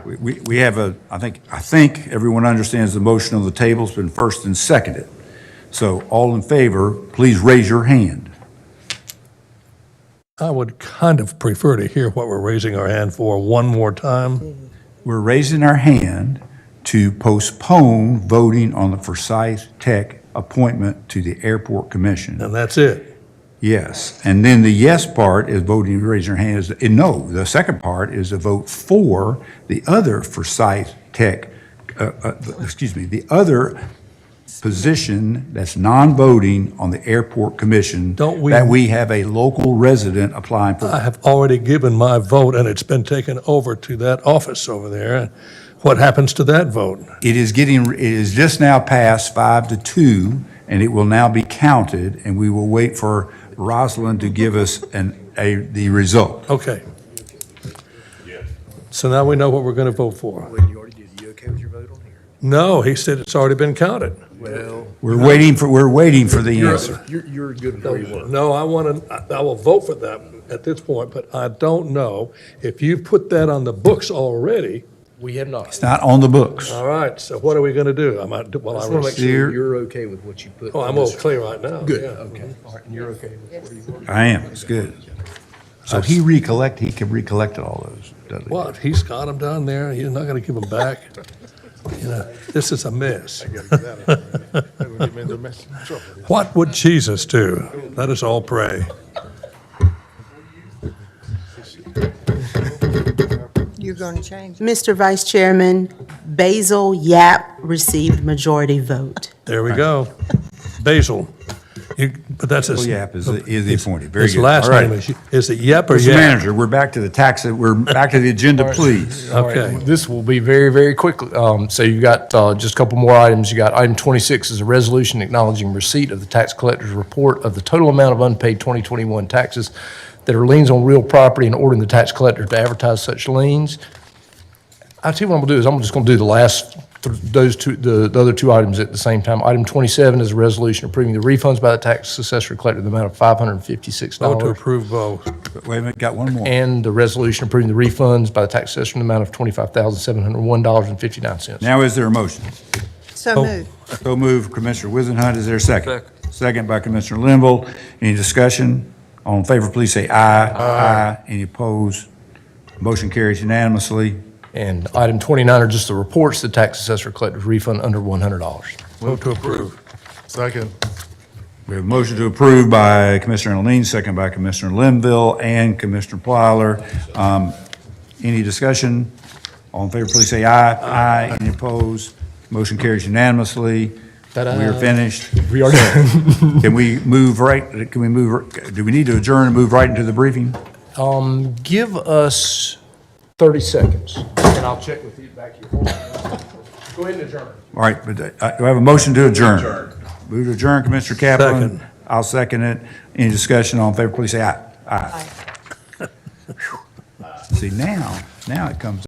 We have I think everyone understands the motion on the table has been first and seconded. So all in favor, please raise your hand. I would kind of prefer to hear what we're raising our hand for one more time. We're raising our hand to postpone voting on the Forsyth Tech appointment to the Airport Commission. And that's it. Yes, and then the yes part is voting, raise your hand, no, the second part is a vote for the other Forsyth Tech, the other position that's non-voting on the Airport Commission. That we have a local resident applying for. I have already given my vote, and it's been taken over to that office over there. What happens to that vote? It is just now passed 5-2, and it will now be counted, and we will wait for Rosalind to give us the result. Okay. So now we know what we're going to vote for. You already did. You okay with your vote on here? No, he said it's already been counted. Well, We're waiting for the answer. you're good where you were. No, I will vote for that at this point, but I don't know if you've put that on the books already. We have not. It's not on the books. All right, so what are we going to do? I might, well, I I just want to make was, sure you're okay with what you put. oh, I'm okay right now. Good, yeah. okay. All right, and you're okay with where you were? I am, it's good. So he can recollect all those, doesn't he? What, he's got them down there, he's not going to give them back? You know, this is a mess. What would Jesus do? Let us all pray. You're going to change it. Mr. Vice Chairman, Basil Yap received majority vote. There we go. Basil. But that's his. Yap is the appointed. Very His good. last All right. name is it Yep or Mr. Yap? Manager, we're back to the agenda, please. All right, Okay. this will be very, very quick. So you got just a couple more items. You got item 26 is a resolution acknowledging receipt of the tax collector's report of the total amount of unpaid 2021 taxes that are liens on real property and ordering the tax collector to advertise such liens. I tell you what I'm gonna do is I'm just gonna do the last, the other two items at the same time. Item 27 is a resolution approving the refunds by the tax assessor collector in the amount of $556. Vote to approve both. Wait a minute, got one more. And the resolution approving the refunds by the tax assessor in the amount of $25,701.59. Now is there a motion? So moved. So moved, Commissioner Wizenhut, is there a second? Second by Commissioner Linville. Any discussion? All in favor, please say aye. Aye. Any opposed? Motion carries unanimously. And item 29 are just the reports, the tax assessor collector's refund under $100. Vote to approve. Second. We have a motion to approve by Commissioner Alene, second by Commissioner Linville and Commissioner Plyler. Any discussion? All in favor, please say aye. Aye. Any opposed? Motion carries unanimously. We are finished. We are done. Do we need to adjourn and move right into the briefing? Give us 30 seconds, and I'll check with you back here. Go ahead and adjourn. All right, but do I have a motion to adjourn? Move to adjourn, Commissioner Kaplan. Second. I'll second it. Any discussion? All in favor, please say aye. Aye. See, now it comes.